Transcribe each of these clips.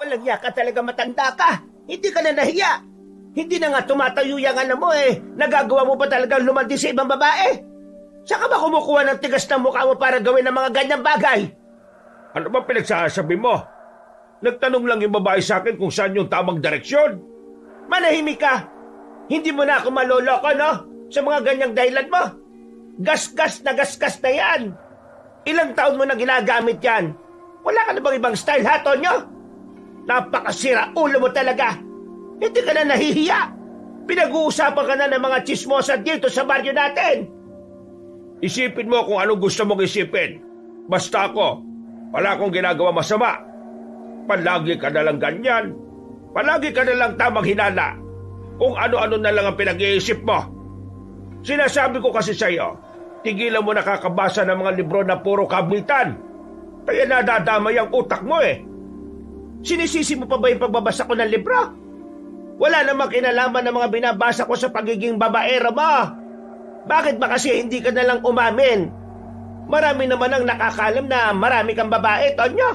Walang yaka talaga, matanda ka. Hindi ka na nahiya. Hindi na nga tumatayo yung ano mo eh. Nagagawa mo pa talagang lumandi sa ibang babae. Saka ba kumukuha ng tigas ng mukha mo para gawin ng mga ganyang bagay? Ano ba pinagsasabi mo? Nagtanong lang yung babae sa akin kung saan yung tamang direksyon. Manahimik ka. Hindi mo na ako maloloko, no? Sa mga ganyang dahilan mo. Gasgas na yan. Ilang taon mo na ginagamit yan. Wala ka na bang ibang style, ha, Tonyo? Napakasira ulo mo talaga. Hindi ka na nahihiya. Pinag-uusapan ka na ng mga chismosa dito sa baryo natin. Isipin mo kung anong gusto mong isipin. Basta ako, wala akong ginagawa masama. Palagi ka na lang ganyan. Palagi ka na lang tamang hinala. Kung ano-ano na lang ang pinag-iisip mo. Sinasabi ko kasi sa iyo, tigilan mo nakakabasa ng mga libro na puro kabitan. Kaya nadadamay ang utak mo eh. Sinisisi mo pa ba yung pagbabasa ko ng libro? Wala namang kinalaman ng mga binabasa ko sa pagiging babaero mo. Bakit ba kasi hindi ka nalang umamin? Marami naman ang nakakalam na marami kang babae, Tonyo.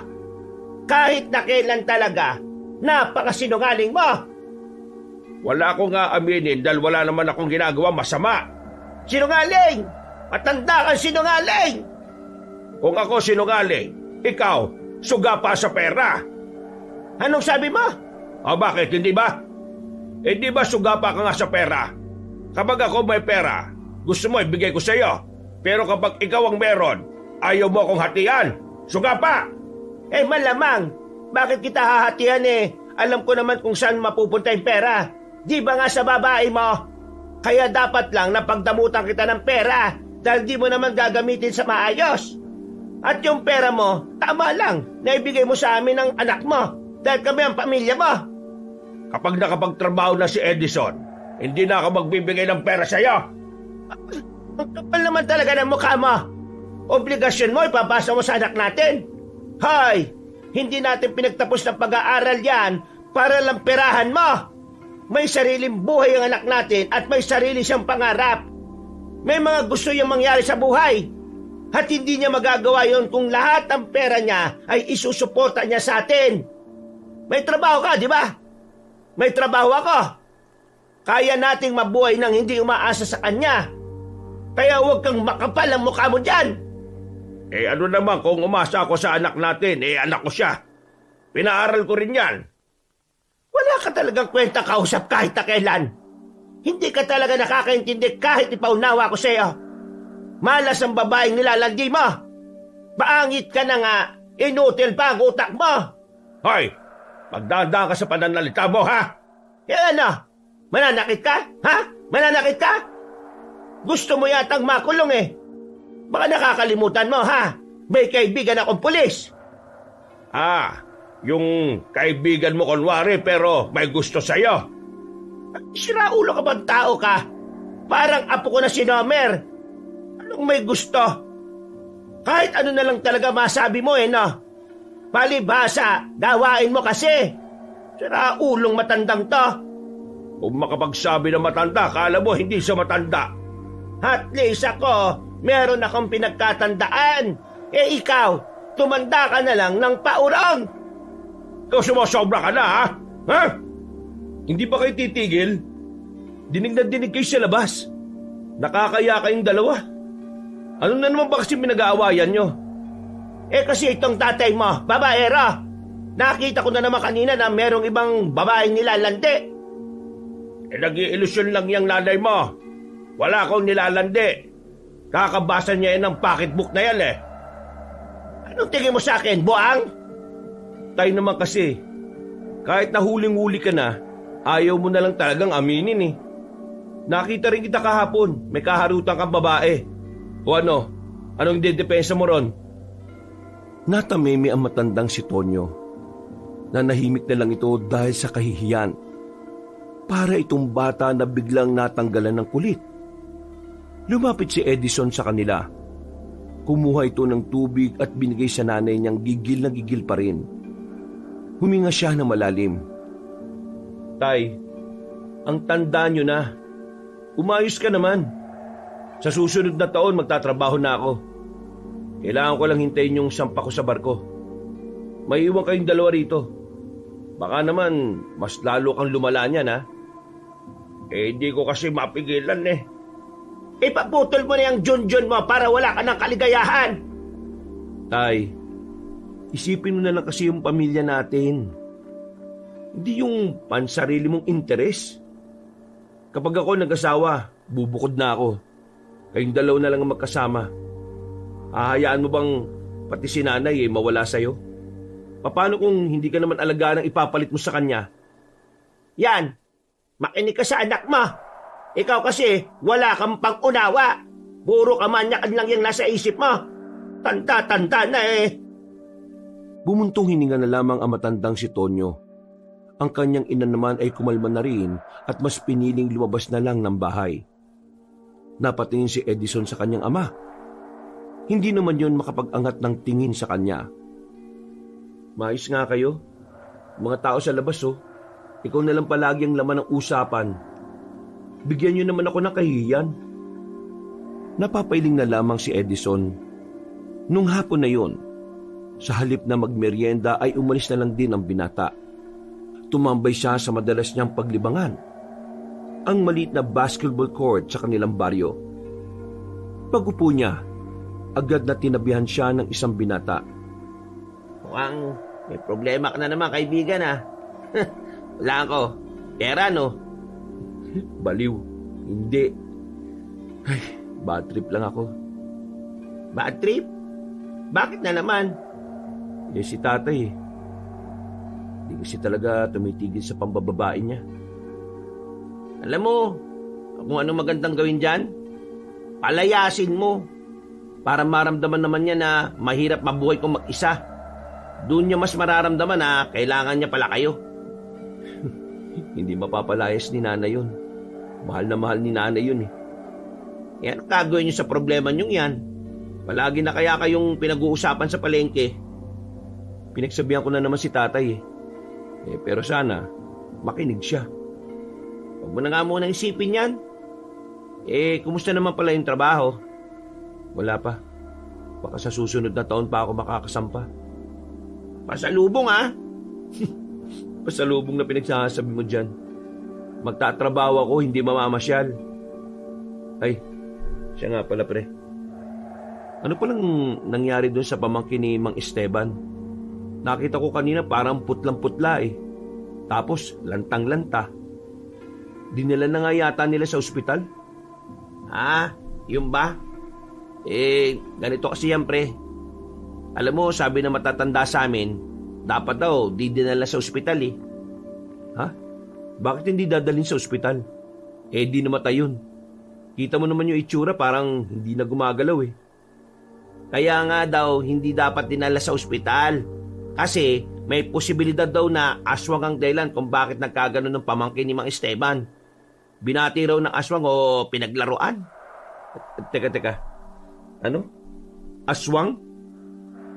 Kahit na kailan talaga, napakasinungaling mo. Wala ko nga aminin dahil wala naman akong ginagawa masama. Sinungaling! Matanda kang sinungaling! Kung ako sinungaling, ikaw, suga pa sa pera. Anong sabi mo? O bakit, hindi ba? Hindi ba suga pa ka nga sa pera? Kapag ako may pera, gusto mo ibigay ko sa iyo. Pero kapag ikaw ang meron, ayaw mo akong hatian. Suga pa! Eh malamang, bakit kita hahatian eh? Alam ko naman kung saan mapupunta yung pera. Di ba nga sa babae mo? Kaya dapat lang napagdamutan kita ng pera dahil di mo naman gagamitin sa maayos. At yung pera mo, tama lang, naibigay mo sa amin ng anak mo dahil kami ang pamilya mo. Kapag nakapagtrabaho na si Edison, hindi na ako magbibigay ng pera sa iyo. Ang kapal naman talaga ng mukha mo. Obligasyon mo, ipapasa mo sa anak natin. Hoy, hindi natin pinagtapos ng pag-aaral yan para lang perahan mo. May sariling buhay ang anak natin at may sarili siyang pangarap. May mga gusto niyang mangyari sa buhay. At hindi niya magagawa yon kung lahat ng pera niya ay isusuporta niya sa atin. May trabaho ka, di ba? May trabaho ako. Kaya nating mabuhay nang hindi umaasa sa kanya. Kaya huwag kang makapal ang mukha mo dyan. Eh ano naman kung umasa ako sa anak natin, eh anak ko siya. Pinaaral ko rin yan. Wala ka talagang kwenta kausap kahit na kailan. Hindi ka talaga nakakaintindi kahit ipaunawa ko sa iyo. Malas ang babaeng nilalandi mo. Paangit ka na nga, inutil pa ang utak mo. Hoy, magdadaan ka sa pananalita mo, ha? Eh ano, mananakit ka? Ha? Mananakit ka? Gusto mo yatang makulong eh. Baka nakakalimutan mo, ha? May kaibigan akong pulis. Ah, yung kaibigan mo kunwari pero may gusto sa'yo. Siraulo ka bang tao ka? Parang apo ko na si Nomer. Anong may gusto? Kahit ano na lang talaga masabi mo eh, no? Palibhasa, gawain mo kasi. Siraulong matandang to. Kung makapagsabi ng matanda, kala mo hindi siya matanda. At least ako, meron akong pinagkatandaan. Eh ikaw, tumanda ka na lang ng paurong. Ikaw sumusobra ka na, ha? Ha? Hindi ba kayo titigil? Dinig na dinig kayo sa labas. Nakakaya kayong dalawa. Ano na naman ba kasi pinag-aawayan nyo? Eh kasi itong tatay mo, babaero. Nakita ko na naman kanina na merong ibang babaeng nilalandi. Eh nag-iilusyon lang yung nanay mo. Wala akong nilalandi. Kakabasa niya ng pocketbook na yan eh. Anong tingin mo sa akin, buang? Tayo naman kasi, kahit nahuling-huli ka na, ayaw mo na lang talagang aminin eh. Nakita rin kita kahapon, may kaharutan kang babae. O ano? Anong dedepensa mo ron? Natamimi ang matandang si Tonyo. Nanahimik na lang ito dahil sa kahihiyan. Para itong bata na biglang natanggalan ng kulit. Lumapit si Edison sa kanila. Kumuha ito ng tubig at binigay sa nanay niyang gigil na gigil pa rin. Huminga siya ng malalim. Tay, ang tanda niyo na. Umayos ka naman. Sa susunod na taon magtatrabaho na ako. Kailangan ko lang hintayin yung sampa ko sa barko. May iwan kayong dalawa rito. Baka naman, mas lalo kang lumala niyan, ha? Hindi ko kasi mapigilan eh. Ipaputol mo na yung Junjun mo para wala ka ng kaligayahan. Tay, isipin mo na lang kasi yung pamilya natin. Hindi yung pansarili mong interes. Kapag ako nag-asawa, bubukod na ako. Kayong dalaw na lang ang magkasama. Hahayaan mo bang pati si nanay mawala sa'yo? Paano kung hindi ka naman alagaan ang ipapalit mo sa kanya? Yan, makinig ka sa anak mo. Ikaw kasi wala kang pang-unawa. Puro kamanyakan lang yung nasa isip mo. Tanda-tanda na eh. Bumuntong hininga na lamang ang matandang si Tonyo. Ang kanyang ina naman ay kumalma na rin at mas piniling lumabas na lang ng bahay. Napatingin si Edison sa kanyang ama. Hindi naman yon makapag-angat ng tingin sa kanya. Mais nga kayo. Mga tao sa labas Ikaw na lang palagi ang laman ng usapan. Bigyan niyo naman ako ng kahihiyan. Napapailing na lamang si Edison. Nung hapon na yon, sa halip na magmeryenda ay umalis na lang din ang binata. Tumambay siya sa madalas niyang paglibangan, ang maliit na basketball court sa kanilang baryo. Pag-upo niya, agad na tinabihan siya ng isang binata. Mukhang may problema ka na naman, kaibigan ha. Wala ako. Pera no? Baliw. Hindi. Ay, bad trip lang ako. Bad trip? Bakit na naman? Si tatay Hindi kasi talaga tumitigil sa pambababae niya. Alam mo, kung ano magandang gawin dyan, palayasin mo. Para maramdaman naman niya na mahirap mabuhay kung mag-isa. Doon niya mas mararamdaman na kailangan niya pala kayo. Hindi mapapalayas ni nanay yun. Mahal na mahal ni nanay yun eh. Ano gagawin niyo sa problema niyong yan? Palagi na kaya kayong pinag-uusapan sa palengke. Pinagsabihan ko na naman si tatay pero sana makinig siya. Huwag mo na nga muna isipin yan. Kumusta naman pala yung trabaho? Wala pa. Baka sa susunod na taon pa ako makakasampa. Pasalubong ha? Pasalubong na pinagsasabi mo dyan. Magtatrabaho ako, hindi mamamasyal. Ay, siya nga pala pre. Ano palang nangyari doon sa pamangkin ni Mang Esteban? Nakita ko kanina parang putlang-putla Tapos lantang-lanta. Dinala na nga yata nila sa ospital. Yun ba? Ganito kasi yan pre. Alam mo, sabi na matatanda sa amin, dapat daw di dinala sa ospital Ha? Bakit hindi dadalhin sa ospital? Di namatay yun. Kita mo naman yung itsura, parang hindi na gumagalaw Kaya nga daw, hindi dapat dinala sa ospital. Kasi may posibilidad daw na aswang ang dahilan kung bakit nagkaganon ng pamangkin ni Mang Esteban. Binati raw ng aswang o pinaglaruan. Teka. Ano? Aswang?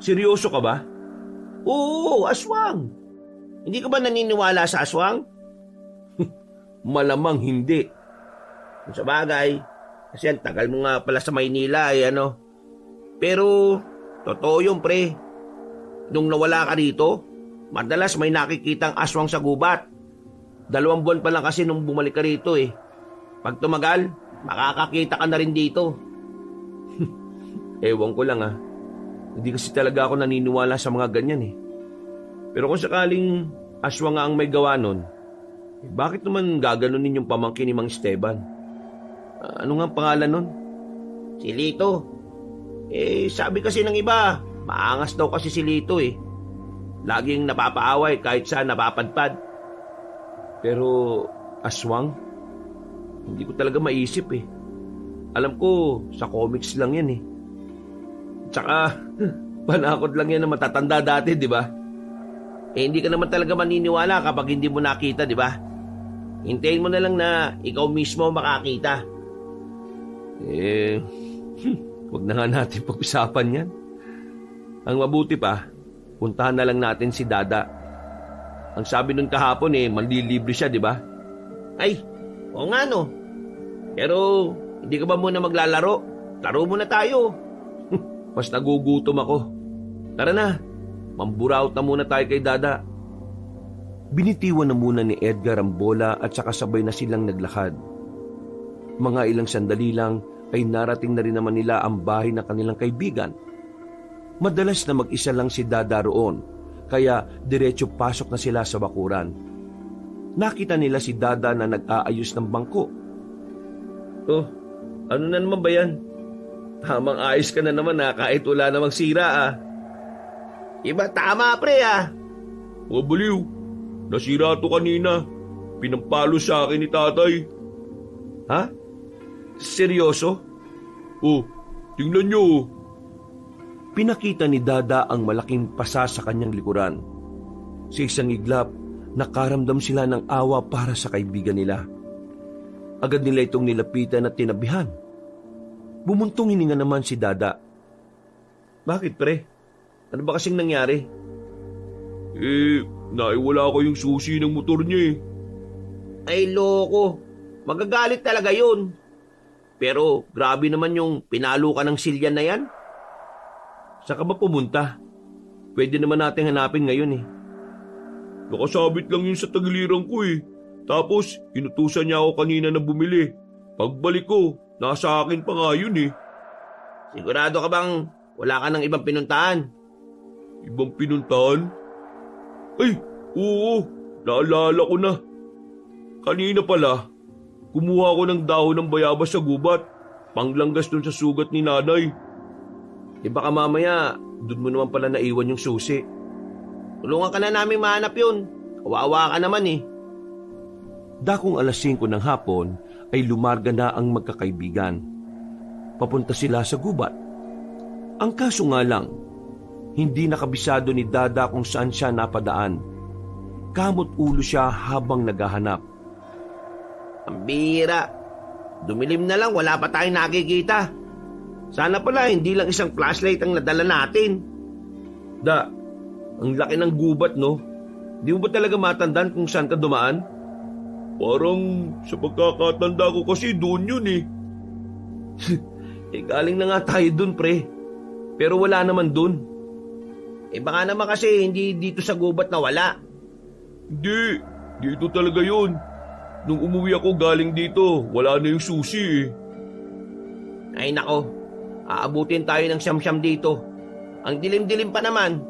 Seryoso ka ba? Oo, aswang. Hindi ka ba naniniwala sa aswang? Malamang hindi. Sa bagay, kasi ang tagal mo nga pala sa Maynila Pero, totoo yun pre. Nung nawala ka rito, madalas may nakikitang aswang sa gubat. 2 buwan pa lang kasi nung bumalik ka rito Pag tumagal, makakakita ka na rin dito. Ewan ko lang Hindi kasi talaga ako naniniwala sa mga ganyan Pero kung sakaling aswang nga ang may gawa nun, bakit naman gaganunin yung pamangkin ni Mang Esteban? Ano nga ang pangalan nun? Si Lito. Sabi kasi ng iba, maangas daw kasi si Lito Laging napapaaway kahit saan napapadpad. Pero aswang? Hindi ko talaga maisip Alam ko, sa comics lang yan Tsaka, panakot lang yan na matatanda dati, di ba? Hindi ka naman talaga maniniwala kapag hindi mo nakita, di ba? Hintayin mo na lang na ikaw mismo makakita. Wag na nga natin pag-usapan yan. Ang mabuti pa, puntahan na lang natin si Dada. Ang sabi nun kahapon manlilibre siya, di ba? Ay, oo nga no. Pero, hindi ka ba muna maglalaro? Laro muna tayo. Mas nagugutom ako. Tara na, mamburao na muna tayo kay Dada. Binitiwan na muna ni Edgar ang bola at saka sabay na silang naglakad. Mga ilang sandali lang ay narating na rin naman nila ang bahay ng kanilang kaibigan. Madalas na mag-isa lang si Dada roon, kaya diretso pasok na sila sa bakuran. Nakita nila si Dada na nag-aayos ng bangko. Oh, ano na naman ba yan? Tamang ayos ka na naman kahit wala namang sira Iba tama pre Baliw, nasira to kanina. Pinampalo sa akin ni tatay. Ha? Seryoso? Oh, tingnan nyo. Pinakita ni Dada ang malaking pasa sa kanyang likuran. Sa isang iglap, nakaramdam sila ng awa para sa kaibigan nila. Agad nila itong nilapitan at tinabihan. Bumuntong hininga naman si Dada. Bakit pre? Ano ba kasing nangyari? Naiwala ko yung susi ng motor niya Ay loko, magagalit talaga yun. Pero grabe naman yung pinalo ka ng silyan na yan. Saan ka ba pumunta? Pwede naman natin hanapin ngayon Nakasabit lang yun sa tagiliran ko Tapos, inutusan niya ako kanina na bumili. Pagbalik ko, nasa akin pa nga yun Sigurado ka bang wala ka ng ibang pinuntahan? Ibang pinuntahan? Ay, oo, naalala ko na. Kanina pala, kumuha ko ng dahon ng bayabas sa gubat. Panglanggas dun sa sugat ni nanay. Baka mamaya, dun mo naman pala naiwan yung susi. Tulungan ka na namin mahanap yun. Kawawa ka naman Dakong alas 5 ng hapon ay lumarga na ang magkakaibigan. Papunta sila sa gubat. Ang kaso nga lang, hindi nakabisado ni Dada kung saan siya napadaan. Kamot ulo siya habang naghahanap. Ang bihira. Dumilim na lang, wala pa tayong nakikita. Sana pala hindi lang isang flashlight ang nadala natin. Da, ang laki ng gubat Di mo ba talaga matandaan kung saan ka dumaan? Parang sa pagkakatanda ko kasi doon yun galing na nga tayo doon pre. Pero wala naman doon. Baka naman kasi hindi dito sa gubat na wala. Hindi, dito talaga yun. Nung umuwi ako galing dito, wala na yung susi Ay nako, aabutin tayo ng siyam-siyam dito. Ang dilim-dilim pa naman.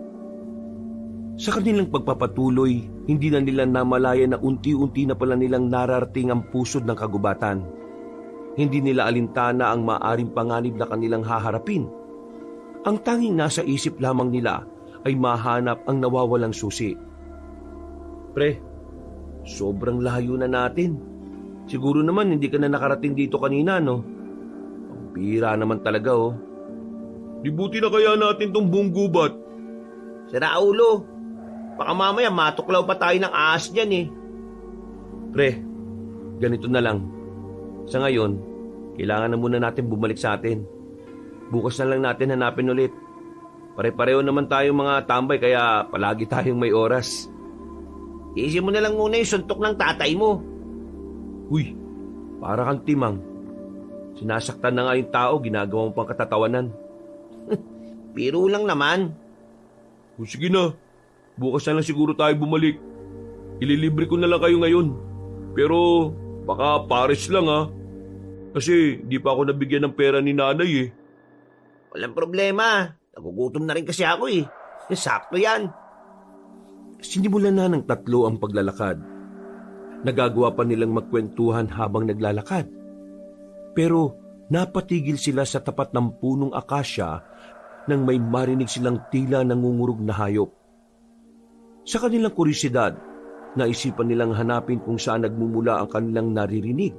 Sa kanilang pagpapatuloy, hindi na nila namalaya na unti-unti na pala nilang nararating ang pusod ng kagubatan. Hindi nila alintana ang maaring panganib na kanilang haharapin. Ang tanging nasa isip lamang nila ay mahanap ang nawawalang susi. Pre, sobrang layo na natin. Siguro naman hindi ka na nakarating dito kanina, Ang bira naman talaga, Di buti na kaya natin tong buong gubat. Sira ulo. Baka mamaya matuklaw pa tayo ng ahas dyan Pre, ganito na lang. Sa ngayon, kailangan na muna natin bumalik sa atin. Bukas na lang natin hanapin ulit. Pare-pareho naman tayong mga tambay kaya palagi tayong may oras. Iisip mo na lang muna yung suntok ng tatay mo. Uy, para kang timang. Sinasaktan na nga yung tao, ginagawa mo pang katatawanan. Biro lang naman. Sige na, bukas na lang siguro tayo bumalik. Ililibre ko na lang kayo ngayon. Pero baka pares lang Kasi di pa ako nabigyan ng pera ni nanay Walang problema. Nagugutom na rin kasi ako Sakto yan. Sinimulan na ng tatlo ang paglalakad. Nagagawa pa nilang magkwentuhan habang naglalakad. Pero napatigil sila sa tapat ng punong akasya nang may marinig silang tila nangungurog na hayop. Sa kanilang kuryosidad, naisipan nilang hanapin kung saan nagmumula ang kanilang naririnig.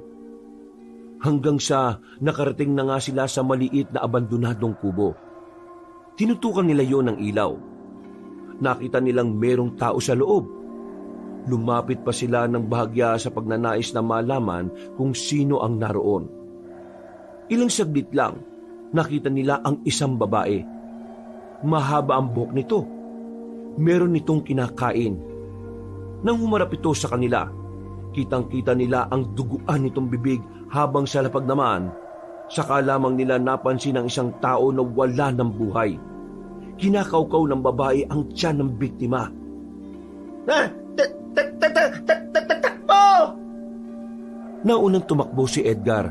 Hanggang sa nakarating na nga sila sa maliit na abandonadong kubo. Tinutukan nila yon ng ilaw. Nakita nilang merong tao sa loob. Lumapit pa sila ng bahagya sa pagnanais na malaman kung sino ang naroon. Ilang saglit lang, nakita nila ang isang babae. Mahaba ang buhok nito. Meron nitong kinakain. Nang humarap ito sa kanila, kitang-kita nila ang duguan nitong bibig habang sa lapag naman, saka lamang nila napansin ang isang tao na wala ng buhay. Kinakaukaw ng babae ang tiyan ng biktima. Takbo! Naunang tumakbo si Edgar,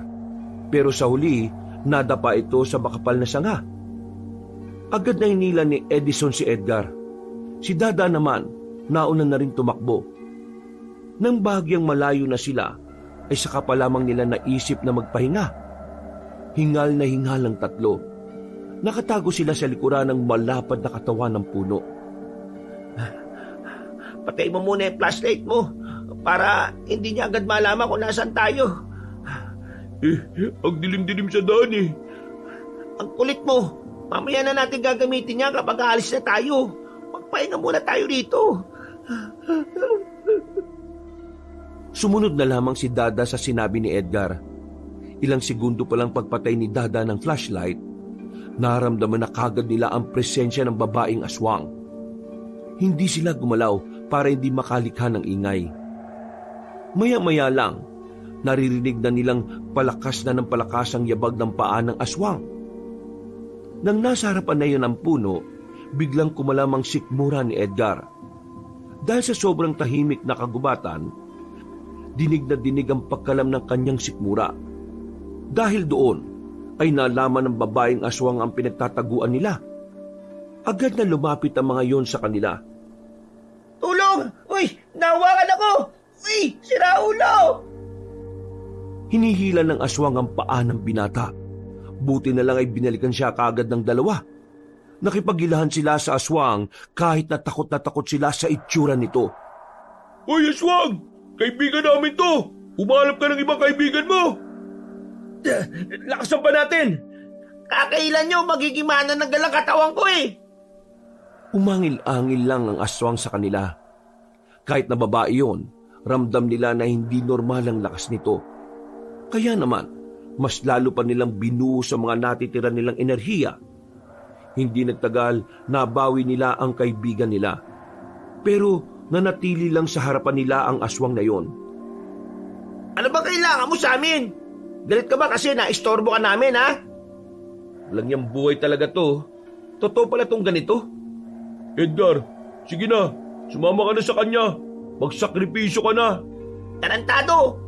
pero sa huli, nadapa ito sa makapal na sanga. Agad na hinila ni Edison si Edgar. Si Dada naman, nauna na rin tumakbo. Nang bahagyang malayo na sila, ay saka pa lamang nila naisip na magpahinga. Hingal na hingal ang tatlo. Nakatago sila sa likuran ng malapad na katawan ng puno. Patay mo muna yung flashlight mo para hindi niya agad malaman kung nasaan tayo. Ang dilim-dilim sa daan eh. Ang kulit mo. Mamaya na natin gagamitin niya kapag aalis na tayo. Magpahinga muna tayo rito. Sumunod na lamang si Dada sa sinabi ni Edgar. Ilang segundo pa lang pagpatay ni Dada ng flashlight, naramdaman na kagad nila ang presensya ng babaeng aswang. Hindi sila gumalaw para hindi makalikha ng ingay. Maya-maya lang, naririnig na nilang palakas na ng palakas ang yabag ng paa ng aswang. Nang nasa harapan na yun ang puno, biglang kumalamang sikmura ni Edgar. Dahil sa sobrang tahimik na kagubatan, dinig na dinig ang pagkalam ng kanyang sikmura. Dahil doon, ay nalaman ng babaeng aswang ang pinagtataguan nila. Agad na lumapit ang mga yon sa kanila. Tulong! Uy! Nahawakan ako! Uy! Sira ulo! Hinihila ng aswang ang paa ng binata. Buti na lang ay binalikan siya kaagad ng dalawa. Nakipaghilahan sila sa aswang kahit na takot sila sa itsura nito. Hoy aswang! Kaibigan namin to! Umalap ka ng ibang kaibigan mo! Lakasan pa natin! Kakailan nyo, magigimana ng galang katawan ko eh! Umangil-angil lang ang aswang sa kanila. Kahit na babae yon, ramdam nila na hindi normal ang lakas nito. Kaya naman, mas lalo pa nilang binuo sa mga natitira nilang enerhiya. Hindi nagtagal, nabawi nila ang kaibigan nila. Pero nanatili lang sa harapan nila ang aswang na yon. Ano ba kailangan mo sa amin? Galit ka ba kasi naistorbo ka namin, ha? Walang niyang buhay talaga to. Totoo pala tong ganito. Edgar, sige na. Sumama ka na sa kanya. Magsakripisyo ka na. Tarantado!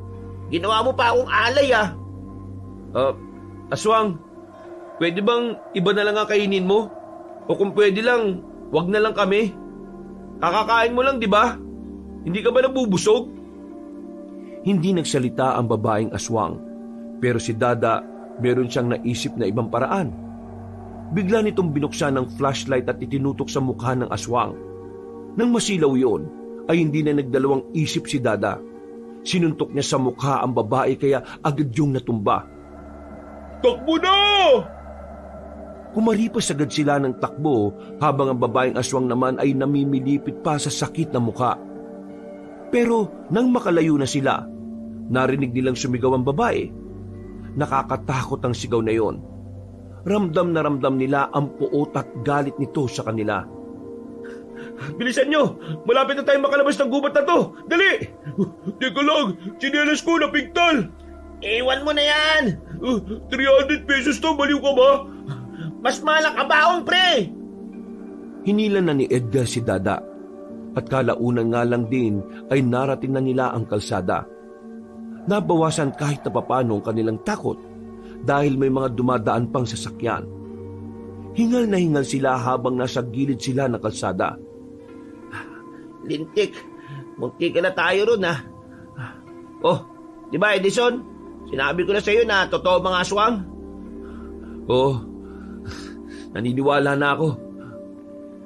Ginawa mo pa akong alay, ha? Aswang, pwede bang iba na lang ang kainin mo? O kung pwede lang, wag na lang kami. Kakakain mo lang, di ba? Hindi ka ba nabubusog? Hindi nagsalita ang babaeng aswang, pero si Dada meron siyang naisip na ibang paraan. Bigla nitong binuksan ng flashlight at itinutok sa mukha ng aswang. Nang masilaw yon, ay hindi na nagdalawang isip si Dada. Sinuntok niya sa mukha ang babae kaya agad yung natumba. Takbo na! Kumaripas agad sila ng takbo habang ang babaeng aswang naman ay namimilipit pa sa sakit na mukha. Pero nang makalayo na sila, narinig nilang sumigaw ang babae. Nakakatakot ang sigaw na yon. Ramdam na ramdam nila ang puot at galit nito sa kanila. Bilisan nyo! Malapit na tayong makalabas ng gubat na to! Dali! Teka lang! Tsinelas ko napigtal! Iwan mo na yan! 300 pesos to, baliw ka ba? Mas malak kabaong, pre! Hinila na ni Edgar si Dada. At kalaunan nga lang din ay narating na nila ang kalsada. Nabawasan kahit na papano ang kanilang takot dahil may mga dumadaan pang sasakyan. Hingal na hingal sila habang nasa gilid sila ng kalsada. Lintik, munti ka na tayo ron, ha? Oh, di ba Edison? Sinabi ko na sa iyo na totoo mga aswang. Oh, naniniwala na ako.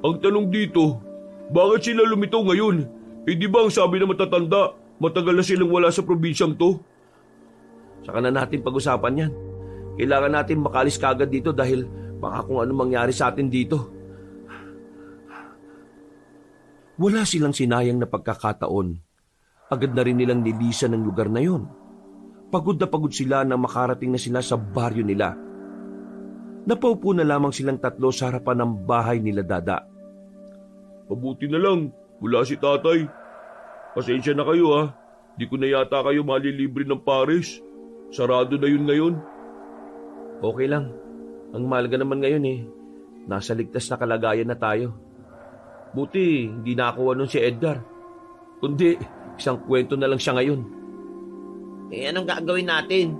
Ang tanong dito, bakit sila lumitaw ngayon? Eh di ba ang sabi na matatanda, matagal na silang wala sa probinsyang to? Saka na natin pag-usapan yan. Kailangan natin makalis kagad dito dahil baka kung ano mangyari sa atin dito. Wala silang sinayang na pagkakataon. Agad na rin nilang nilisan ng lugar na yon. Pagod na pagod sila nang makarating na sila sa baryo nila. Napaupo na lamang silang tatlo sa harapan ng bahay nila Dada. Mabuti na lang, wala si tatay. Pasensya na kayo ha. Di ko na yata kayo malilibre ng Paris. Sarado na yun ngayon. Okay lang. Ang mahalaga naman ngayon nasa ligtas na kalagayan na tayo. Buti, hindi nakakuha nun si Edgar. Kundi, isang kwento na lang siya ngayon. Anong gagawin natin?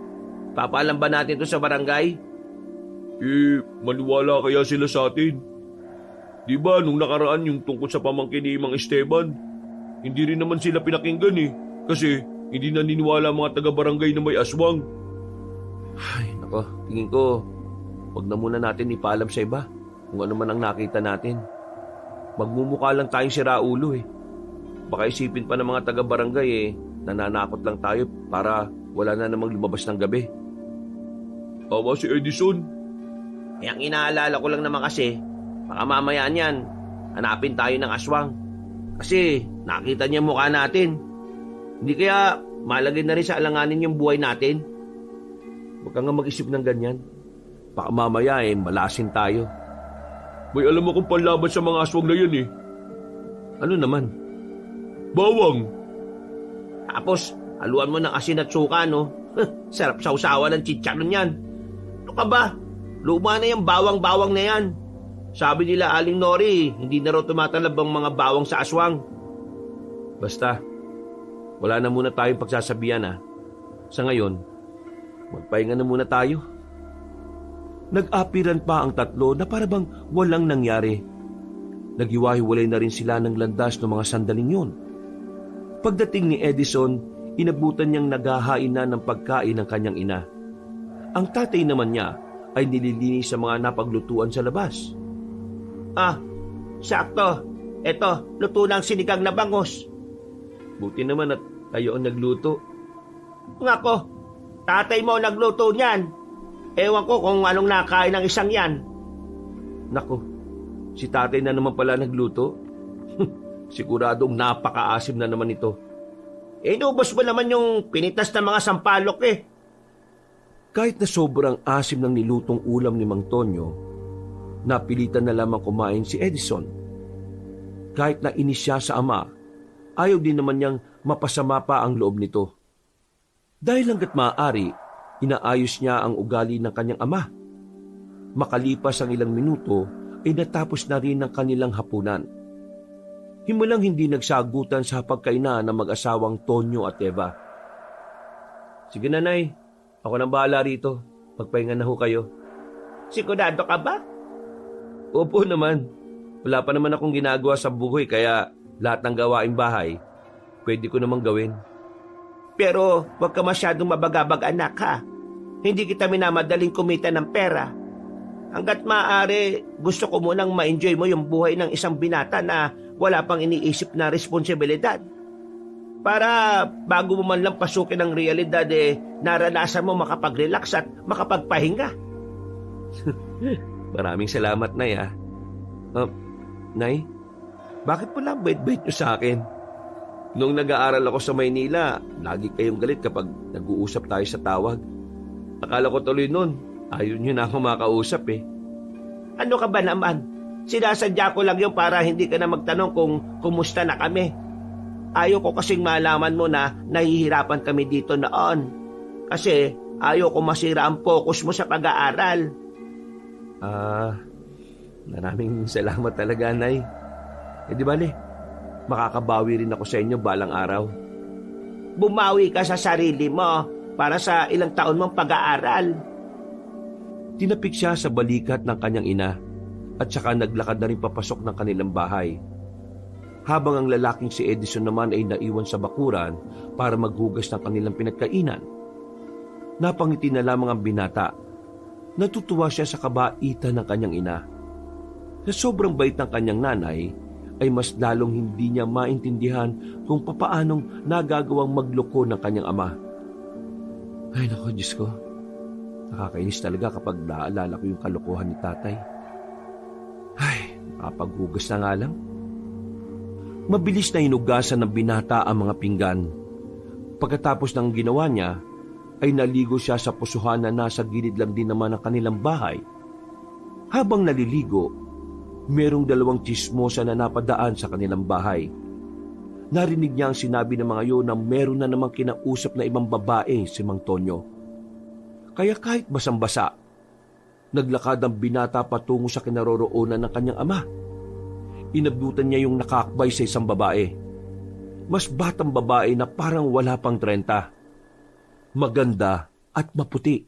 Papaalam ba natin to sa barangay? Maniwala kaya sila sa atin? Di ba nung nakaraan yung tungkol sa pamangkin ni Mang Esteban, hindi rin naman sila pinakinggan kasi hindi naniniwala ang mga taga-barangay na may aswang. Ay, nako, tingin ko, wag na muna natin ipaalam sa iba kung ano man ang nakita natin. Magmumukha lang tayong siraulo Baka isipin pa ng mga taga-barangay nananakot lang tayo para wala na namang lumabas ng gabi. Tama si Edison. Ang inaalala ko lang naman kasi, baka mamaya niyan, hanapin tayo ng aswang. Kasi nakita niya mukha natin. Hindi kaya malagay na rin sa alanganin yung buhay natin? Huwag ka nga mag-isip ng ganyan. Baka mamaya malasin tayo. May alam akong panlaban sa mga aswang na yan Ano naman? Bawang. Tapos, haluan mo ng asin at suka, no? Sarap sausawa ng chicharon yan. Ano ka ba? Luma na yung bawang-bawang na yan. Sabi nila Aling Nori, hindi na raw tumatalab ang mga bawang sa aswang. Basta, wala na muna tayong pagsasabihan Sa ngayon, magpahinga na muna tayo. Nag-apiran pa ang tatlo na parabang walang nangyari. Naghiwa-hiwalay na rin sila ng landas ng mga sandaling yun. Pagdating ni Edison, inabutan niyang naghahain na ng pagkain ng kanyang ina. Ang tatay naman niya ay nililinis sa mga napaglutuan sa labas. Sakto. Eto, luto ng sinigang na bangos. Buti naman at tayo ang nagluto. Ngako, tatay mo nagluto niyan. Ewan ko kung anong nakain ng isang yan. Nako, si tatay na naman pala nagluto. Siguradong napakaasim na naman ito. Inubos mo naman yung pinitas ng mga sampalok Kahit na sobrang asim ng nilutong ulam ni Mang Tonyo, napilitan na lamang kumain si Edison. Kahit na inis siya sa ama, ayaw din naman niyang mapasama pa ang loob nito. Dahil hanggat maaari, inaayos niya ang ugali ng kanyang ama. Makalipas ang ilang minuto, ay natapos na rin ang kanilang hapunan. Himulang hindi nagsagutan sa pagkainan ng mag-asawang Tonyo at Eva. Sige nanay, ako nang bahala rito. Magpahinga na ho kayo. Sigurado ka ba? Opo naman. Wala pa naman akong ginagawa sa buhay kaya lahat ng gawaing bahay, pwede ko namang gawin. Pero huwag ka masyadong mabagabag anak ha. Hindi kita minamadaling kumita ng pera. Hanggat maaari, gusto ko munang ma-enjoy mo yung buhay ng isang binata na wala pang iniisip na responsibilidad. Para bago mo man lang pasukin ang realidad naranasan mo makapag-relax at makapagpahinga. Maraming salamat, Nay Nay, bakit pala bait-bait niyo sa akin? Nung nag-aaral ako sa Maynila, lagi kayong galit kapag nag-uusap tayo sa tawag. Akala ko tuloy nun, ayaw niyo na ako makausap Ano ka ba naman? Sinasadya ko lang yun para hindi ka na magtanong kung kumusta na kami. Ayaw ko kasing malaman mo na nahihirapan kami dito noon. Kasi ayaw ko masira ang focus mo sa pag-aaral. Maraming salamat talaga, Nay. Di bale, makakabawi rin ako sa inyo balang araw. Bumawi ka sa sarili mo para sa ilang taon mong pag-aaral. Tinapik siya sa balikat ng kanyang ina at saka naglakad na rin papasok ng kanilang bahay. Habang ang lalaking si Edison naman ay naiwan sa bakuran para maghugas ng kanilang pinagkainan. Napangiti na lamang ang binata. Natutuwa siya sa kabaitan ng kanyang ina. Sa sobrang bait ng kanyang nanay, ay mas lalong hindi niya maintindihan kung papaanong nagagawang magloko ng kanyang ama. Ay naku, Diyos ko. Nakakainis talaga kapag naalala ko yung kalokohan ni tatay. Ay, nakapaghugas na nga lang. Mabilis na hinugasan ng binata ang mga pinggan. Pagkatapos ng ginawa niya, ay naligo siya sa pusuhan na nasa gilid lang din naman ng kanilang bahay. Habang naliligo, merong dalawang tsismosa na napadaan sa kanilang bahay. Narinig niya ang sinabi ng mga yun na meron na namang kinausap na ibang babae si Mang Tonyo. Kaya kahit basang-basa, naglakad ang binata patungo sa kinaroroonan ng kanyang ama. Inabutan niya yung nakakbay sa isang babae. mas batang babae na parang wala pang 30. Maganda at maputi.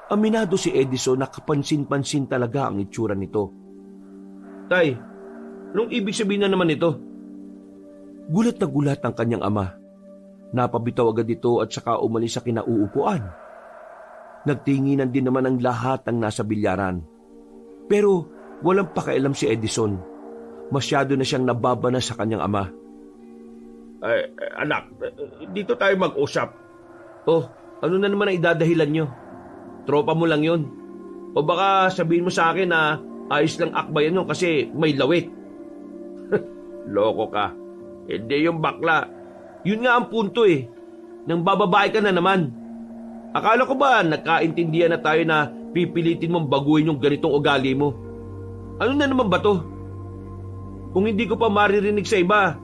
Aminado si Edison na kapansin-pansin talaga ang itsura nito. Tay, anong ibig sabihin na naman ito? Gulat na gulat ang kanyang ama. Napabitaw agad ito at saka umalis sa kinauupuan. Nagtinginan din naman ang lahat ng nasa bilyaran. Pero walang pakialam si Edison. Masyado na siyang nababana sa kanyang ama. Anak, dito tayo mag-usap. Oh, ano na naman ang idadahilan nyo? Tropa mo lang yun. O baka sabihin mo sa akin na ayos lang akbayan yun kasi may lawit. Loko ka. Hindi yung bakla. Yun nga ang punto eh. Nang bababae ka na naman. Akala ko ba nagkaintindihan na tayo na pipilitin mong baguhin yung ganitong ugali mo? Ano na naman ba to? Kung hindi ko pa maririnig sa iba,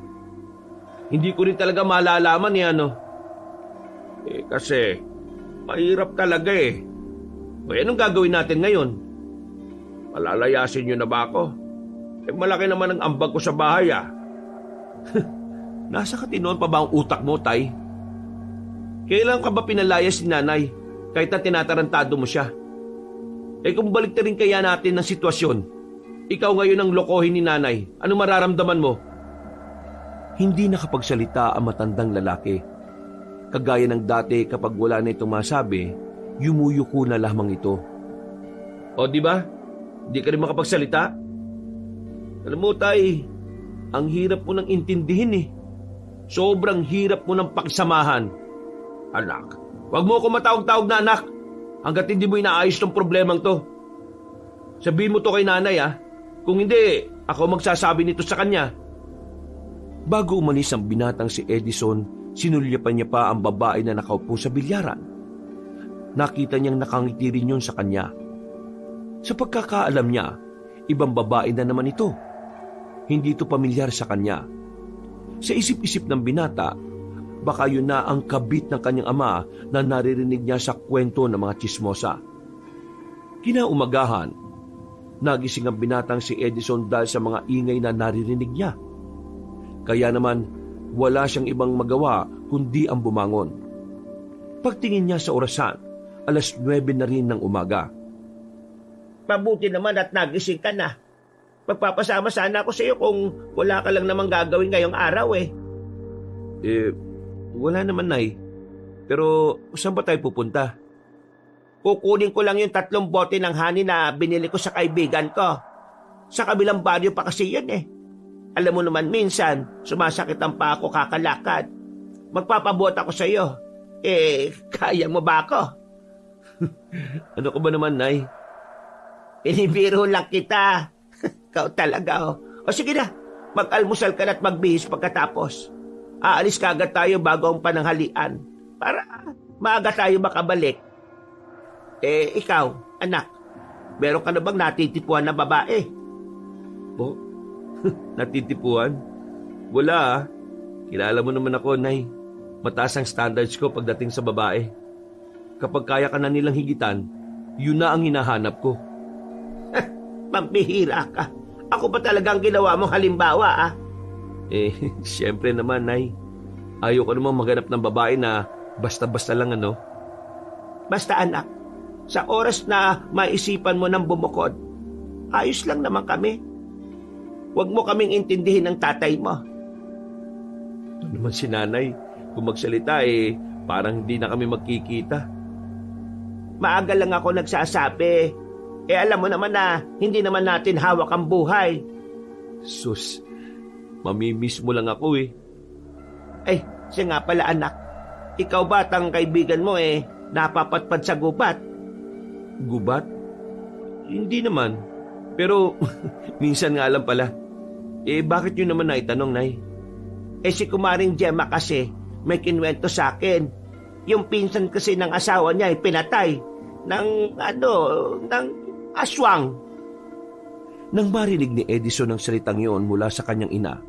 hindi ko rin talaga malalaman eh ano. Kasi mahirap talaga eh. O anong gagawin natin ngayon? Palalayasin nyo na ba ako? Malaki naman ang ambag ko sa bahay ah. Nasa katinoan pa ba ang utak mo, Tay? Kailan ka ba pinalayas si nanay kahit na tinatarantado mo siya? Kung balik na rin kaya natin ng sitwasyon, ikaw ngayon ang lokohin ni nanay, ano mararamdaman mo? Hindi nakapagsalita ang matandang lalaki. Kagaya ng dati kapag wala na itong masabi, yumuyuko na lamang ito. O di ba? Di ka rin makapagsalita? Alam mo, Tay, ang hirap mo nang intindihin eh. Sobrang hirap mo nang pakisamahan. Anak, wag mo ako matawag-tawag na anak hanggat hindi mo inaayos tong problemang to. Sabihin mo to kay nanay ah. Kung hindi, ako magsasabi nito sa kanya. Bago umalis ang binatang si Edison, sinulyapan niya pa ang babae na nakaupo sa bilyaran. Nakita niyang nakangiti rin yun sa kanya. Sa pagkakaalam niya, ibang babae na naman ito. Hindi ito pamilyar sa kanya. Sa isip-isip ng binata, baka yun na ang kabit ng kanyang ama na naririnig niya sa kwento ng mga tsismosa. Kinaumagahan, nagising ang binatang si Edison dahil sa mga ingay na naririnig niya. Kaya naman, wala siyang ibang magawa kundi ang bumangon. Pagtingin niya sa orasan, 9:00 na rin ng umaga. Mabuti naman at nagising ka na. Magpapasama sana ako sa iyo kung wala ka lang namang gagawin ngayong araw eh. Wala naman, Nay. Pero saan ba tayo pupunta? Kukunin ko lang yung 3 bote ng honey na binili ko sa kaibigan ko. Sa kabilang baryo pa kasi yun eh. Alam mo naman minsan, sumasakit ang paa ko kakalakad. Magpapabuot ako sa iyo. Kaya mo ba ako? Ano ko ba naman, Nay? Pinibiro lang kita. Ikaw talaga oh. O sige na, mag-almusal ka na at magbihis pagkatapos. Aalis ka agad tayo bago ang pananghalian para maaga tayo makabalik. Ikaw, anak, meron ka na bang natitipuan na babae? Po? Natitipuan? Wala ah. Kilala mo naman ako, Nay. Mataas ang standards ko pagdating sa babae. Kapag kaya ka na nilang higitan, yun na ang hinahanap ko. Pampihira ka. Ako ba talagang ginawa mong halimbawa ah? Siyempre naman, Nay. Ayaw ko naman maghanap ng babae na basta-basta lang ano. Basta anak, sa oras na maisipan mo ng bumukod, ayos lang naman kami. Huwag mo kaming intindihin ng tatay mo. Ito naman si nanay. Kung magsalita parang hindi na kami magkikita. Maaga lang ako nagsasabi. Alam mo naman na hindi naman natin hawak ang buhay. Sus, mamimiss mo lang ako eh. Siya nga pala anak. Ikaw ba at ang kaibigan mo napapatpad sa gubat? Gubat? Hindi naman. Pero minsan nga lang pala. Bakit yun naman naitanong, Nay? Si Kumaring Gemma kasi may kinwento sa akin. Yung pinsan kasi ng asawa niya pinatay ng aswang. Nang marinig ni Edison ang salitang yun mula sa kanyang ina,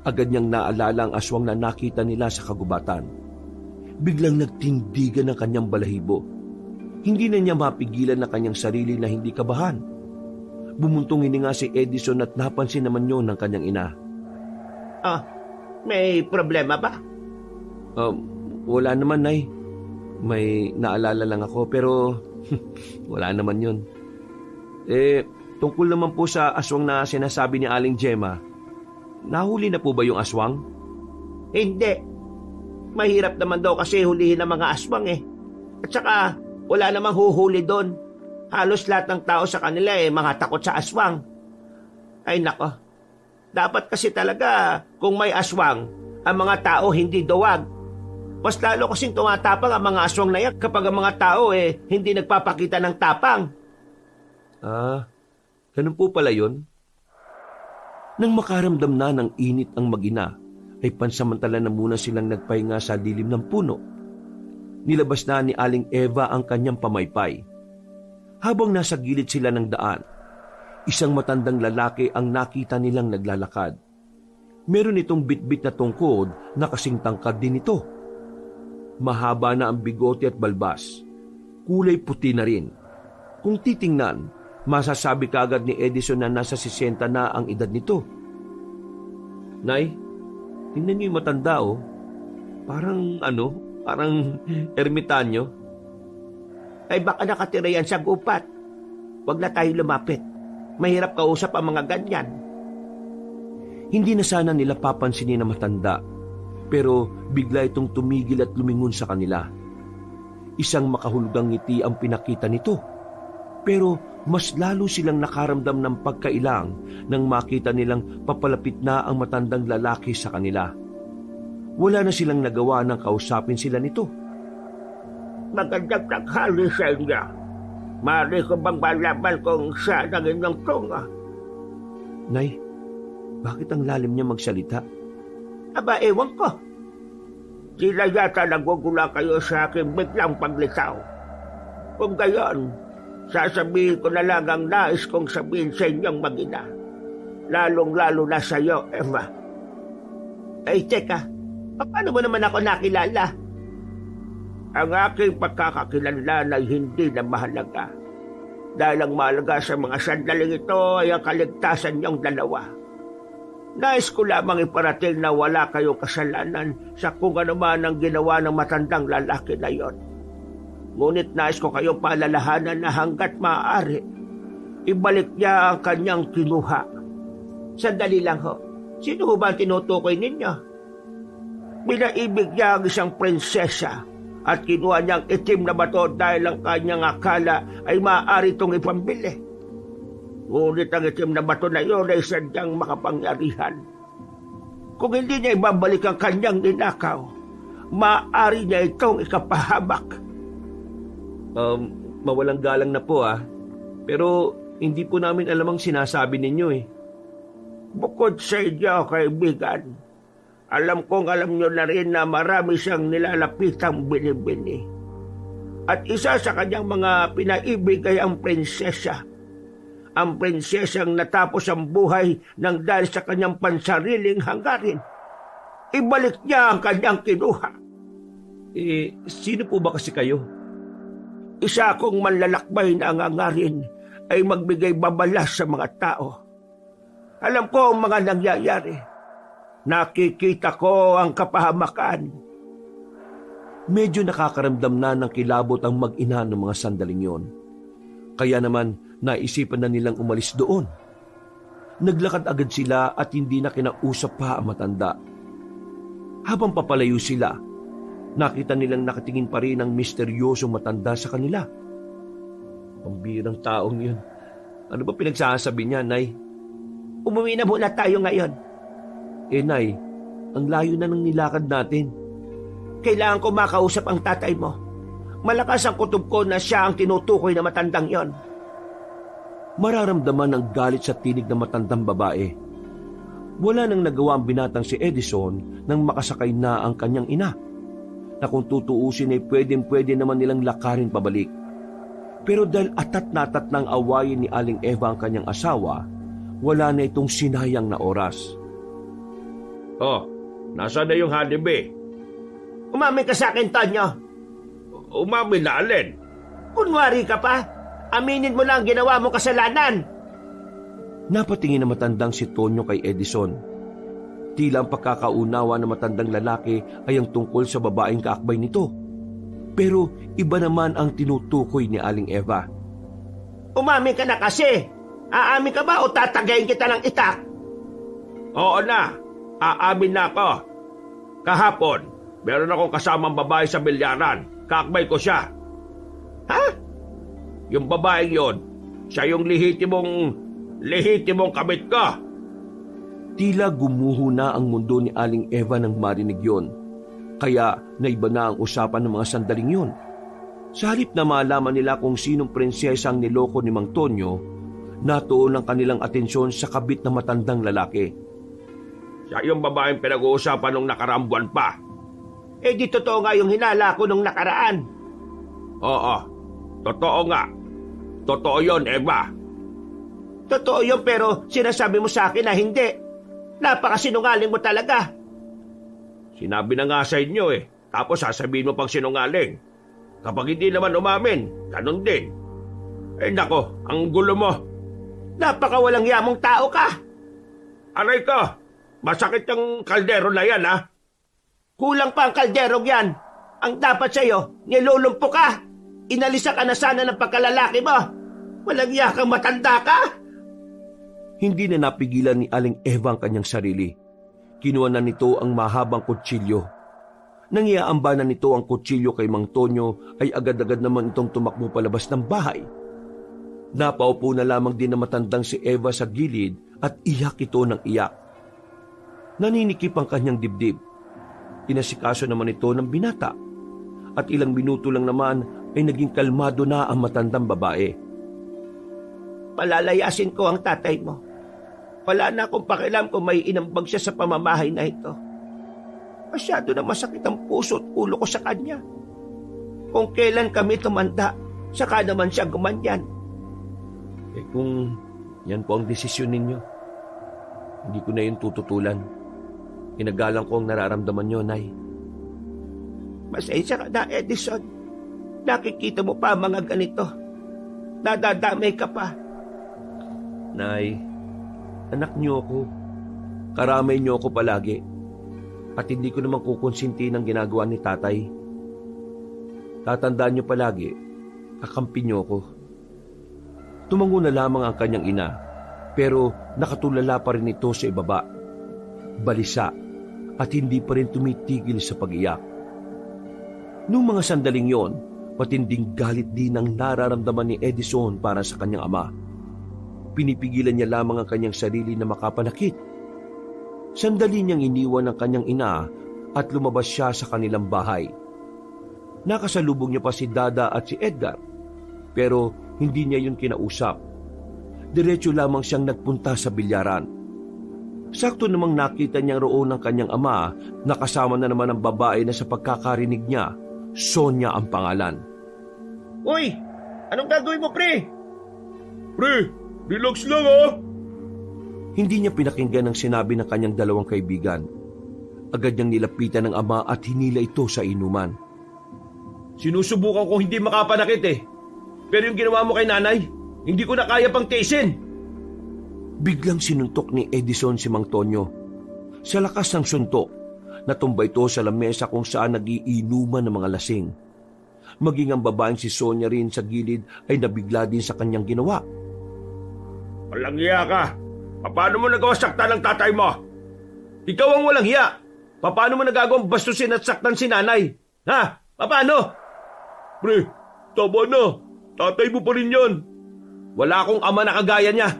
agad niyang naalala ang aswang na nakita nila sa kagubatan. Biglang nagtindigan ang kanyang balahibo. Hindi na niya mapigilan na kanyang sarili na hindi kabahan. Bumuntong hininga si Edison at napansin naman yun ng kanyang ina. May problema ba? Wala naman, Nay. May naalala lang ako pero wala naman yun. Tungkol naman po sa aswang na sinasabi ni Aling Gemma, nahuli na po ba yung aswang? Hindi. Mahirap naman daw kasi hulihin ng mga aswang eh. At saka wala namang huhuli doon. Halos lahat ng tao sa kanila mga takot sa aswang. Ay nako, dapat kasi talaga kung may aswang, ang mga tao hindi duwag. Mas lalo kasing tumatapang ang mga aswang na yan kapag ang mga tao hindi nagpapakita ng tapang. Ganun po pala yun? Nang makaramdam na ng init ang mag-ina, ay pansamantala na muna silang nagpahinga sa dilim ng puno. Nilabas na ni Aling Eva ang kanyang pamaypay. Habang nasa gilid sila ng daan, isang matandang lalaki ang nakita nilang naglalakad. Meron itong bitbit na tungkod na kasing tangkad din ito. Mahaba na ang bigote at balbas. Kulay puti na rin. Kung titingnan, masasabi kaagad ni Edison na nasa 60 na ang edad nito. Nay, tingnan niyo yung matanda oh. Parang ermitanyo. Ay baka nakatira yan sa gupat. Huwag na tayo lumapit. Mahirap kausap ang mga ganyan. Hindi na sana nila papansinin na matanda, pero bigla itong tumigil at lumingon sa kanila. Isang makahulugang ngiti ang pinakita nito, pero mas lalo silang nakaramdam ng pagkailang nang makita nilang papalapit na ang matandang lalaki sa kanila. Wala na silang nagawa nang kausapin sila nito. Magandang tanghali sa inyo. Maaari ko bang malaman kung saan ang inyong tunga? Nay, bakit ang lalim niya magsalita? Aba, ewan ko. Sila yata nagugula kayo sa aking biglang paglitaw. Kung gayon, sasabihin ko na lang ang nais kong sabihin sa inyong mag-ina. Lalong-lalo na sa iyo, Eva. Ay, teka. Paano mo naman ako nakilala? Ang aking pagkakakilanlan ay hindi na mahalaga. Dahil ang mahalaga sa mga sandaling ito ay ang kaligtasan niyong dalawa. Nais ko lamang iparating na wala kayong kasalanan sa kung ano man ang ginawa ng matandang lalaki na yon. Ngunit nais ko kayong paalalahanan na hanggat maaari, ibalik niya ang kanyang kinuha. Sandali lang ho. Sino ho ba ang tinutukoy ninyo? Pinaibig niya ang isang prinsesa at kinuha niyang itim na bato dahil ang kanyang akala ay maaari itong ipambili. Ngunit ang itim na bato na iyon ay sadyang makapangyarihan. Kung hindi niya ibabalik ang kanyang ninakaw, maaari niya itong ikapahamak. Mawalang galang na po pero hindi po namin alam ang sinasabi ninyo Bukod sa inyo, kaibigan, alam kong alam nyo na rin na marami siyang nilalapitang binibini. At isa sa kanyang mga pinaibig ay ang prinsesa. Ang prinsesang natapos ang buhay nang dahil sa kanyang pansariling hangarin. Ibalik niya ang kanyang kinuha. Sino po ba kasi kayo? Isa akong manlalakbay na ang hangarin ay magbigay babala sa mga tao. Alam ko ang mga nangyayari. Nakikita ko ang kapahamakan. Medyo nakakaramdam na ng kilabot ang mag-ina ng mga sandaling yon. Kaya naman naisipan na nilang umalis doon. Naglakad agad sila at hindi na kinausap pa ang matanda. Habang papalayo sila, nakita nilang nakatingin pa rin ang misteryosong matanda sa kanila. Pambirang taong yun. Ano ba pinagsasabi niya, Nay? Umuwi na muna tayo ngayon. Nay, ang layo na ng nilakad natin. Kailangan ko makausap ang tatay mo. Malakas ang kutob ko na siya ang tinutukoy na matandang yon. Mararamdaman ng galit sa tinig ng matandang babae. Wala nang nagawa ang binatang si Edison nang makasakay na ang kanyang ina. Na kung tutuusin ay pwedeng-pwede naman nilang lakarin pabalik. Pero dahil atat na atat ng awayin ni Aling Eva ang kanyang asawa, wala na itong sinayang na oras. Nasaan na yung hanibe? Umami ka sa akin, Tonyo. Umami na alin? Kunwari ka pa. Aminin mo lang ang ginawa mong kasalanan. Napatingin na matandang si Tonyo kay Edison. Tila ang pagkakaunawa ng matandang lalaki ay ang tungkol sa babaeng kaakbay nito. Pero iba naman ang tinutukoy ni Aling Eva. Umamin ka na kasi. Aamin ka ba o tatagayin kita ng itak? Oo na, aamin na ako. Kahapon, meron akong kasamang babae sa bilyaran. Kaakbay ko siya. Ha? Yung babaeng yon, siya yung lehitimong kabit ko. Tila gumuho na ang mundo ni Aling Eva nang marinig yon. Kaya naiba na ang usapan ng mga sandaling yon. Sa halip na malaman nila kung sinong prinsesa ang niloko ni Mang Tonyo, natuon ang kanilang atensyon sa kabit na matandang lalaki. Siya yung babaeng pinag-uusapan nung nakaraang buwan pa. Eh di totoo nga yung hinala ko nung nakaraan. Oo, totoo nga. Totoo yon, Eva. Totoo yun pero sinasabi mo sa akin na hindi. Napakasinungaling mo talaga. Sinabi na nga sa inyo eh. Tapos sasabihin mo pang sinungaling. Kapag hindi naman umamin, ganun din. Eh nako, ang gulo mo. Napakawalang yamong tao ka. Aray ko, masakit yung kaldero na yan ha. Kulang pa ang kalderong yan. Ang dapat sa'yo, nilulumpo ka. Inalisa ka na sana ng pagkalalaki mo. Walang yakang matanda ka. Hindi na napigilan ni Aling Eva ang kanyang sarili. Kinuha na nito ang mahabang kutsilyo. Nang iaamba na nito ang kutsilyo kay Mang Tonyo ay agad-agad naman itong tumakbo palabas ng bahay. Napaupo na lamang din na matandang si Eva sa gilid at iyak ito ng iyak. Naninikip ang kanyang dibdib. Inasikaso naman ito ng binata. At ilang minuto lang naman ay naging kalmado na ang matandang babae. Palalayasin ko ang tatay mo. Wala na akong pakialam kung may inambag siya sa pamamahay na ito. Masyado na masakit ang puso at ulo ko sa kanya. Kung kailan kami tumanda, saka naman siya gumanyan. Eh kung yan po ang desisyon ninyo, hindi ko na yun tututulan. Inagalang ko ang nararamdaman nyo, Nay. Masensya ka na, Edison. Nakikita mo pa mga ganito. Nadadamay ka pa. Nay, anak niyo ako. Karamay niyo ako palagi. At hindi ko naman kukonsinti ng ginagawa ni tatay. Tatandaan niyo palagi, kakampi niyo ako. Tumango na lamang ang kanyang ina, pero nakatulala pa rin ito sa ibaba. Balisa at hindi pa rin tumitigil sa pag-iyak. Noong mga sandaling yon, matinding galit din ang nararamdaman ni Edison para sa kanyang ama. Pinipigilan niya lamang ang kanyang sarili na makapanakit. Sandali niyang iniwan ang kanyang ina at lumabas siya sa kanilang bahay. Nakasalubong niya pa si Dada at si Edgar, pero hindi niya yun kinausap. Diretso lamang siyang nagpunta sa bilyaran. Sakto namang nakita niya roon ang kanyang ama na kasama na naman ang babae na sa pagkakarinig niya, Sonia ang pangalan. Uy! Anong gagawin mo, pre? Pre, relax lang ha. Hindi niya pinakinggan ang sinabi ng kanyang dalawang kaibigan. Agad niyang nilapitan ng ama at hinila ito sa inuman. Sinusubukan ko hindi makapanakit eh. Pero yung ginawa mo kay nanay, hindi ko na kaya pang tiisin. Biglang sinuntok ni Edison si Mang Tonyo. Sa lakas ng suntok, natumba ito sa lamesa kung saan nagiinuman ng mga lasing. Maging ang babaeng si Sonia rin sa gilid ay nabigla din sa kanyang ginawa. Walang hiya ka. Paano mo nagawa saktan ng tatay mo? Ikaw ang walang hiya. Paano mo nagagawang bastusin at saktan si nanay? Ha? Paano? Pre, tama na. Tatay mo pa rin yan. Wala akong ama na kagaya niya.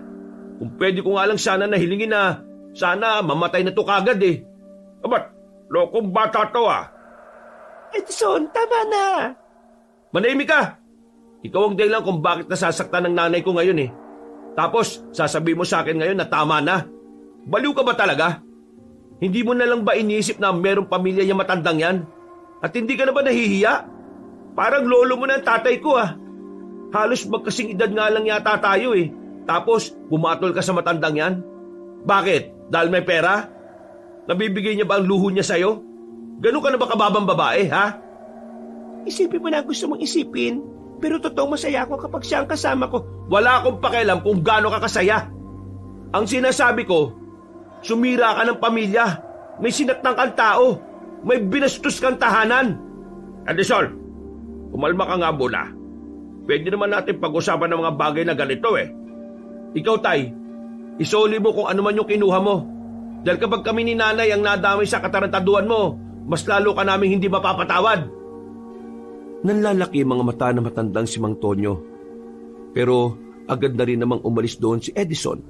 Kung pwede ko nga lang sana nahilingin na sana mamatay na to kagad eh. Abat, lokong bata to ah. Edison, tama na. Manahimik ka. Ikaw ang dahilan kung bakit nasasaktan ng nanay ko ngayon eh. Tapos, sasabihin mo sa akin ngayon na tama na. Baliw ka ba talaga? Hindi mo na lang ba iniisip na merong pamilya yung matandang yan? At hindi ka na ba nahihiya? Parang lolo mo na ang tatay ko ah. Halos magkasing edad nga lang yata tayo eh. Tapos, bumatol ka sa matandang yan? Bakit? Dahil may pera? Nabibigay niya ba ang luho niya sa'yo? Ganun ka na ba kababang babae, ha? Isipin mo na gusto mong isipin. Pero totoong masaya ako kapag siya ang kasama ko. Wala akong pakialam kung gaano ka kasaya. Ang sinasabi ko, sumira ka ng pamilya. May sinatang kang tao. May binastos kang tahanan. Edison, umalma ka nga muna. Pwede naman natin pag-usapan ng mga bagay na ganito eh. Ikaw, Tay, isoli mo kung ano man yung kinuha mo. Dahil kapag kami ni Nanay ang nadamay sa katarantaduan mo, mas lalo ka namin hindi mapapatawad. Nanlalaki ang mga mata na matandang si Mang Tonyo. Pero agad na rin namang umalis doon si Edison.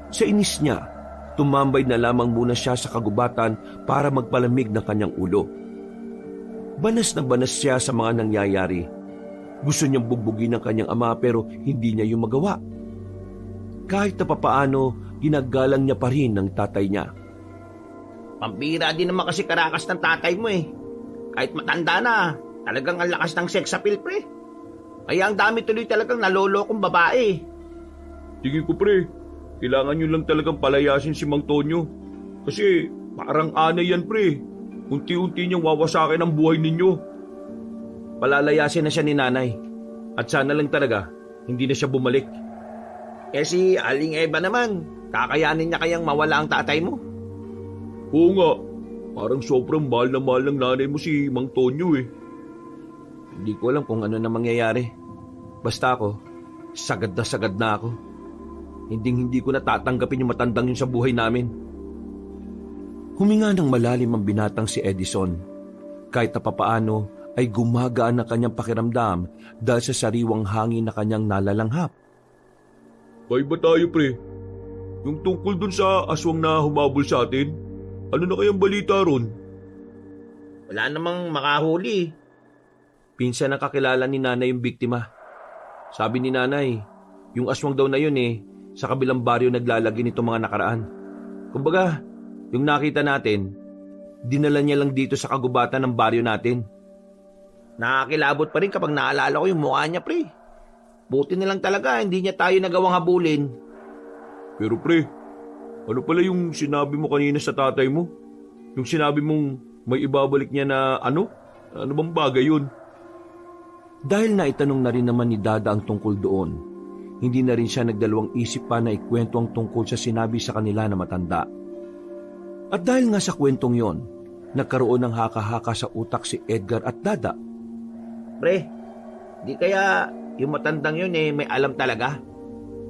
Sa inis niya, tumambay na lamang muna siya sa kagubatan para magpalamig ng kanyang ulo. Banas na banas siya sa mga nangyayari. Gusto niyang bugbugin ang kanyang ama pero hindi niya yung magawa. Kahit na papaano, ginagalang niya pa rin ng tatay niya. Pambira din naman kasi karakas ng tatay mo eh. Kahit matanda na, talagang ang lakas ng sex appeal, pre. Kaya ang dami tuloy talagang nalolokong babae. Tingin ko pre, kailangan nyo lang talagang palayasin si Mang Tonyo. Kasi parang anay yan pre. Unti-unti niyang wawasakin ang buhay ninyo. Palalayasin na siya ni Nanay. At sana lang talaga, hindi na siya bumalik. Eh si Aling Eva naman, kakayanin niya kayang mawala ang tatay mo? Oo nga, parang sobrang mahal na mahal ng nanay mo si Mang Tonyo eh. Hindi ko alam kung ano na mangyayari. Basta ako, sagad na ako. Hindi ko natatanggapin yung matandang yun sa buhay namin. Huminga ng malalim ang binatang si Edison. Kahit na papaano ay gumagaan ang kanyang pakiramdam dahil sa sariwang hangin na kanyang nalalanghap. Kaya ba tayo pre? Yung tungkol dun sa aswang na humabol sa atin, ano na kayang balita ron? Wala namang makahuli. Pinsan ang kakilala ni Nanay yung biktima. Sabi ni Nanay, yung aswang daw na yun sa kabilang baryo naglalagi nito mga nakaraan. Kumbaga, yung nakita natin, dinala niya lang dito sa kagubatan ng baryo natin. Nakakilabot pa rin kapag naalala ko yung mukha niya, pre. Buti na lang talaga, hindi niya tayo nagawang habulin. Pero pre, ano pala yung sinabi mo kanina sa tatay mo? Yung sinabi mong may ibabalik niya na ano? Ano bang bagay yun? Dahil naitanong na rin naman ni Dada ang tungkol doon, hindi na rin siya nagdalawang isip pa na ikwento ang tungkol sa sinabi sa kanila na matanda. At dahil nga sa kwentong yon, nagkaroon ng haka-haka sa utak si Edgar at Dada. Pre, di kaya yung matandang yun may alam talaga?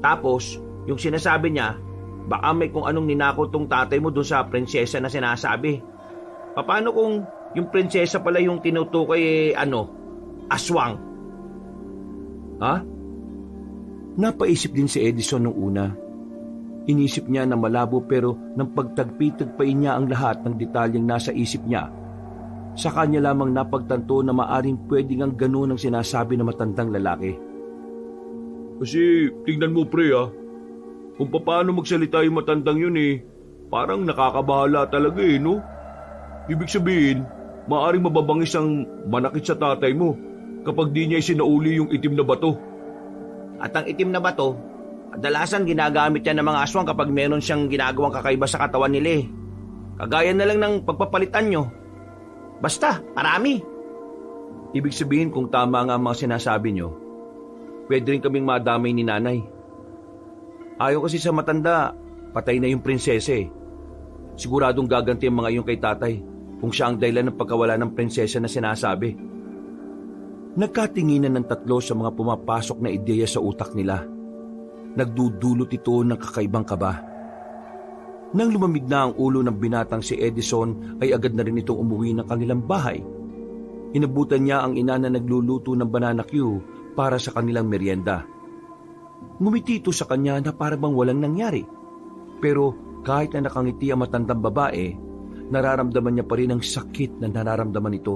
Tapos, yung sinasabi niya, baka may kung anong ninakaw tong tatay mo dun sa prinsesa na sinasabi. Paano kung yung prinsesa pala yung tinutukoy aswang? Ha? Napaisip din si Edison nung una. Inisip niya na malabo pero nang pagtagpi-tagpain niya ang lahat ng detalyeng nasa isip niya, sa kanya lamang napagtanto na maaring pwedeng ang ganun ang sinasabi ng matandang lalaki. Kasi tingnan mo pre kung paano magsalita yung matandang yun parang nakakabahala talaga no? Ibig sabihin, maaring mababangis ang manakit sa tatay mo kapag di niya isinauli yung itim na bato. At ang itim na bato, kadalasan ginagamit yan ng mga aswang kapag meron siyang ginagawang kakaiba sa katawan nila Kagaya na lang ng pagpapalitan nyo. Basta, marami. Ibig sabihin kung tama nga ang mga sinasabi nyo, pwede rin kaming madamay ni Nanay. Ayaw kasi sa matanda, patay na yung prinsesa Siguradong gaganti ang mga iyon kay tatay kung siya ang dahilan ng pagkawala ng prinsesa na sinasabi. Nagkatinginan ng tatlo sa mga pumapasok na ideya sa utak nila. Nagdudulot ito ng kakaibang kaba. Nang lumamig na ang ulo ng binatang si Edison ay agad na rin itong umuwi ng kanilang bahay. Inabutan niya ang ina na nagluluto ng banana Q para sa kanilang merienda. Ngumiti ito sa kanya na para bang walang nangyari. Pero kahit na nakangiti ang matandang babae, nararamdaman niya pa rin ang sakit na nararamdaman ito.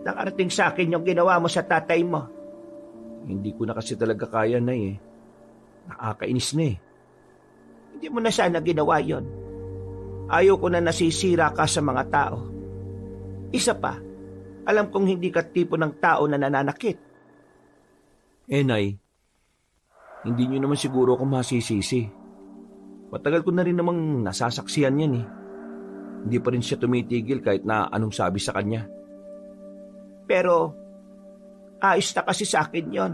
Nakarating sa akin yung ginawa mo sa tatay mo. Hindi ko na kasi talaga kaya na Nakakainis na Hindi mo na sana ginawa yon. Ayaw ko na nasisira ka sa mga tao. Isa pa, alam kong hindi ka tipo ng tao na nananakit. Nay, hindi niyo naman siguro ako masisisi. Matagal ko na rin namang nasasaksihan yan Hindi pa rin siya tumitigil kahit na anong sabi sa kanya. Pero, ayos na kasi sa akin yon.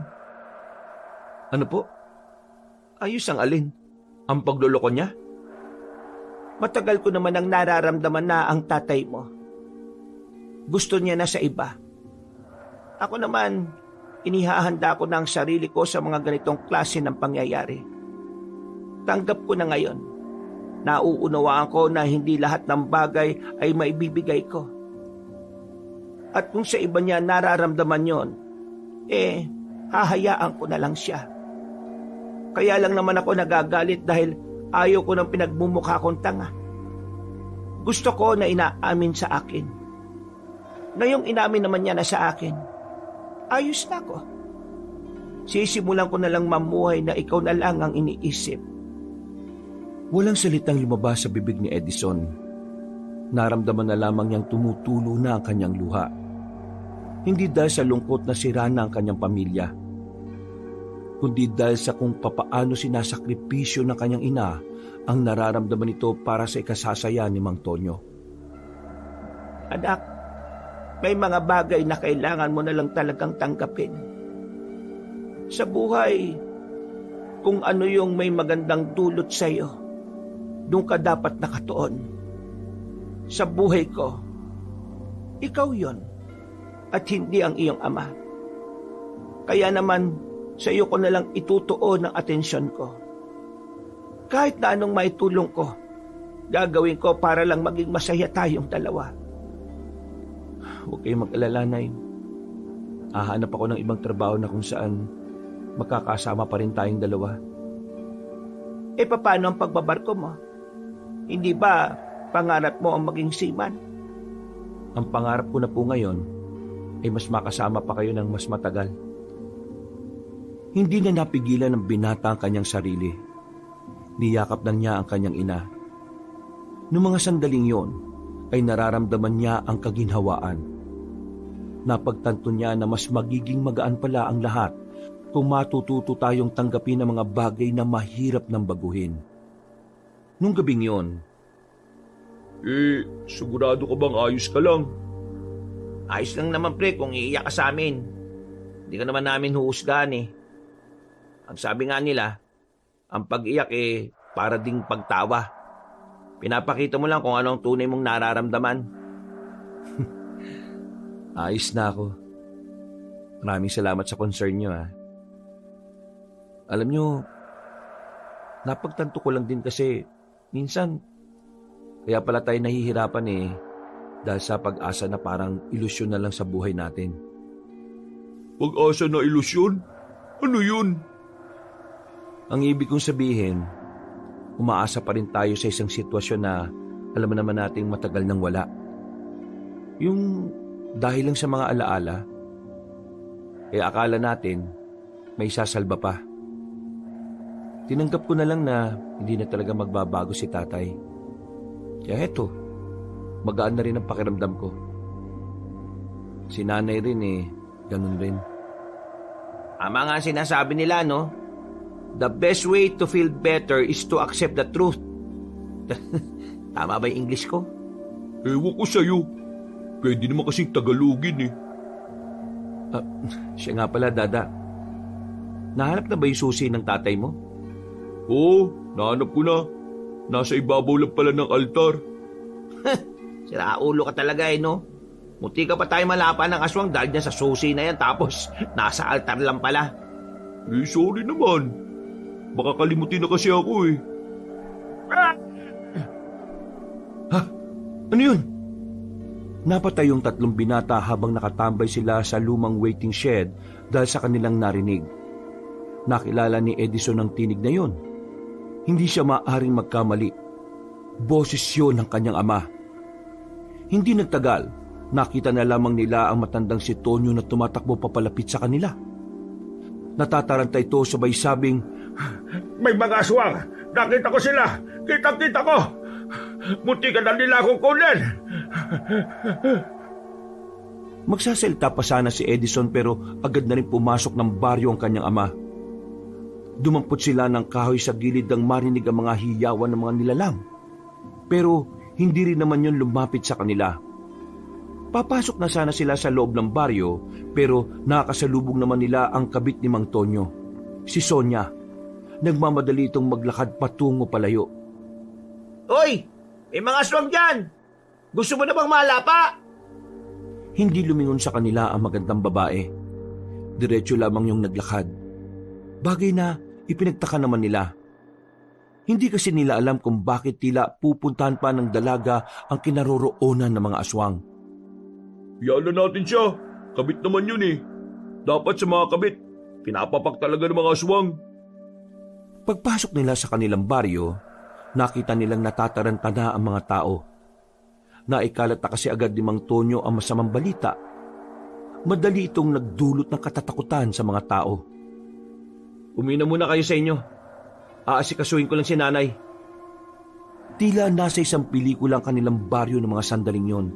Ano po? Ayos ang alin? Ang pagluloko niya? Matagal ko naman ang nararamdaman na ang tatay mo. Gusto niya na sa iba. Ako naman, inihahanda ko na ang sarili ko sa mga ganitong klase ng pangyayari. Tanggap ko na ngayon. Nauunawaan ko na hindi lahat ng bagay ay maibibigay ko. At kung sa iba niya nararamdaman yon, hahayaan ko na lang siya. Kaya lang naman ako nagagalit dahil ayaw ko ng pinagmumukha kong tanga. Gusto ko na inaamin sa akin. Ngayong inamin naman niya na sa akin, ayos na ako. Sisimulan ko na lang mamuhay na ikaw na lang ang iniisip. Walang salitang lumabas sa bibig ni Edison. Naramdaman na lamang niyang tumutulo na ang kanyang luha. Hindi dahil sa lungkot na sira na ang kanyang pamilya, kundi dahil sa kung papaano sinasakripisyo ng kanyang ina ang nararamdaman nito para sa ikasasaya ni Mang Tonyo. Anak, may mga bagay na kailangan mo na lang talagang tanggapin. Sa buhay, kung ano yung may magandang dulot sa iyo, doon ka dapat nakatuon. Sa buhay ko, ikaw yon at hindi ang iyong ama. Kaya naman, sa iyo ko na lang itutuon ang atensyon ko. Kahit na anong maitulong ko, gagawin ko para lang maging masaya tayong dalawa. Huwag kayong mag-alala, Nay. Hahanap ako ng ibang trabaho na kung saan magkakasama pa rin tayong dalawa. Paano ang pagbabarko mo? Hindi ba pangarap mo ang maging seaman? Ang pangarap ko na po ngayon ay mas makasama pa kayo ng mas matagal. Hindi na napigilan ng binata ang kanyang sarili. Niyakap na niya ang kanyang ina. Noong mga sandaling yon, ay nararamdaman niya ang kaginhawaan. Napagtanto niya na mas magiging magaan pala ang lahat kung matututo tayong tanggapin ang mga bagay na mahirap nang baguhin. Nung gabing yon, Sigurado ka bang ayos ka lang? Ayos lang naman pre kung iiyak ka sa amin. Hindi ka naman namin huhusgahan eh. Ang sabi nga nila, ang pag-iyak para ding pagtawa. Pinapakita mo lang kung ano ang tunay mong nararamdaman. ayos na ako. Maraming salamat sa concern niyo. Alam niyo, napagtanto ko lang din kasi minsan kaya pala tayo nahihirapan dahil sa pag-asa na parang ilusyon na lang sa buhay natin. Pag-asa na ilusyon? Ano yun? Ang ibig kong sabihin, umaasa pa rin tayo sa isang sitwasyon na alam naman nating matagal nang wala. Yung dahil lang sa mga alaala, kaya akala natin may sasalba pa. Tinanggap ko na lang na hindi na talaga magbabago si tatay. Kaya eto, magaan na rin ang pakiramdam ko. Si nanay rin ganun rin. Tama nga sinasabi nila, no? The best way to feel better is to accept the truth. Tama ba yung English ko? Ewan ko sa'yo. Pwede naman kasing Tagalogin Siya nga pala, Dada. Nahanap na ba yung susi ng tatay mo? Oo, nahanap ko na. Nasa ibabaw lang pala ng altar. Siraulo ka talaga no? Muti ka pa tayo malapan ng aswang dahil niya sa susi na yan tapos nasa altar lang pala. Sorry naman. Baka kalimutin na kasi ako Ha? Ano yun? Napatay yung tatlong binata habang nakatambay sila sa lumang waiting shed dahil sa kanilang narinig. Nakilala ni Edison ang tinig na yun. Hindi siya maaaring magkamali. Boses yun ng kanyang ama. Hindi nagtagal, nakita na lamang nila ang matandang si Tonyo na tumatakbo papalapit sa kanila. Natataranta ito sabay sabing, "May mga aswang! Nakita ko sila! Kitang-kita ko! Munti ka na nila akong kunin!" Magsasalita pa sana si Edison pero agad na rin pumasok ng baryo ang kanyang ama. Dumampot sila ng kahoy sa gilid nang marinig ang mga hiyawan ng mga nilalang. Pero hindi rin naman yun lumapit sa kanila. Papasok na sana sila sa loob ng baryo pero nakakasalubong naman nila ang kabit ni Mang Tonyo, si Sonia. Nagmamadali itong maglakad patungo palayo. "Oy! May mga aswang dyan! Gusto mo na bang malapa? Hindi lumingon sa kanila ang magandang babae. Diretso lamang yung naglakad. Bagay na ipinagtaka naman nila. Hindi kasi nila alam kung bakit tila pupuntahan pa ng dalaga ang kinaroroonan ng mga aswang. Iyalan natin siya. Kabit naman yun eh. Dapat sa mga kabit, pinapapak talaga ng mga aswang. Pagpasok nila sa kanilang baryo, nakita nilang natataranta na ang mga tao. Naikalat na kasi agad ni Mang Tonyo ang masamang balita. Madali itong nagdulot ng katatakutan sa mga tao. Umina muna kayo sa inyo. Aasikasuhin ko lang si nanay. Tila nasa isang pelikula ang kanilang baryo ng mga sandaling yon.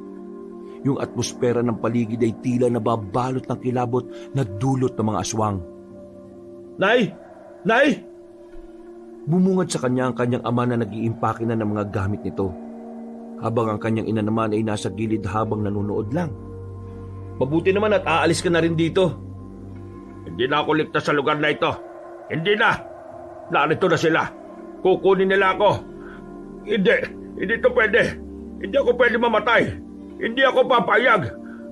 Yung atmosfera ng paligid ay tila nababalot ng kilabot na dulot ng mga aswang. Nay! Nay! Bumungad sa kanya ang kanyang ama na nag-iimpake na ng mga gamit nito, habang ang kanyang ina naman ay nasa gilid habang nanonood lang. Mabuti naman at aalis ka na rin dito. Hindi na ako ligtas sa lugar na ito. Hindi na. Narito na sila. Kukunin nila ako. Hindi to pwede. Hindi ako pwede mamatay. Hindi ako papayag.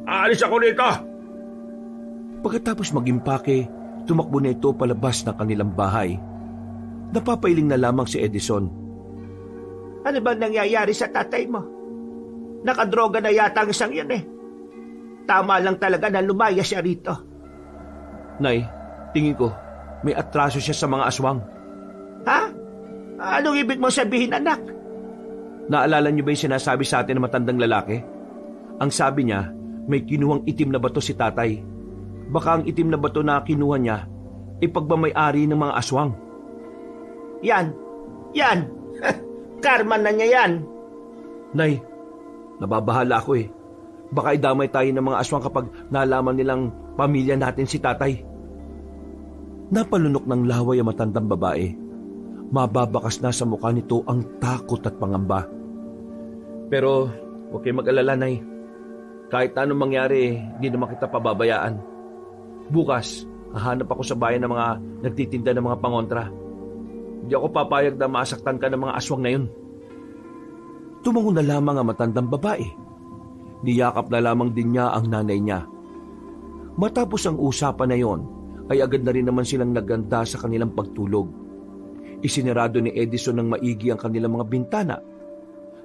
Aalis ako rito. Pagkatapos mag-impake, tumakbo na ito palabas ng kanilang bahay. Napapailing na lamang si Edison. Ano bang nangyayari sa tatay mo? Nakadroga na yata ang isang yun eh. Tama lang talaga na lumaya siya rito. Nay, tingin ko, may atraso siya sa mga aswang. Ha? Anong ibig mong sabihin, anak? Naalala niyo ba yung sinasabi sa atin ng matandang lalaki? Ang sabi niya, may kinuhang itim na bato si tatay. Baka ang itim na bato na kinuha niya, ipagmamay-ari ng mga aswang. Yan! Karma na niya yan! Nay, nababahala ako eh. Baka idamay tayo ng mga aswang kapag nalaman nilang pamilya natin si tatay. Napalunok ng laway ang matandang babae. Mababakas na sa mukha nito ang takot at pangamba. Pero huwag kayong mag-alala, Nay. Kahit anong mangyari, hindi naman kita pababayaan. Bukas, hahanap ako sa bayan ng mga nagtitinda ng mga pangontra. Hindi ako papayag na masaktan ka ng mga aswang na yun. Tumango na lamang ang matandang babae. Niyakap na lamang din niya ang nanay niya. Matapos ang usapan na yon, ay agad na rin naman silang naganda sa kanilang pagtulog. Isinarado ni Edison ng maigi ang kanilang mga bintana.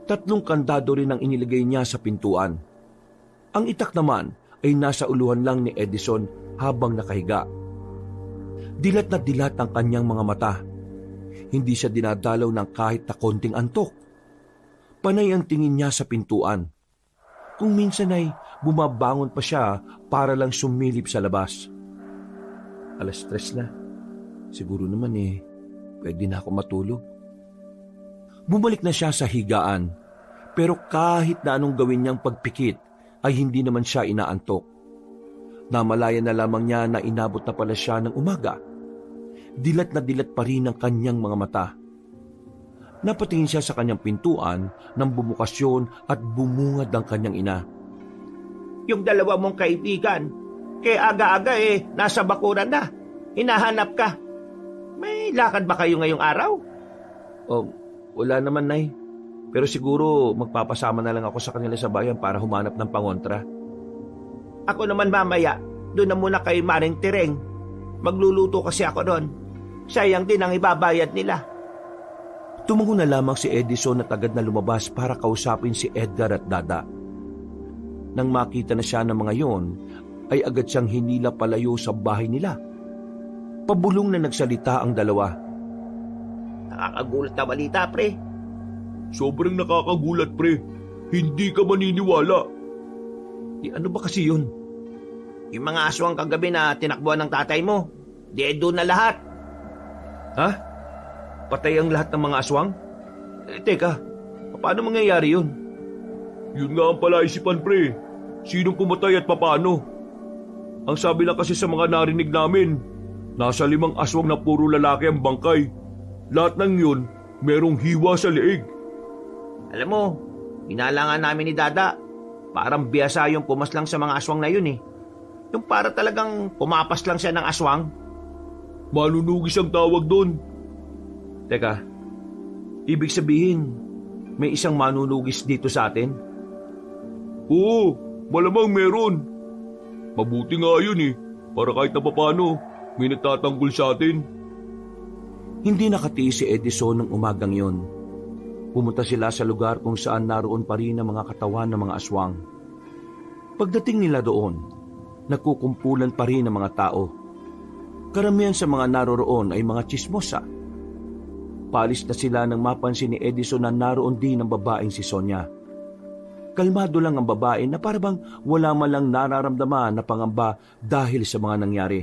3 kandado rin ang inilagay niya sa pintuan. Ang itak naman ay nasa uluhan lang ni Edison habang nakahiga. Dilat na dilat ang kanyang mga mata. Hindi siya dinadalaw ng kahit na konting antok. Panay ang tingin niya sa pintuan. Kung minsan ay bumabangon pa siya para lang sumilip sa labas. 3:00 na. Siguro naman pwede na ako matulog. Bumalik na siya sa higaan, pero kahit na anong gawin niyang pagpikit ay hindi naman siya inaantok. Namalaya na lamang niya na inabot na pala siya ng umaga. Dilat na dilat pa rin ang kanyang mga mata. Napatingin siya sa kanyang pintuan nang bumukas yun at bumungad ang kanyang ina. Yung dalawa mong kaibigan, kaya aga-aga nasa bakuran na. Hinahanap ka. May lakad ba kayo ngayong araw? Oh, wala naman, Nay. Pero siguro magpapasama na lang ako sa kanila sa bayan para humanap ng pangontra. Ako naman mamaya, doon na muna kay Maring Tireng. Magluluto kasi ako doon. Sayang din ang ibabayad nila. Tumango na lamang si Edison at agad na lumabas para kausapin si Edgar at Dada. Nang makita na siya ng mga yon, ay agad siyang hinila palayo sa bahay nila. Pabulong na nagsalita ang dalawa. Nakakagulat na balita, pre. Sobrang nakakagulat, pre. Hindi ka maniniwala. Ano ba kasi yun? Yung mga aswang kagabi na tinakbuhan ng tatay mo, doon na lahat. Ha? Patay ang lahat ng mga aswang? Teka, paano mangyayari yun? Yun nga ang palaisipan, pre. Sinong pumatay at papaano? Ang sabi lang kasi sa mga narinig namin, nasa 5 aswang na puro lalaki ang bangkay. Lahat ng yun, merong hiwa sa leeg. Alam mo, inalangan namin ni Dada. Parang biyasa yung pumaslang sa mga aswang na yun eh. Yung para talagang pumapas lang siya ng aswang. Manunugis ang tawag doon. Teka, ibig sabihin, may isang manunugis dito sa atin? Oo, malamang meron. Mabuti nga yun para kahit na papano, may nagtatanggol sa atin. Hindi nakatiis si Edison ng umagang yon. Pumunta sila sa lugar kung saan naroon pa rin ang mga katawan ng mga aswang. Pagdating nila doon, nagkukumpulan pa rin ang mga tao. Karamihan sa mga naroroon ay mga tsismosa. Palis na sila nang mapansin ni Edison na naroon din ang babaeng si Sonia. Kalmado lang ang babae na parabang wala man lang nararamdaman na pangamba dahil sa mga nangyari.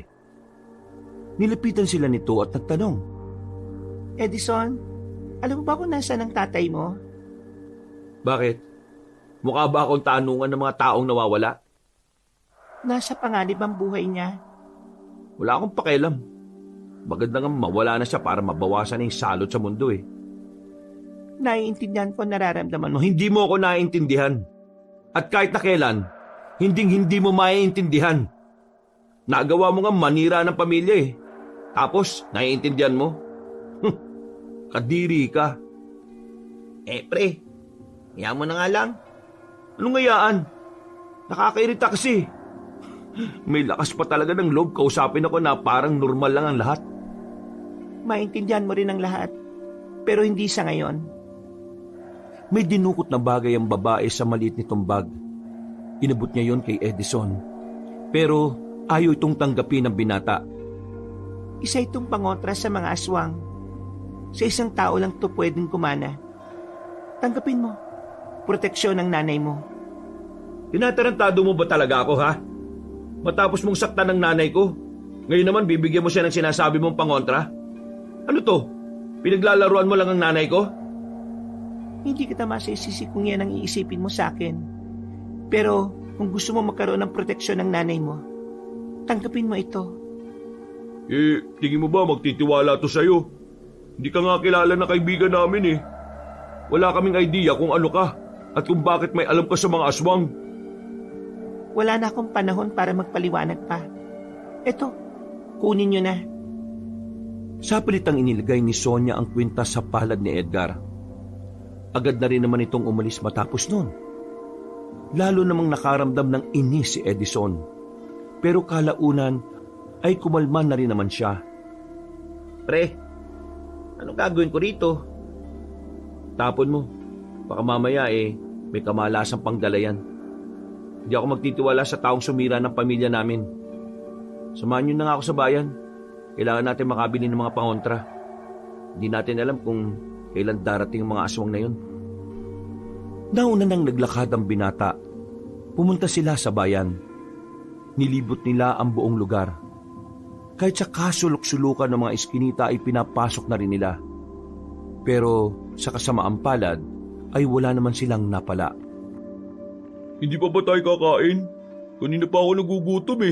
Nilapitan sila nito at nagtanong, Edison, alam mo ba kung nasaan ang tatay mo? bakit? Mukha ba akong tanungan ng mga taong nawawala? Nasa panganib ang buhay niya. Wala akong pakialam. Maganda nga mawala na siya para mabawasan na yung salot sa mundo Naiintindihan ko nararamdaman mo. Hindi mo ako naiintindihan. At kahit na kailan, hindi mo maiintindihan. Nagawa mo nga manira ng pamilya Tapos, naiintindihan mo? Kadiri ka. Pre, hiya mo na nga lang. Anong ngayaan? Nakakairita kasi. May lakas pa talaga ng loob kausapin ako na parang normal lang ang lahat. Maintindihan mo rin ang lahat. Pero hindi sa ngayon. May dinukot na bagay ang babae sa maliit nitong bag. Inabot niya yon kay Edison. Pero ayaw itong tanggapin ng binata. Isa itong pangotra sa mga aswang. Sa isang tao lang to pwedeng kumana. Tanggapin mo. Proteksyon ng nanay mo. Tinatarantado mo ba talaga ako, ha? Matapos mong saktan ng nanay ko, ngayon naman bibigyan mo siya ng sinasabi mong pangontra? Ano to? Pinaglalaruan mo lang ang nanay ko? Hindi kita masisisi kung yan ang iisipin mo sa akin. Pero kung gusto mo magkaroon ng proteksyon ng nanay mo, tanggapin mo ito. Tingin mo ba magtitiwala to sa'yo? Hindi ka nga kilala na kaibigan namin Wala kaming idea kung ano ka at kung bakit may alam ka sa mga aswang. Wala na akong panahon para magpaliwanag pa. Eto, kunin nyo na. Sa palitang inilagay ni Sonia ang kwintas sa palad ni Edgar. Agad na rin naman itong umalis matapos nun. Lalo namang nakaramdam ng inis si Edison. Pero kalaunan ay kumalman na rin naman siya. Pre, anong gagawin ko rito? Tapon mo. Baka mamaya may kamalasang pangdalayan. Hindi ako magtitiwala sa taong sumira ng pamilya namin. Samahan niyo na nga ako sa bayan. Kailangan natin makabili ng mga pangontra. Hindi natin alam kung kailan darating ang mga aswang na yun. Nauna nang naglakad ang binata. Pumunta sila sa bayan. Nilibot nila ang buong lugar. Kahit sa kasulok-sulukan ng mga iskinita ay pinapasok na rin nila. Pero sa kasamaang palad ay wala naman silang napala. Hindi pa ba tayo kakain? Kanina pa ako nagugutom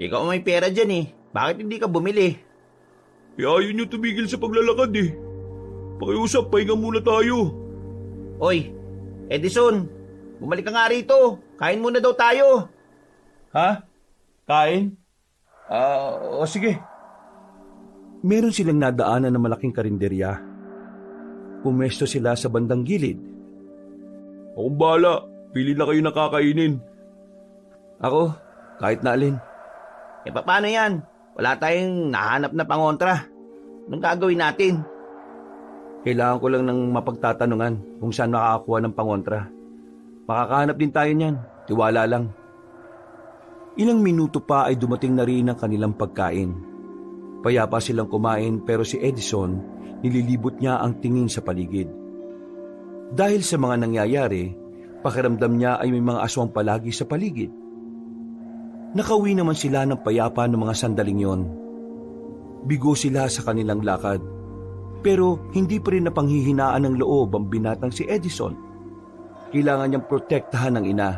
Ikaw may pera dyan Bakit hindi ka bumili? Ayaw niyo tumigil sa paglalakad Pakiusap, pahinga muna tayo. Oy, Edison, bumalik ka nga rito. Kain muna daw tayo. Ha? Kain? O sige. Meron silang nadaanan na malaking karinderya. Pumesto sila sa bandang gilid. Akong bahala. Pili na kayo nakakainin. Ako, kahit na alin. Paano yan? Wala tayong nahanap na pangontra. Anong gagawin natin? Kailangan ko lang ng mapagtatanungan kung saan makakakuha ng pangontra. Makakahanap din tayo niyan. Tiwala lang. Ilang minuto pa ay dumating na rin ang kanilang pagkain. Payapa silang kumain pero si Edison nililibot niya ang tingin sa paligid. Dahil sa mga nangyayari, pakiramdam niya ay may mga aswang palagi sa paligid. Nakauwi naman sila ng payapa ng mga sandaling yon. Bigo sila sa kanilang lakad. Pero hindi pa rin napanghihinaan ng loob ang binatang si Edison. Kailangan niyang protektahan ng ina.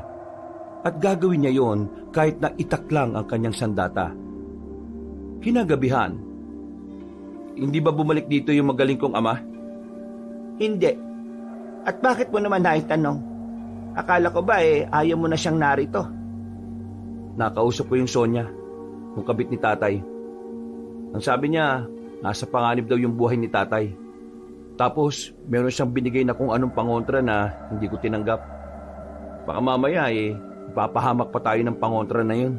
At gagawin niya yon kahit na itaklang ang kanyang sandata. Kinagabihan. Hindi ba bumalik dito yung magaling kong ama? Hindi. At bakit mo naman naitanong? Akala ko ba ayaw mo na siyang narito? Nakausap ko yung Sonia, yung kabit ni tatay. Ang sabi niya, nasa panganib daw yung buhay ni tatay. Tapos, meron siyang binigay na kung anong pangontra na hindi ko tinanggap. Baka mamaya ipapahamak pa tayo ng pangontra na yun.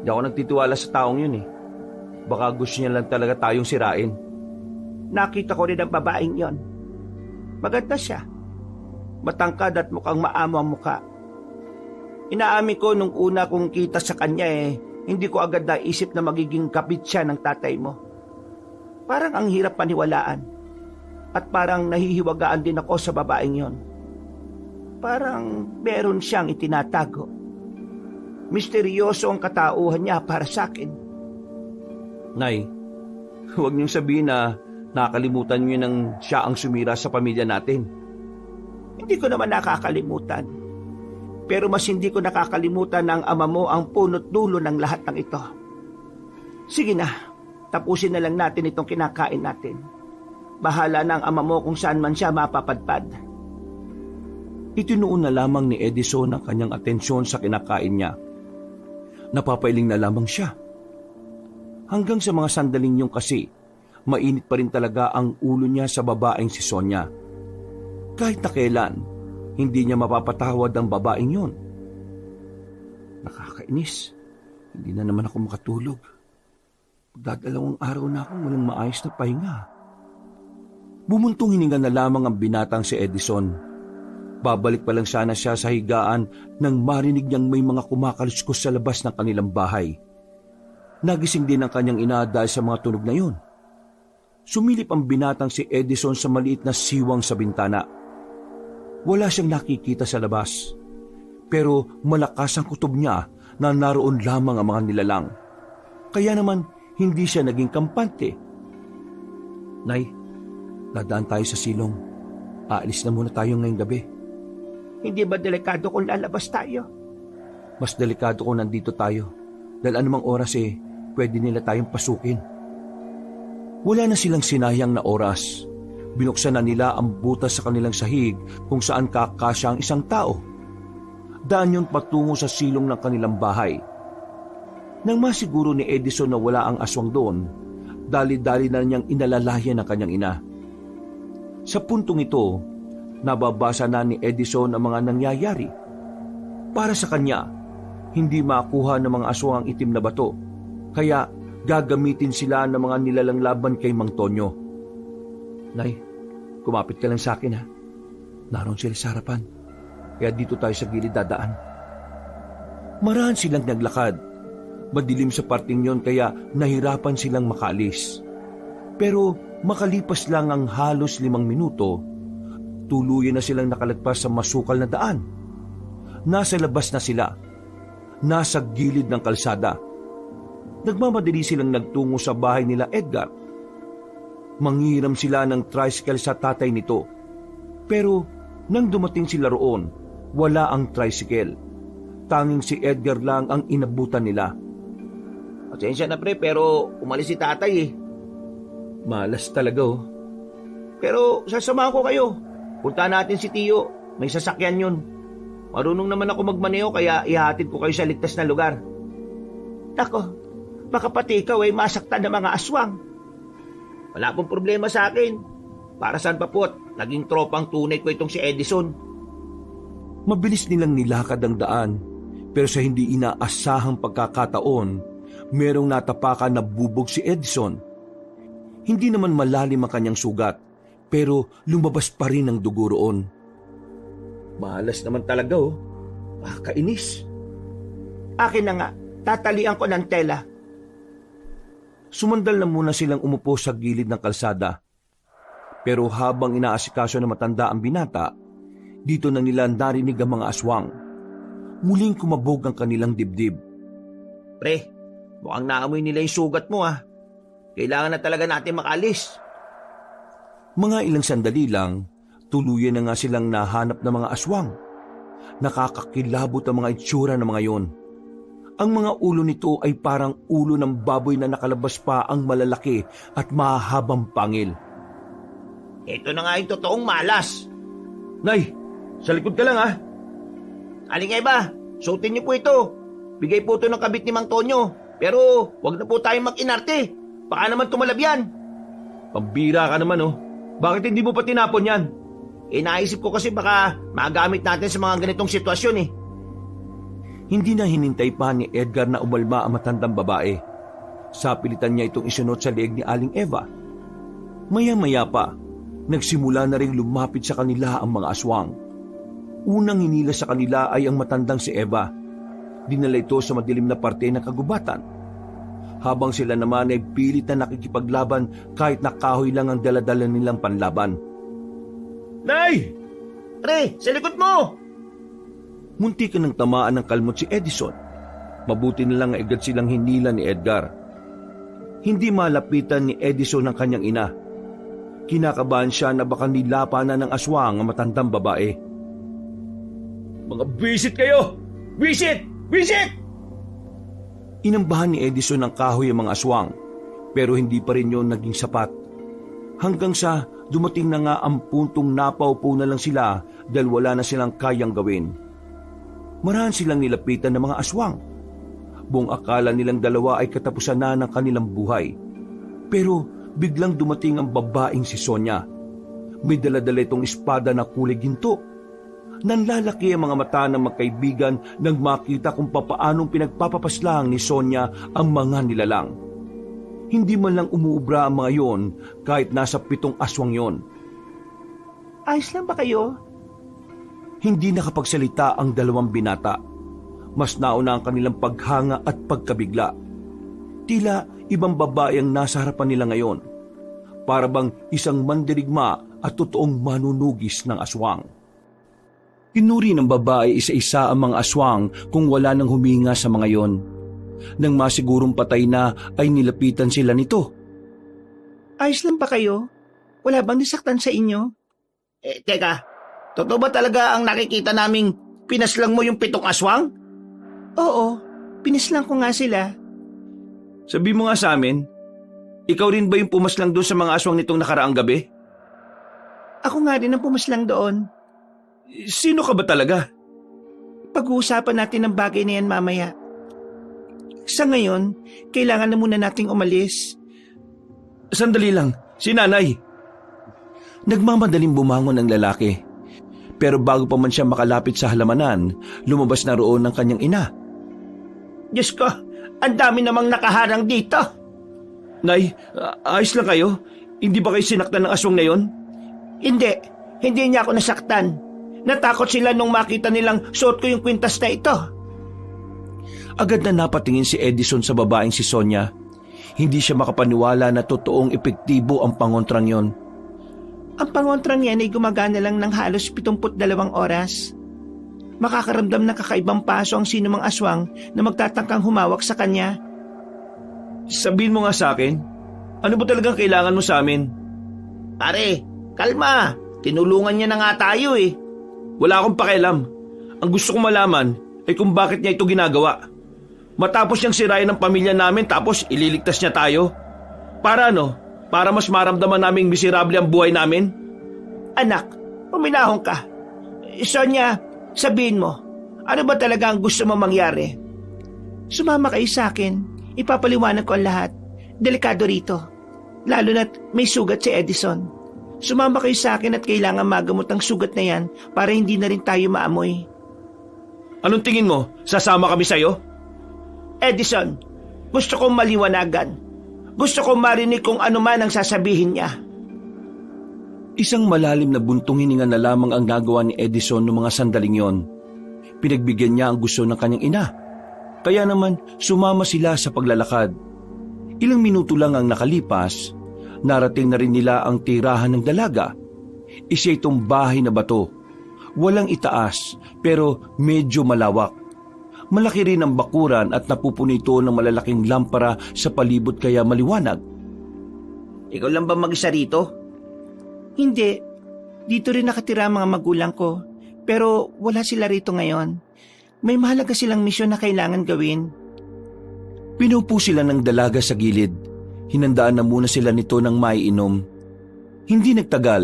Di ako nagtitiwala sa taong yun Baka gusto niya lang talaga tayong sirain. Nakita ko rin ang babaeng yon. Maganda siya. Matangkad at mukhang maamo ang mukha. Inaamin ko nung una kong kita sa kanya hindi ko agad naisip na magiging kapit siya ng tatay mo. Parang ang hirap paniwalaan. At parang nahihiwagaan din ako sa babaeng yon. Parang meron siyang itinatago. Misteryoso ang katauhan niya para sa akin. Nay, huwag niyong sabihin na nakakalimutan niyo nang siya ang sumira sa pamilya natin. Hindi ko naman nakakalimutan. Pero mas hindi ko nakakalimutan na ang ama mo ang punot dulo ng lahat ng ito. Sige na, tapusin na lang natin itong kinakain natin. Bahala na ang ama mo kung saan man siya mapapadpad. Itinuon na lamang ni Edison ang kanyang atensyon sa kinakain niya. Napapailing na lamang siya. Hanggang sa mga sandaling yun kasi, mainit pa rin talaga ang ulo niya sa babaeng si Sonia. Kahit na kailan, hindi niya mapapatawad ang babaeng yun. Nakakainis. Hindi na naman ako makatulog. Magdadalawang araw na akong walang maayos na pahinga. Bumuntong hininga na lamang ang binatang si Edison. Babalik pa lang sana siya sa higaan nang marinig niyang may mga kumakaluskos sa labas ng kanilang bahay. Nagising din ang kanyang ina dahil sa mga tunog na yun. Sumilip ang binatang si Edison sa maliit na siwang sa bintana. Wala siyang nakikita sa labas. Pero malakas ang kutob niya na naroon lamang ang mga nilalang. Kaya naman hindi siya naging kampante. Nay, dadaan tayo sa silong. Aalis na muna tayo ngayong gabi. Hindi ba delikado kung lalabas tayo? Mas delikado kung nandito tayo. Dahil anumang oras pwede nila tayong pasukin. Wala na silang sinayang na oras. Binuksan na nila ang butas sa kanilang sahig kung saan kakasya ang isang tao. Daan yun patungo sa silong ng kanilang bahay. Nang masiguro ni Edison na wala ang aswang doon, dali-dali na niyang inalalayan ang kanyang ina. Sa puntong ito, nababasa na ni Edison ang mga nangyayari. Para sa kanya, hindi makuha ng mga aswang ang itim na bato, kaya gagamitin sila ng mga nilalang laban kay Mang Tonyo. Nay, kumapit ka lang sa akin ha. Naroon sila sa harapan, kaya dito tayo sa gilid dadaan. Marahan silang naglakad. Madilim sa parting yon kaya nahirapan silang makaalis. Pero makalipas lang ang halos 5 minuto, tuluyan na silang nakalagpas sa masukal na daan. Nasa labas na sila. Nasa gilid ng kalsada. Nagmamadali silang nagtungo sa bahay nila Edgar. Manghiram sila ng tricycle sa tatay nito. Pero nang dumating sila roon, wala ang tricycle. Tanging si Edgar lang ang inabutan nila. Pasensya na pre, pero umalis si tatay Malas talaga Pero sasamahan ko kayo. Punta natin si Tio. May sasakyan yun. Marunong naman ako magmaneho kaya ihatid ko kayo sa ligtas na lugar. Nako, baka pati ikaw ay masaktan ng mga aswang. Wala pong problema sa akin. Para saan pa po't naging tropang tunay ko itong si Edison. Mabilis nilang nilakad ang daan, pero sa hindi inaasahang pagkakataon, merong natapakan na bubog si Edison. Hindi naman malalim ang kanyang sugat, pero lumabas pa rin ang dugo roon. Malas naman talaga Kainis. Akin na nga, tatalian ko ng tela. Sumandal na muna silang umupo sa gilid ng kalsada. Pero habang inaasikaso na matanda ang binata, dito na nila narinig ang mga aswang. Muling kumabog ang kanilang dibdib. Pre, mukhang naamoy nila yung sugat mo Kailangan na talaga natin makalis. Mga ilang sandali lang, tuluyan na nga silang nahanap ng mga aswang. Nakakakilabot ang mga itsura ng mga yon. Ang mga ulo nito ay parang ulo ng baboy na nakalabas pa ang malalaki at mahahabang pangil. Ito na nga yung totoong malas. Nay, sa likod ka lang Alingay ba? Suotin niyo po ito. Bigay po ito ng kabit ni Mang Tonyo. Pero wag na po tayong mag-inarte. Baka naman tumalab yan. Pambira ka naman Bakit hindi mo pa tinapon yan? Naisip ko kasi baka magamit natin sa mga ganitong sitwasyon eh. Hindi na hinintay pa ni Edgar na umalma ang matandang babae. Sapilitan niya itong isunod sa leeg ni Aling Eva. Maya-maya pa, nagsimula na ring lumapit sa kanila ang mga aswang. Unang hinila sa kanila ay ang matandang si Eva. Dinala ito sa madilim na parte ng kagubatan. Habang sila naman ay pilit na nakikipaglaban kahit na kahoy lang ang daladala nilang panlaban. Nay! Pre, sa likod mo! Munti ka nang tamaan ng kalmot si Edison. Mabuti na lang agad silang hinila ni Edgar. Hindi malapitan ni Edison ang kanyang ina. Kinakabahan siya na baka nilapanan ng aswang ang matandang babae. Mga bisit kayo! Bisit! Bisit! Inambahan ni Edison ng kahoy ang mga aswang, pero hindi pa rin yun naging sapat. Hanggang sa dumating na nga ang puntong napaupo na lang sila dahil wala na silang kayang gawin. Marahan silang nilapitan ng mga aswang. Buong akala nilang dalawa ay katapusan na ng kanilang buhay. Pero biglang dumating ang babaeng si Sonia. May dala-dala itong espada na kulay ginto. Nanlalaki ang mga mata ng magkaibigan nang makita kung papaanong pinagpapapaslang ni Sonia ang mga nilalang. Hindi man lang umuubra ang mga yon kahit nasa 7 aswang yon. Ayos lang ba kayo? Hindi nakapagsalita ang dalawang binata. Mas nauna ang kanilang paghanga at pagkabigla. Tila ibang babae ang nasa harapan nila ngayon. Para bang isang mandirigma at totoong manunugis ng aswang. Tinuri ng babae isa-isa ang mga aswang kung wala nang huminga sa mga yon. Nang masigurong patay na ay nilapitan sila nito. Ayos lang ba kayo? Wala bang nisaktan sa inyo? Teka, totoo ba talaga ang nakikita naming pinaslang mo yung 7 aswang? Oo, pinaslang ko nga sila. Sabi mo nga sa amin, ikaw rin ba yung pumaslang doon sa mga aswang nitong nakaraang gabi? Ako nga rin ang pumaslang doon. Sino ka ba talaga? Pag-uusapan natin ang bagay na yan mamaya. Sa ngayon, kailangan na muna nating umalis. Sandali lang, si nanay. Nagmamadaling bumangon ang lalaki. Pero bago pa man siya makalapit sa halamanan, lumabas na roon ng kanyang ina. Diyos ko, ang dami namang nakaharang dito. Nay, ayos lang kayo? Hindi ba kayo sinaktan ng aswang na yon? Hindi niya ako nasaktan. Natakot sila nung makita nilang suot ko yung kwintas na ito. Agad na napatingin si Edison sa babaeng si Sonia. Hindi siya makapaniwala na totoong epektibo ang pangontrang yon. Ang pangontrang yan ay gumagana lang ng halos 72 oras. Makakaramdam ng kakaibang paso ang sinumang aswang na magtatangkang humawak sa kanya. Sabihin mo nga sa akin, ano ba talagang kailangan mo sa amin? Pare, kalma. Tinulungan niya na nga tayo eh. Wala akong pakialam. Ang gusto kong malaman ay kung bakit niya ito ginagawa. Matapos niyang sirain ang pamilya namin tapos ililigtas niya tayo. Para ano? Para mas maramdaman naming miserable ang buhay namin? Anak, puminahon ka. Sonia, sabihin mo, ano ba talaga ang gusto mo mangyari? Sumama kayo sa akin. Ipapaliwanag ko ang lahat. Delikado rito. Lalo na't may sugat si Edison. Sumama kayo sa akin at kailangan magamot ang sugat na yan para hindi na rin tayo maamoy. Anong tingin mo? Sasama kami sa'yo? Edison, gusto kong maliwanagan. Gusto kong marinig kung ano man ang sasabihin niya. Isang malalim na buntong hininga na lamang ang nagawa ni Edison noong mga sandaling yon. Pinagbigyan niya ang gusto ng kanyang ina. Kaya naman sumama sila sa paglalakad. Ilang minuto lang ang nakalipas, narating na rin nila ang tirahan ng dalaga. Isa itong bahay na bato. Walang itaas pero medyo malawak. Malaki rin ang bakuran at napupuno ito ng malalaking lampara sa palibot kaya maliwanag. Ikaw lang ba mag-isa rito? Hindi. Dito rin nakatira ang mga magulang ko. Pero wala sila rito ngayon. May mahalaga silang misyon na kailangan gawin. Pinupo sila ng dalaga sa gilid. Hinandaan na muna sila nito ng maiinom. Hindi nagtagal,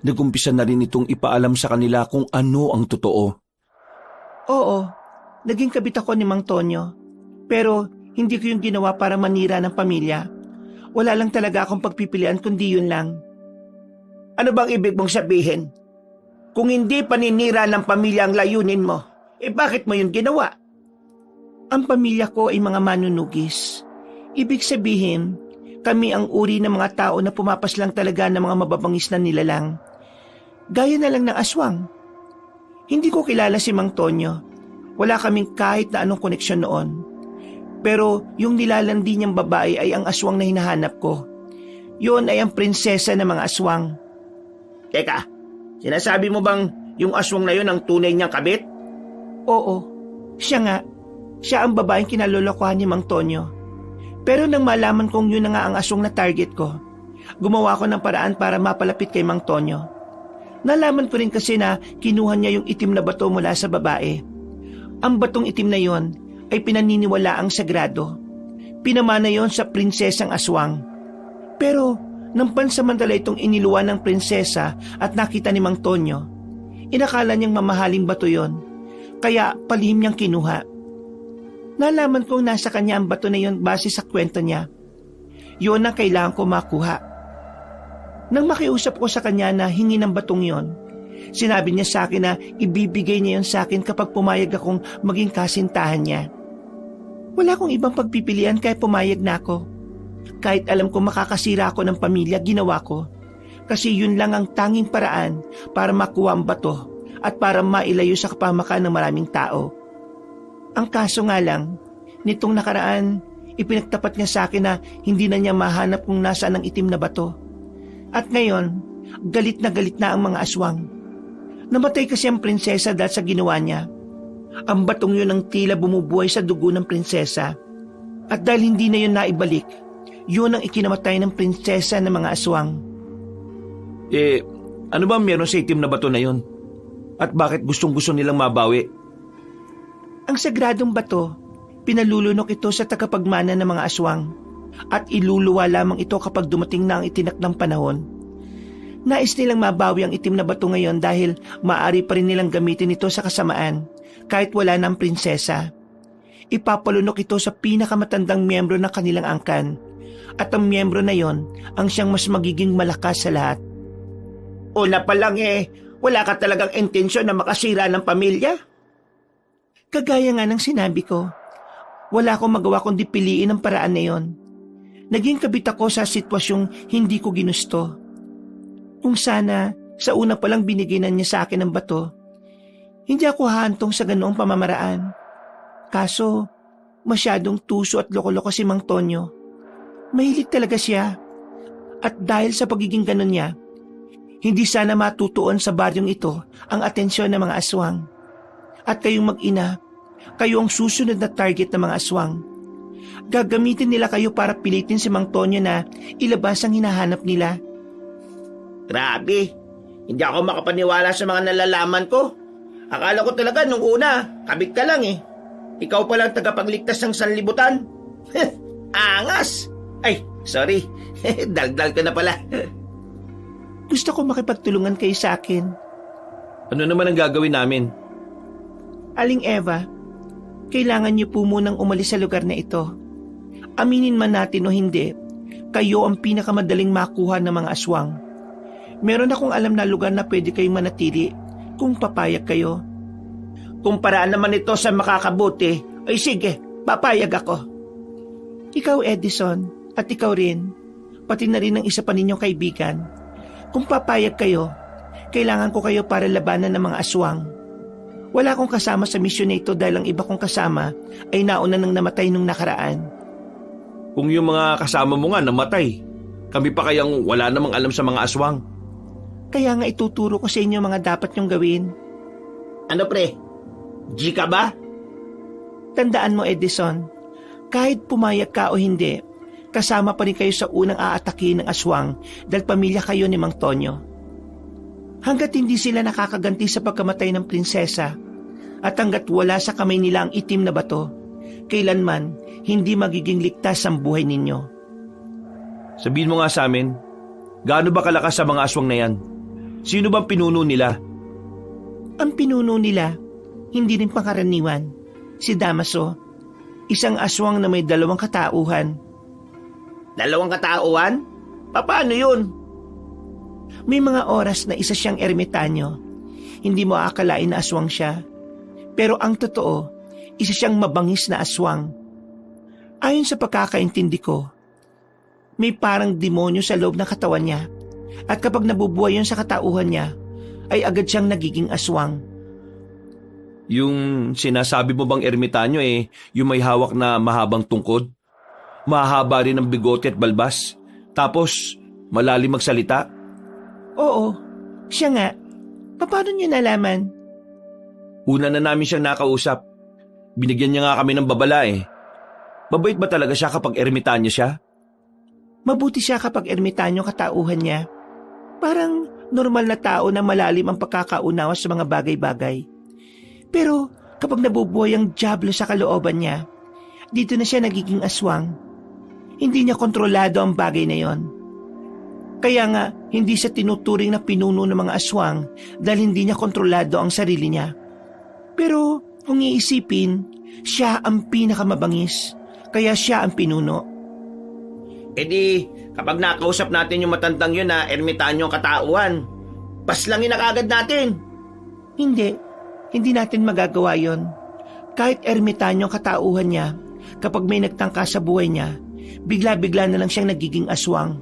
nagumpisa na rin itong ipaalam sa kanila kung ano ang totoo. Oo, naging kabit ako ni Mang Tonyo. Pero hindi ko yung ginawa para manira ng pamilya. Wala lang talaga akong pagpipilian kundi yun lang. Ano bang ibig mong sabihin? Kung hindi paninira ng pamilya ang layunin mo, bakit mo yun ginawa? Ang pamilya ko ay mga manunugis. Ibig sabihin, kami ang uri ng mga tao na pumapaslang talaga ng mga mababangis na nilalang. Gaya na lang ng aswang. Hindi ko kilala si Mang Tonyo. Wala kaming kahit na anong koneksyon noon. Pero yung nilalandi niyang babae ay ang aswang na hinahanap ko. Yun ay ang prinsesa ng mga aswang. Teka, sinasabi mo bang yung aswang na yun ang tunay niyang kabit? Oo, siya nga. Siya ang babaeng kinalolokohan ni Mang Tonyo. Pero nang malaman kong yun na nga ang aswang na target ko, gumawa ko ng paraan para mapalapit kay Mang Tonyo. Nalaman ko rin kasi na kinuha niya yung itim na bato mula sa babae. Ang batong itim na yon ay pinaniniwalaang sagrado. Pinamana yon sa prinsesang aswang. Pero nang pansamantala itong iniluwan ng prinsesa at nakita ni Mang Tonyo, inakala niyang mamahaling bato yon, kaya palihim niyang kinuha. Nalaman kong nasa kanya ang bato na yon base sa kwento niya. Yun ang kailangan ko makuha. Nang makiusap ko sa kanya na hingi ng batong yon, sinabi niya sa akin na ibibigay niya yon sa akin kapag pumayag akong maging kasintahan niya. Wala akong ibang pagpipilian kaya pumayag na ako. Kahit alam ko makakasira ako ng pamilya, ginawa ko. Kasi yun lang ang tanging paraan para makuha ang bato at para mailayo sa kapamakan ng maraming tao. Ang kaso nga lang, nitong nakaraan, ipinagtapat niya sa akin na hindi na niya mahanap kung nasaan ang itim na bato. At ngayon, galit na ang mga aswang. Namatay kasi ang prinsesa dahil sa ginawa niya. Ang batong yun ang tila bumubuhay sa dugo ng prinsesa. At dahil hindi na yun naibalik, yun ang ikinamatay ng prinsesa ng mga aswang. Ano ba meron sa itim na bato na yun? At bakit gustong-gusto nilang mabawi? Ang sagradong bato, pinalulunok ito sa tagapagmana ng mga aswang at iluluwa lamang ito kapag dumating na ang itinakdang panahon. Nais nilang mabawi ang itim na bato ngayon dahil maaari pa rin nilang gamitin ito sa kasamaan kahit wala ng prinsesa. Ipapalunok ito sa pinakamatandang miyembro ng kanilang angkan at ang miyembro na yon ang siyang mas magiging malakas sa lahat. Una pa lang wala ka talagang intensyon na makasira ng pamilya? Kagaya nga ng sinabi ko, wala akong magawa kundi piliin ang paraan na yon. Naging kabit ako sa sitwasyong hindi ko ginusto. Kung sana, sa una palang binigyan niya sa akin ng bato, hindi ako hahantong sa ganoong pamamaraan. Kaso, masyadong tuso at loko-loko si Mang Tonyo. Mahilig talaga siya. At dahil sa pagiging ganon niya, hindi sana matutuon sa baryong ito ang atensyon ng mga aswang. At kayong mag-ina, kayo ang susunod na target ng mga aswang. Gagamitin nila kayo para pilitin si Mang Tonyo na ilabas ang hinahanap nila. Grabe, hindi ako makapaniwala sa mga nalalaman ko. Akala ko talaga nung una, kabit ka lang Ikaw palang tagapagligtas ng sanlibutan. Angas! Ay, sorry. Daldal ko na pala. Gusto ko makipagtulungan kayo sa akin. Ano naman ang gagawin namin? Aling Eva, kailangan niyo po munang umalis sa lugar na ito. Aminin man natin o hindi, kayo ang pinakamadaling makuha ng mga aswang. Meron akong alam na lugar na pwede kayong manatili kung papayag kayo. Kung paraan naman ito sa makakabuti, ay sige, papayag ako. Ikaw, Edison, at ikaw rin, pati na rin ang isa pa ninyong kaibigan. Kung papayag kayo, kailangan ko kayo para labanan ng mga aswang. Wala akong kasama sa misyon na ito dahil ang iba kong kasama ay nauna nang namatay nung nakaraan. Kung yung mga kasama mo nga namatay, kami pa kayang wala namang alam sa mga aswang. Kaya nga ituturo ko sa inyo mga dapat nyong gawin. Ano pre? G ka ba? Tandaan mo, Edison, kahit pumayag ka o hindi, kasama pa rin kayo sa unang aatake ng aswang dahil pamilya kayo ni Mang Tonyo. Hanggat hindi sila nakakaganti sa pagkamatay ng prinsesa at hanggat wala sa kamay nila ang itim na bato, kailanman hindi magiging ligtas ang buhay ninyo. Sabihin mo nga sa amin, gaano ba kalakas sa mga aswang na yan? Sino bang pinuno nila? Ang pinuno nila, hindi rin pangkaraniwan. Si Damaso, isang aswang na may 2 katauhan. 2 katauhan? Paano yun? May mga oras na isa siyang ermitanyo. Hindi mo aakalain na aswang siya. Pero ang totoo, isa siyang mabangis na aswang. Ayon sa pagkakaintindi ko, may parang demonyo sa loob ng katawan niya. At kapag nabubuhay yun sa katauhan niya, ay agad siyang nagiging aswang. Yung sinasabi mo bang ermitanyo yung may hawak na mahabang tungkod? Mahaba rin ang bigote at balbas? Tapos, malalim magsalita? Oo, siya nga. Paano niyo nalaman? Una na namin siyang nakausap. Binigyan niya nga kami ng babala Mabait ba talaga siya kapag ermitanyo siya? Mabuti siya kapag ermitanyo katauhan niya. Parang normal na tao na malalim ang pagkakaunawa sa mga bagay-bagay. Pero kapag nabubuhay ang dyablo sa kalooban niya, dito na siya nagiging aswang. Hindi niya kontrolado ang bagay na yon. Kaya nga, hindi siya tinuturing na pinuno ng mga aswang dahil hindi niya kontrolado ang sarili niya. Pero kung iisipin, siya ang pinakamabangis, kaya siya ang pinuno. Kapag nakausap natin yung matandang yun na ermitanyo ang katauhan, paslangin na kagad natin. Hindi natin magagawa yon. Kahit ermitanyo ang katauhan niya, kapag may nagtangka sa buhay niya, bigla-bigla na lang siyang nagiging aswang.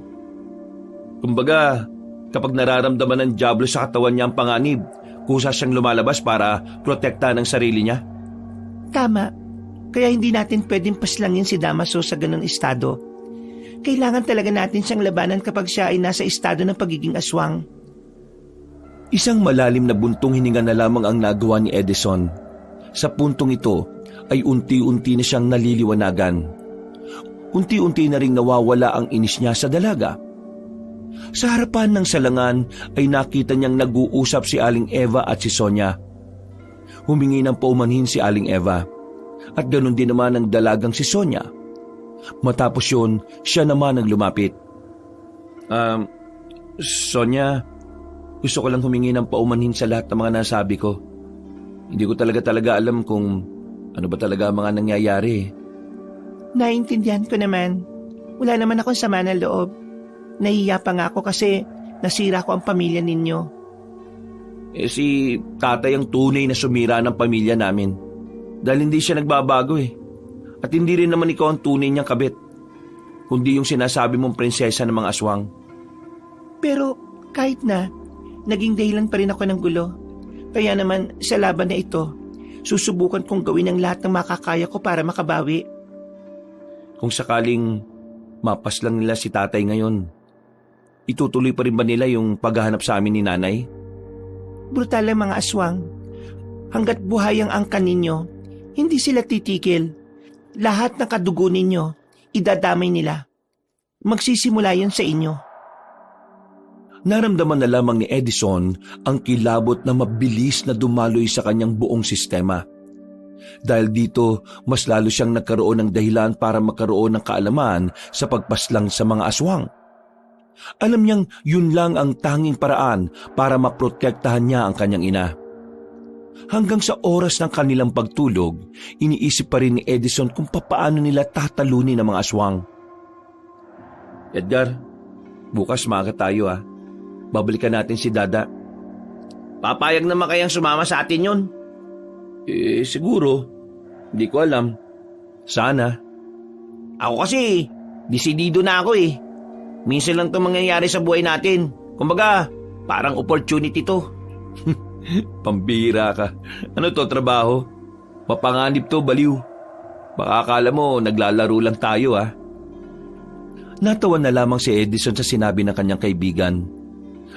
Kumbaga, kapag nararamdaman ng dyablo sa katawan niya ang panganib, kusa siyang lumalabas para protektahan ang sarili niya. Tama. Kaya hindi natin pwedeng paslangin si Damaso sa ganung estado. Kailangan talaga natin siyang labanan kapag siya ay nasa estado ng pagiging aswang. Isang malalim na buntong hininga na lamang ang nagawa ni Edison. Sa puntong ito ay unti-unti na siyang naliliwanagan. Unti-unti na ring nawawala ang inis niya sa dalaga. Sa harapan ng salangan ay nakita niyang nag-uusap si Aling Eva at si Sonia. Humingi ng paumanhin si Aling Eva at ganoon din naman ang dalagang si Sonia. Matapos yun, siya naman ang lumapit. Sonia, gusto ko lang humingi ng paumanhin sa lahat ng mga nasabi ko. Hindi ko talaga alam kung ano ba talaga ang mga nangyayari. Naintindihan ko naman. Wala naman akong sama ng loob. Nahiya pa nga ako kasi nasira ko ang pamilya ninyo. Si tatay ang tunay na sumira ng pamilya namin. Dahil hindi siya nagbabago At hindi rin naman ikaw ang tunay niyang kabit, kundi yung sinasabi mong prinsesa ng mga aswang. Pero kahit na, naging dahilan pa rin ako ng gulo. Kaya naman sa laban na ito, susubukan kong gawin ang lahat ng makakaya ko para makabawi. Kung sakaling mapaslang nila si tatay ngayon, itutuloy pa rin ba nila yung paghahanap sa amin ni nanay? Brutal ang mga aswang. Hanggat buhay ang angkan ninyo, hindi sila titigil. Lahat ng kadugo ninyo, idadamay nila. Magsisimula yun sa inyo. Naramdaman na lamang ni Edison ang kilabot na mabilis na dumaloy sa kanyang buong sistema. Dahil dito, mas lalo siyang nagkaroon ng dahilan para magkaroon ng kaalaman sa pagpaslang sa mga aswang. Alam niyang yun lang ang tanging paraan para maprotektahan niya ang kanyang ina. Hanggang sa oras ng kanilang pagtulog, iniisip pa rin ni Edison kung papaano nila tatalunin ang mga aswang. Edgar, bukas maaga tayo Babalikan natin si Dada. Papayag naman kayang sumama sa atin yun? Siguro. Hindi ko alam. Sana. Ako kasi, desidido na ako Minsan lang itong mangyayari sa buhay natin. Kumbaga, parang opportunity to. Pambira ka. Ano to, trabaho? Mapanganib to, baliw. Baka akala mo, naglalaro lang tayo Natawa na lamang si Edison sa sinabi ng kanyang kaibigan.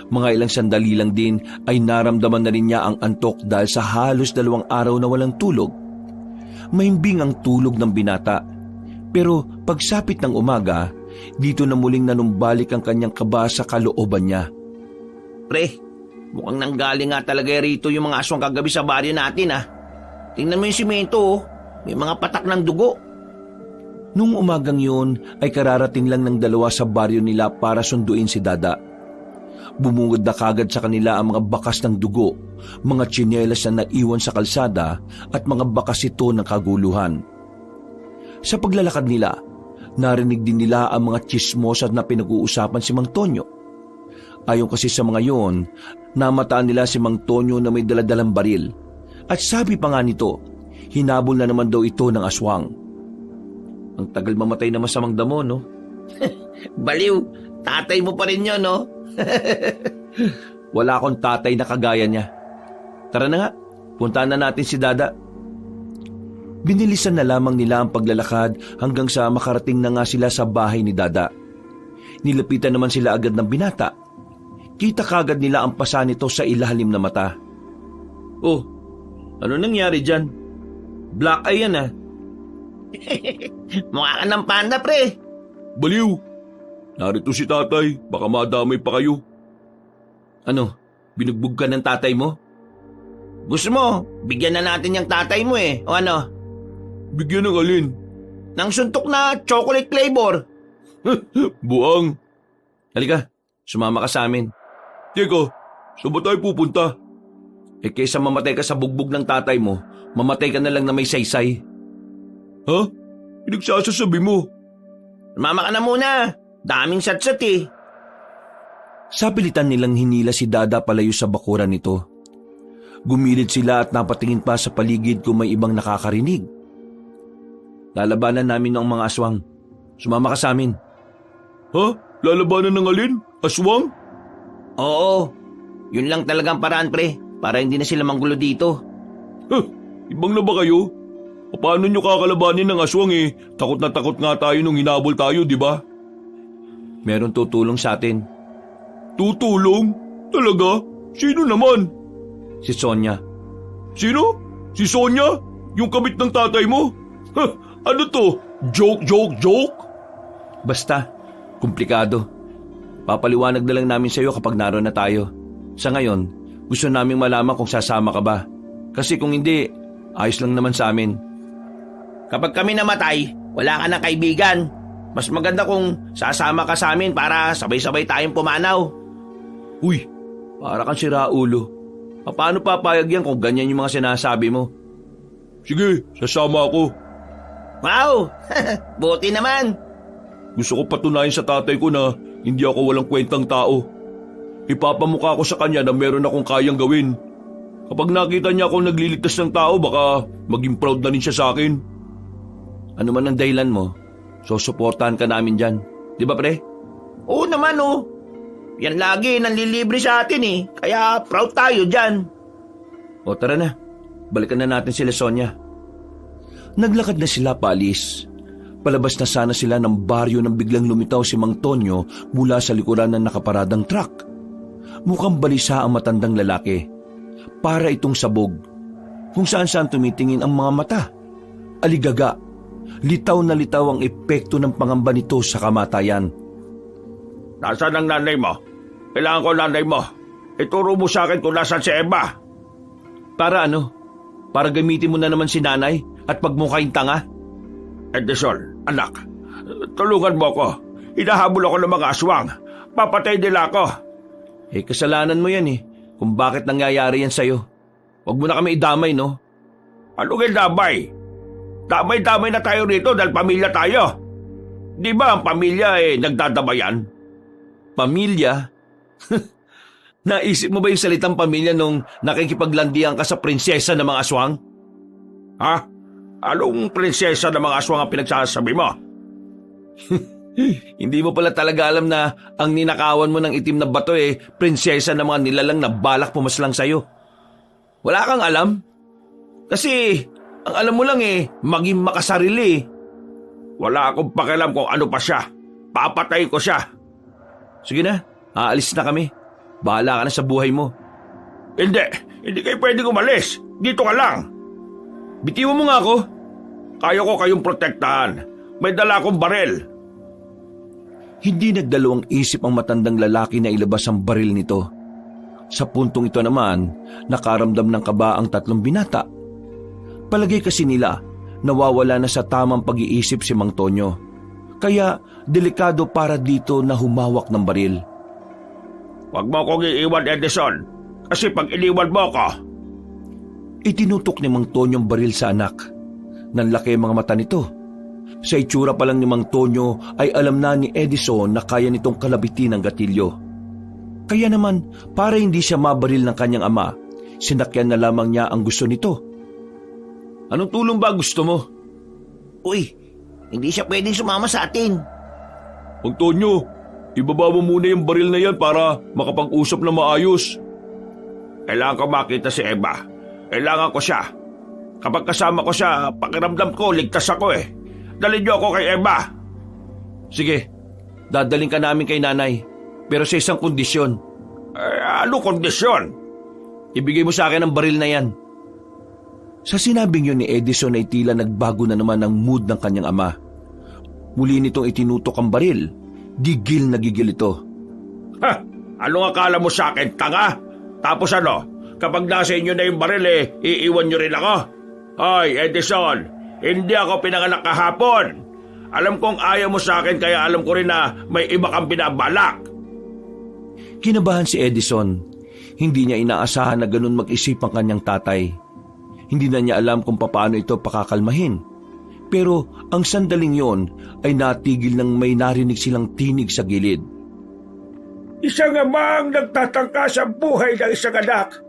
Mga ilang sandali lang din ay naramdaman na rin niya ang antok dahil sa halos 2 araw na walang tulog. Mahimbing ang tulog ng binata. Pero pagsapit ng umaga, dito na muling nanumbalik ang kanyang kaba sa kalooban niya. Pre, mukhang nanggaling nga talaga rito yung mga aswang kagabi sa baryo natin Tingnan mo yung simento may mga patak ng dugo. Nung umagang yun ay kararating lang ng 2 sa baryo nila para sunduin si Dada. Bumungad na kagad sa kanila ang mga bakas ng dugo, mga tsinelas na naiwan sa kalsada at mga bakas ito ng kaguluhan. Sa paglalakad nila, narinig din nila ang mga tsismosa na pinag-uusapan si Mang Tonyo. Ayon kasi sa mga yon, namataan nila si Mang Tonyo na may daladalang baril. At sabi pa nga nito, hinabol na naman daw ito ng aswang. Ang tagal mamatay na masamang damo, no? Baliw, tatay mo pa rin yun, no? Wala akong tatay na kagaya niya. Tara na nga, puntahan na natin si Dada. Binilisan na lamang nila ang paglalakad hanggang sa makarating na nga sila sa bahay ni Dada. Nilapitan naman sila agad ng binata. Kita kagad nila ang pasa nito sa ilalim na mata. Oh, ano nangyari dyan? Black eye yan ah. Mukha ka ng panda, pre. Baliw! Narito si tatay, baka madamay pa kayo. Ano, binugbog ka ng tatay mo? Gusto mo, bigyan na natin yung tatay mo eh. O ano? Bigyan ng alin? Nang suntok na chocolate flavor. Buang! Halika, sumama ka sa amin. Teka, saan ba tayo pupunta? Eh kaysa mamatay ka sa bugbog ng tatay mo, mamatay ka na lang na may saysay. Ha? Pinagsasasabi mo? Mama ka na muna. Daming satsat eh. Sa pilitan nilang hinila si Dada palayo sa bakuran nito. Gumilid sila at napatingin pa sa paligid kung may ibang nakakarinig. Lalabanan namin ng mga aswang. Sumama ka sa amin. Ha? Lalabanan ng alin? Aswang? Oo. Yun lang talagang paraan, pre. Para hindi na sila manggulo dito. Ibang na ba kayo? Paano nyo kakalabanin ng aswang eh? Takot na takot nga tayo nung hinabol tayo, di ba? Meron tutulong sa atin. Tutulong? Talaga? Sino naman? Si Sonia. Sino? Si Sonia? Yung kabit ng tatay mo? Ano to? Joke? Basta, komplikado. Papaliwanag na lang namin sa iyo kapag naroon na tayo. Sa ngayon, gusto naming malaman kung sasama ka ba. Kasi kung hindi, ayos lang naman sa amin. Kapag kami namatay, wala ka na kaibigan. Mas maganda kung sasama ka sa amin para sabay-sabay tayong pumanaw. Uy, para kang siraulo. Paano papayag yan kung ganyan yung mga sinasabi mo? Sige, sasama ako. Wow! Buti naman. Gusto ko patunayan sa tatay ko na hindi ako walang kwentang tao. Ipapamukha ko sa kanya na meron akong kayang gawin. Kapag nakita niya akong nagliligtas ng tao, baka maging proud na rin siya sa akin. Ano man ang dahilan mo, susuportahan ka namin dyan. Di ba, pre? Oo naman, oh. Yan lagi nanlilibre sa atin eh. Kaya proud tayo dyan. O tara na, balikan na natin sila Sonia. Naglakad na sila paalis. Palabas na sana sila ng baryo nang biglang lumitaw si Mang Tonyo mula sa likuran ng nakaparadang truck. Mukhang balisa ang matandang lalaki. Para itong sabog. Kung saan-saan tumitingin ang mga mata. Aligaga. Litaw na litaw ang epekto ng pangamba nito sa kamatayan. Nasaan ang nanay mo? Kailangan ko nanay mo. Ituro mo sa akin kung nasaan si Emma. Para ano? Para gamitin mo na naman si nanay at pagmukhaing tanga? Edison, anak, tulungan mo ako. Hinahabol ako ng mga aswang. Papatay nila ako. Eh, kasalanan mo yan eh. Kung bakit nangyayari yan sa'yo. Huwag mo na kami idamay, no? Anong damay? Damay-damay na tayo rito dahil pamilya tayo. Di ba ang pamilya nagdadamayan? Pamilya? Naisip mo ba yung salitang pamilya nung nakikipaglandian ka sa prinsesa ng mga aswang? Ha? Anong prinsesa ng mga aswang ang pinagsasabi mo? Hindi mo pala talaga alam na ang ninakawan mo ng itim na bato prinsesa ng mga nilalang na balak pumaslang sa'yo. Wala kang alam? Kasi ang alam mo lang maging makasarili. Wala akong pakialam kung ano pa siya. Papatay ko siya. Sige na, aalis na kami. Bahala ka na sa buhay mo. Hindi kayo pwedeng umalis. Dito ka lang. Bitiwan mo nga ako. Kaya ko kayong protektahan. May dala akong baril. Hindi nagdalawang isip ang matandang lalaki na ilabas ang baril nito. Sa puntong ito naman, nakaramdam ng kaba ang tatlong binata. Palagay kasi nila, nawawala na sa tamang pag-iisip si Mang Tonyo. Kaya delikado para dito na humawak ng baril. Huwag mo akong iiwan, Edison. Kasi pag iniwan mo ako... Itinutok ni Mang Tonyo ang baril sa anak. Nanlaki ang mga mata nito. Sa itsura pa lang ni Mang Tonyo ay alam na ni Edison na kaya nitong kalabitin ang gatilyo. Kaya naman, para hindi siya mabaril ng kanyang ama, sinakyan na lamang niya ang gusto nito. Anong tulong ba gusto mo? Uy, hindi siya pwedeng sumama sa atin. Antonio, ibaba mo muna yung baril na yan para makapag-usap na maayos. Kailangan ko makita si Eva. Kailangan ko siya. Kapag kasama ko siya, pakiramdam ko, ligtas ako eh. Dalhin niyo ako kay Eva. Sige, dadaling ka namin kay nanay, pero sa isang kondisyon. Ano kondisyon? Ibigay mo sa akin ang baril na yan. Sa sinabing yun ni Edison ay tila nagbago na naman ang mood ng kanyang ama. Muli nitong itinutok ang baril. Gigil na gigil ito. Ha? Anong akala mo sa akin, tanga? Tapos ano? Kapag nasa inyo na yung baril iiwan nyo rin ako? Hoy, Edison, hindi ako pinanganak kahapon. Alam kong ayaw mo sa akin kaya alam ko rin na may iba kang binabalak. Kinabahan si Edison. Hindi niya inaasahan na ganun mag-isip ang kanyang tatay. Hindi na niya alam kung paano ito pakakalmahin. Pero ang sandaling yon ay natigil nang may narinig silang tinig sa gilid. Isang amang nagtatangka sa buhay ng isang anak.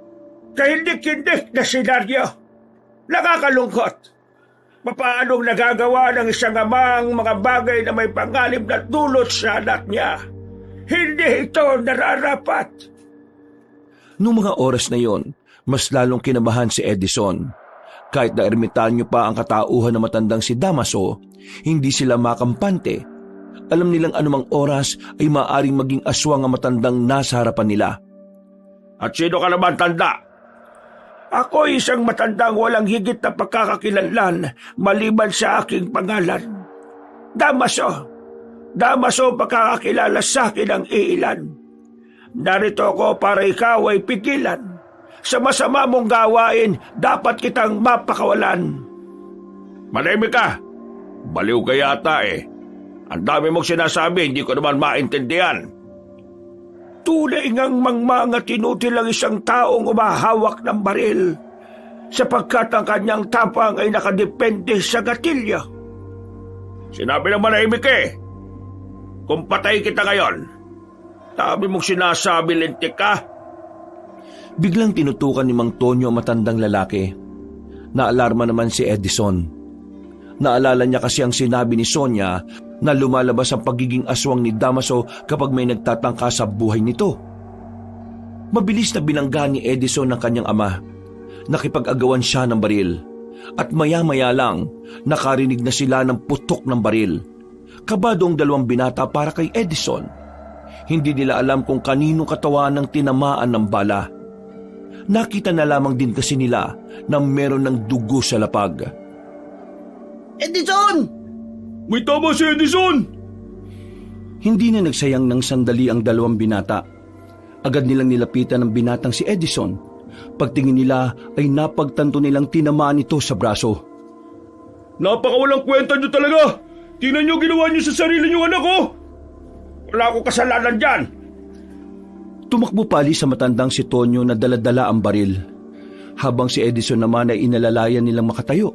Kahindik-hindik na senaryo. Nakakalungkot. Papaanong nagagawa ng isang amang mga bagay na may panganib na dulot sa anak niya? Hindi ito nararapat. Noong mga oras na yon, mas lalong kinabahan si Edison. Kahit na ermitanyo pa ang katauhan na matandang si Damaso, hindi sila makampante. Alam nilang anumang oras ay maaaring maging aswang ang matandang nasa harapan nila. At sino ka naman, tanda? Ako isang matandang walang higit na pagkakakilanlan maliban sa aking pangalan. Damaso. Damaso pagkakakilala sa akin ang iilan. Narito ako para ikaw ay pigilan. Sa masama mong gawain, dapat kitang mapakawalan. Manahimik ka. Baliw ka yata eh. Ang dami mong sinasabi, hindi ko naman maintindihan. Tunay ngang mangmanga tinutil ang isang taong umahawak ng baril, sapagkat ang kanyang tapang ay nakadepende sa gatilyo. Sinabi ng manahimik eh. Kung patay kita ngayon, dami mong sinasabi, lintik ka. Biglang tinutukan ni Mang Tonyo ang matandang lalaki. Naalarma naman si Edison. Naalala niya kasi ang sinabi ni Sonia na lumalabas ang pagiging aswang ni Damaso kapag may nagtatangka sa buhay nito. Mabilis na binangga ni Edison ng kanyang ama. Nakipag-agawan siya ng baril. At maya-maya lang, nakarinig na sila ng putok ng baril. Kabado ang dalawang binata para kay Edison. Hindi nila alam kung kanino katawan ang tinamaan ng bala. Nakita na lamang din kasi nila na meron ng dugo sa lapag. Edison! May tama si Edison! Hindi na nagsayang ng sandali ang dalawang binata. Agad nilang nilapitan ang binatang si Edison. Pagtingin nila ay napagtanto nilang tinamaan ito sa braso. Napakawalang kwenta niyo talaga! Tingnan niyo ginawa niyo sa sarili niyo, anak ko! Wala akong kasalanan dyan. Tumakbo pali sa matandang si Tonyo na daladala ang baril. Habang si Edison naman ay inalalayan nilang makatayo.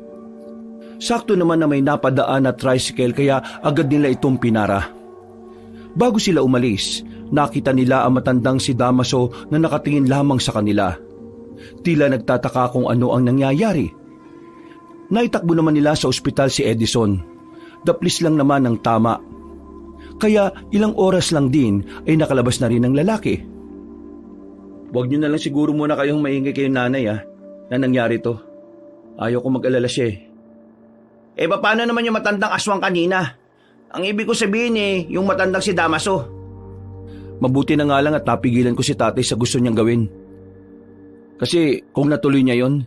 Sakto naman na may napadaan na tricycle kaya agad nila itong pinara. Bago sila umalis, nakita nila ang matandang si Damaso na nakatingin lamang sa kanila. Tila nagtataka kung ano ang nangyayari. Naitakbo naman nila sa ospital si Edison. Daplis lang naman ang tama. Kaya ilang oras lang din ay nakalabas na rin ang lalaki. Huwag niyo na lang siguro muna kayong maingay kayong nanay na nangyari to. Ayaw ko mag-alala siya eh. Paano naman yung matandang aswang kanina? Ang ibig ko sabihin yung matandang si Damaso. Mabuti na nga lang at napigilan ko si tatay sa gusto niyang gawin. Kasi kung natuloy niya yon,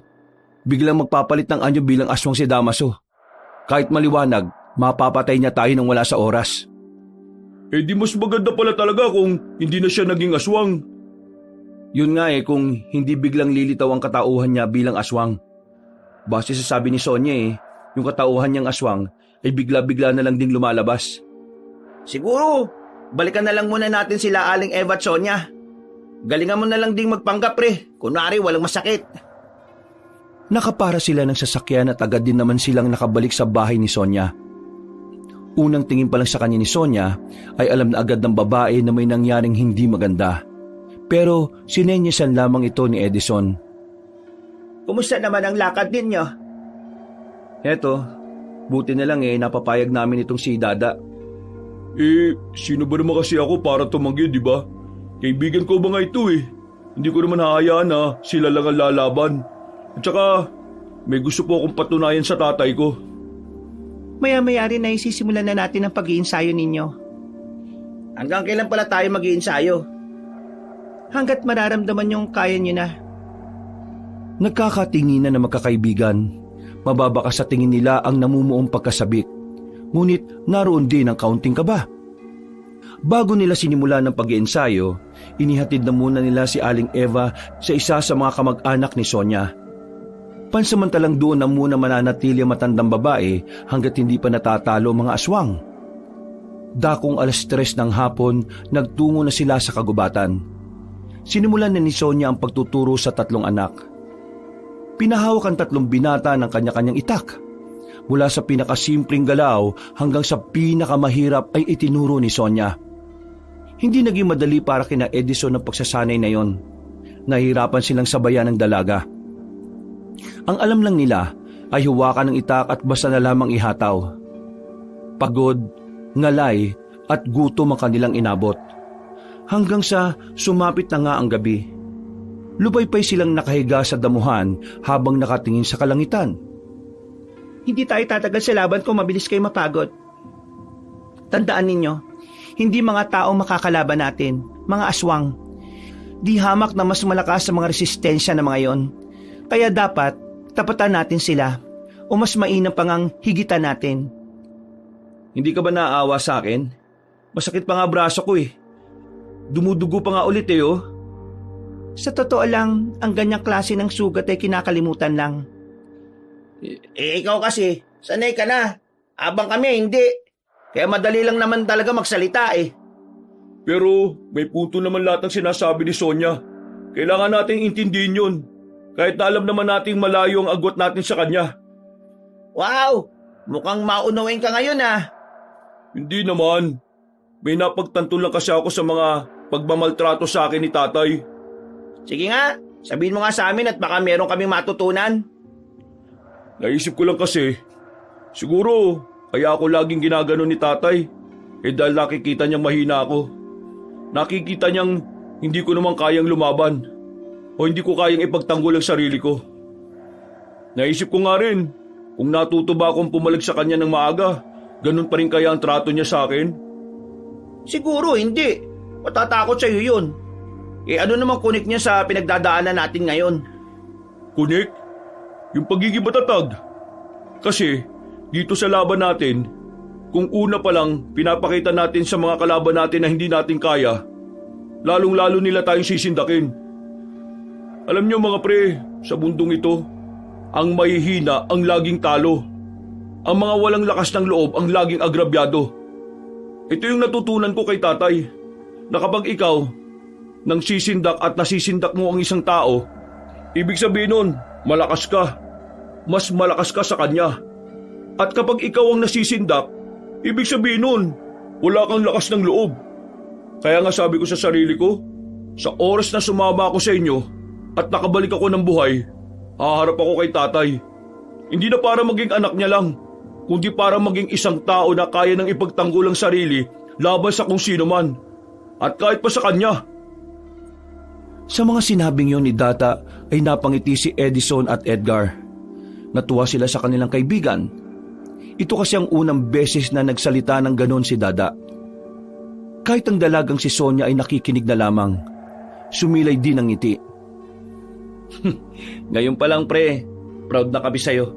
biglang magpapalit ng anyo bilang aswang si Damaso. Kahit maliwanag, mapapatay niya tayo nang wala sa oras. Di mas maganda pala talaga kung hindi na siya naging aswang. Yun nga kung hindi biglang lilitaw ang katauhan niya bilang aswang. Base sa sabi ni Sonia yung katauhan niyang aswang ay bigla-bigla na lang ding lumalabas. Siguro, balikan na lang muna natin sila Aling Eva at Sonia. Galingan mo na lang ding magpanggap kunwari walang masakit. Nakapara sila ng sasakyan at agad din naman silang nakabalik sa bahay ni Sonia. Unang tingin pa lang sa kanya ni Sonia ay alam na agad ng babae na may nangyaring hindi maganda. Pero sinenyasan lamang ito ni Edison. Kumusta naman ang lakad ninyo? Eto, buti na lang napapayag namin itong si Dada. Sino ba naman kasi ako para tumanggi, di ba? Kaibigan ko ba nga ito Hindi ko naman hahayaan na sila lang ang lalaban. At saka, may gusto po akong patunayan sa tatay ko. Maya-maya rin na isisimulan na natin ang pag-iinsayo ninyo. Hanggang kailan pala tayo mag-iinsayo? Hanggat mararamdaman yung kaya nyo na. Nagkakatinginan na magkakaibigan. Mababa sa tingin nila ang namumuong pagkasabik. Ngunit naroon din ang kaunting kaba. Bago nila sinimula ng pag-iensayo, inihatid na muna nila si Aling Eva sa isa sa mga kamag-anak ni Sonia. Pansamantalang doon na muna mananatili ang matandang babae hanggat hindi pa natatalo mga aswang. Dakong 3:00 ng hapon, nagtungo na sila sa kagubatan. Sinimulan na ni Sonia ang pagtuturo sa 3 anak. Pinahawak ang 3 binata ng kanya-kanyang itak. Mula sa pinakasimpleng galaw hanggang sa pinakamahirap ay itinuro ni Sonia. Hindi naging madali para kina Edison ang pagsasanay na yon. Nahihirapan silang sabayan ng dalaga. Ang alam lang nila ay huwakan ng itak at basta na lamang ihataw. Pagod, ngalay at gutom ang kanilang inabot. Hanggang sa sumapit na nga ang gabi. Lupaypay silang nakahiga sa damuhan habang nakatingin sa kalangitan. Hindi tayo tatagal sa laban kung mabilis kayo mapagod. Tandaan ninyo, hindi mga tao makakalaban natin, mga aswang. Di hamak na mas malakas sa mga resistensya na mga yon. Kaya dapat, tapatan natin sila o mas mainam pang ang higitan natin. Hindi ka ba naaawa sa akin? Masakit pa nga braso ko Dumudugo pa nga ulit Sa totoo lang, ang ganyang klase ng sugat ay kinakalimutan lang. Ikaw kasi, sanay ka na. Abang kami, hindi. Kaya madali lang naman talaga magsalita Pero may punto naman lahat ng sinasabi ni Sonia. Kailangan nating intindihin yun. Kahit na alam naman nating malayo ang agwat natin sa kanya. Wow! Mukhang maunawain ka ngayon Hindi naman. May napagtanto lang kasi ako sa mga pagmamaltrato sa akin ni tatay. Sige nga, sabihin mo nga sa amin at baka meron kaming matutunan. Naisip ko lang kasi, siguro kaya ako laging ginaganon ni tatay. Dahil nakikita niyang mahina ako. Nakikita niyang hindi ko naman kayang lumaban. O hindi ko kayang ipagtanggol ang sarili ko. Naisip ko nga rin, kung natuto ba akong pumalag sa kanya ng maaga, ganun pa rin kaya ang trato niya sa akin? Siguro hindi. Matatakot sa'yo yun. Ano namang kunik niya sa pinagdadaanan natin ngayon? Kunik? Yung pagiging matatag. Kasi dito sa laban natin, kung una pa lang pinapakita natin sa mga kalaban natin na hindi natin kaya, lalong-lalo nila tayong sisindakin. Alam niyo mga pre, sa mundong ito, ang mahihina ang laging talo. Ang mga walang lakas ng loob ang laging agrabyado. Ito yung natutunan ko kay tatay, na kapag ikaw nang sisindak at nasisindak mo ang isang tao, ibig sabihin nun, malakas ka. Mas malakas ka sa kanya. At kapag ikaw ang nasisindak, ibig sabihin nun, wala kang lakas ng loob. Kaya nga sabi ko sa sarili ko, sa oras na sumama ako sa inyo at nakabalik ako ng buhay, haharap ako kay tatay. Hindi na para maging anak niya lang, kundi para maging isang tao na kaya nang ipagtanggol ang sarili laban sa kung sino man. At kahit pa sa kanya. Sa mga sinabing yon ni Data ay napangiti si Edison at Edgar. Natuwa sila sa kanilang kaibigan. Ito kasi ang unang beses na nagsalita ng ganon si Dada. Kahit ang dalagang si Sonia ay nakikinig na lamang. Sumilay din ang ngiti. Ngayon pa lang pre, proud na kami sa'yo.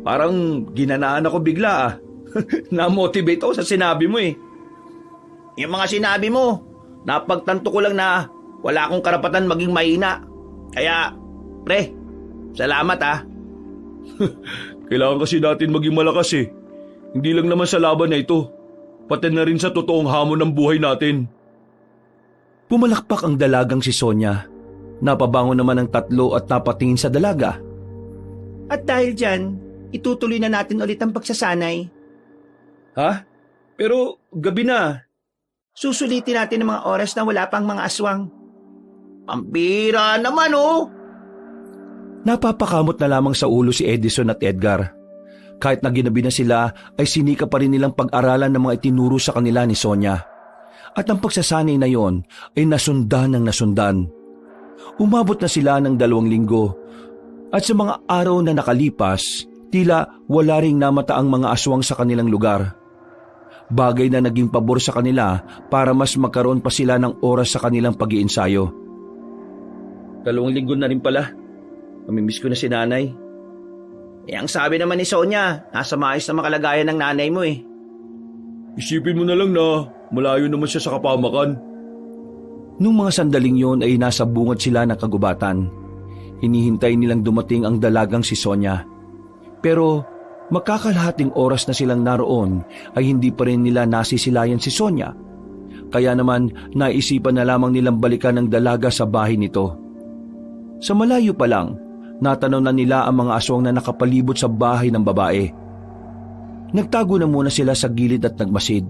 Parang ginanaan ako bigla Na-motivate ako sa sinabi mo Yung mga sinabi mo, napagtanto ko lang na wala akong karapatan maging mahina. Kaya, pre, salamat Kailangan kasi natin maging malakas Hindi lang naman sa laban na ito, pati na rin sa totoong hamon ng buhay natin. Pumalakpak ang dalagang si Sonia. Napabangon naman ang 3 at napatingin sa dalaga. At dahil dyan, itutuloy na natin ulit ang pagsasanay. Ha? Pero gabi na. Susulitin natin ang mga oras na wala pang mga aswang. Pampira naman oh. Napapakamot na lamang sa ulo si Edison at Edgar. Kahit na ginabi na sila ay sinika pa rin nilang pag-aralan ng mga itinuro sa kanila ni Sonia. At ang pagsasanay na yon ay nasundan ng nasundan. Umabot na sila ng 2 linggo at sa mga araw na nakalipas, tila wala ring namataang mga aswang sa kanilang lugar. Bagay na naging pabor sa kanila para mas magkaroon pa sila ng oras sa kanilang pag-iensayo. 2 linggo na rin pala. Mamimiss ko na si nanay. Ang sabi naman ni Sonia, nasa maayos na makalagayan ng nanay mo eh. Isipin mo na lang na malayo naman siya sa kapamakan. Nung mga sandaling yon ay nasa bungad sila ng kagubatan. Hinihintay nilang dumating ang dalagang si Sonia. Pero makakalahating oras na silang naroon ay hindi pa rin nila nasisilayan si Sonia. Kaya naman naisipan na lamang nilang balikan ang dalaga sa bahay nito. Sa malayo pa lang, natanaw na nila ang mga aswang na nakapalibot sa bahay ng babae. Nagtago na muna sila sa gilid at nagmasid.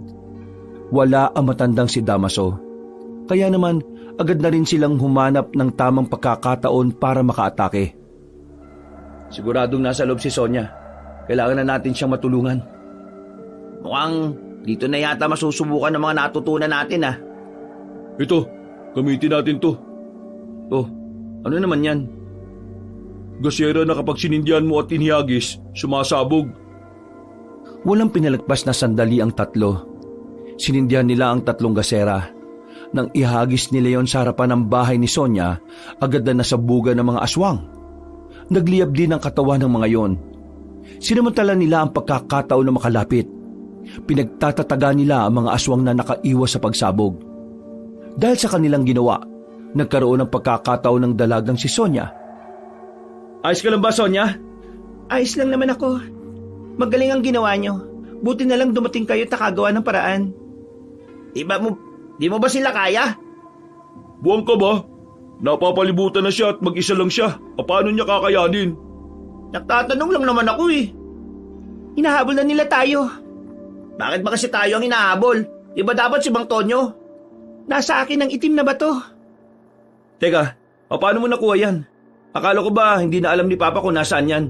Wala ang matandang si Damaso. Kaya naman agad na rin silang humanap ng tamang pagkakataon para makaatake. Siguradong nasa loob si Sonia. Kailangan na natin siyang matulungan. Mukhang dito na yata masusubukan ng mga natutunan natin ah. Ito, gamitin natin to. Oh, ano naman yan? Gasera na kapag sinindihan mo at inihagis, sumasabog. Walang pinalagpas na sandali ang 3. Sinindihan nila ang 3 gasera. Nang ihagis ni Leon sa harapan ng bahay ni Sonia, agad na nasabugan ng mga aswang. Nagliyab din ang katawan ng mga yon. Sinamantala nila ang pagkakataon na makalapit. Pinagtatataga nila ang mga aswang na nakaiwas sa pagsabog. Dahil sa kanilang ginawa, nagkaroon ng pagkakataon ng dalagang si Sonia. Ayos ka lang ba, Sonia? Ayos lang naman ako. Magaling ang ginawa nyo. Buti na lang dumating kayo at nakagawa ng paraan. Di mo ba sila kaya? Buwang ka ba? Napapalibutan na siya at mag-isa lang siya. Paano niya kakayanin? Nagtatanong lang naman ako eh. Hinahabol na nila tayo. Bakit ba kasi tayo ang hinahabol? Di ba dapat si Mang Tonyo? Nasa akin ang itim na bato. Teka, paano mo nakuha yan? Akala ko ba hindi na alam ni Papa kung nasaan yan?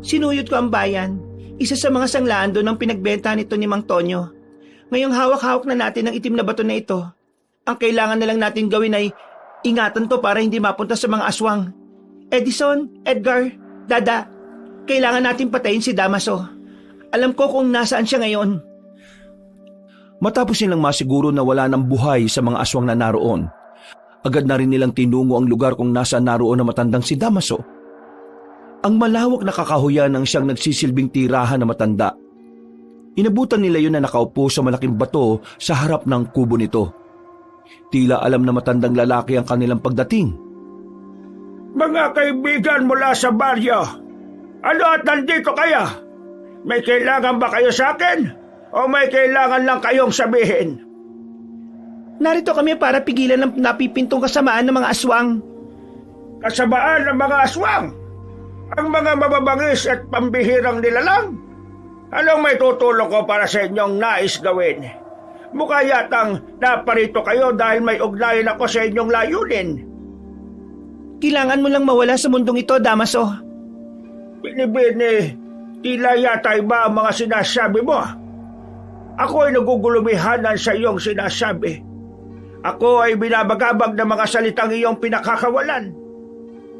Sinuyot ko ang bayan. Isa sa mga sanglaan doon ang pinagbenta nito ni Mang Tonyo. Ngayong hawak-hawak na natin ang itim na bato na ito. Ang kailangan na lang natin gawin ay ingatan to para hindi mapunta sa mga aswang. Edison, Edgar, Dada, kailangan natin patayin si Damaso. Alam ko kung nasaan siya ngayon. Matapos nilang masiguro na wala ng buhay sa mga aswang na naroon, agad na rin nilang tinungo ang lugar kung nasaan naroon na matandang si Damaso. Ang malawak na kakahuyan ang siyang nagsisilbing tirahan na matanda. Inabutan nila yun na nakaupo sa malaking bato sa harap ng kubo nito. Tila alam na matandang lalaki ang kanilang pagdating. Mga kaibigan mula sa baryo, ano at nandito kaya? May kailangan ba kayo sa akin? O may kailangan lang kayong sabihin? Narito kami para pigilan ng napipintong kasamaan ng mga aswang. Kasamaan ng mga aswang? Ang mga mababangis at pambihirang nilalang? Anong may tutulong ko para sa inyong nais gawin? Mukha yatang naparito kayo dahil may ugnayan ako sa inyong layunin. Kailangan mo lang mawala sa mundong ito, Damaso. Binibini, tila yata iba ang mga sinasabi mo. Ako ay nagugulumihanan sa iyong sinasabi. Ako ay binabagabag ng mga salitang iyong pinakakawalan.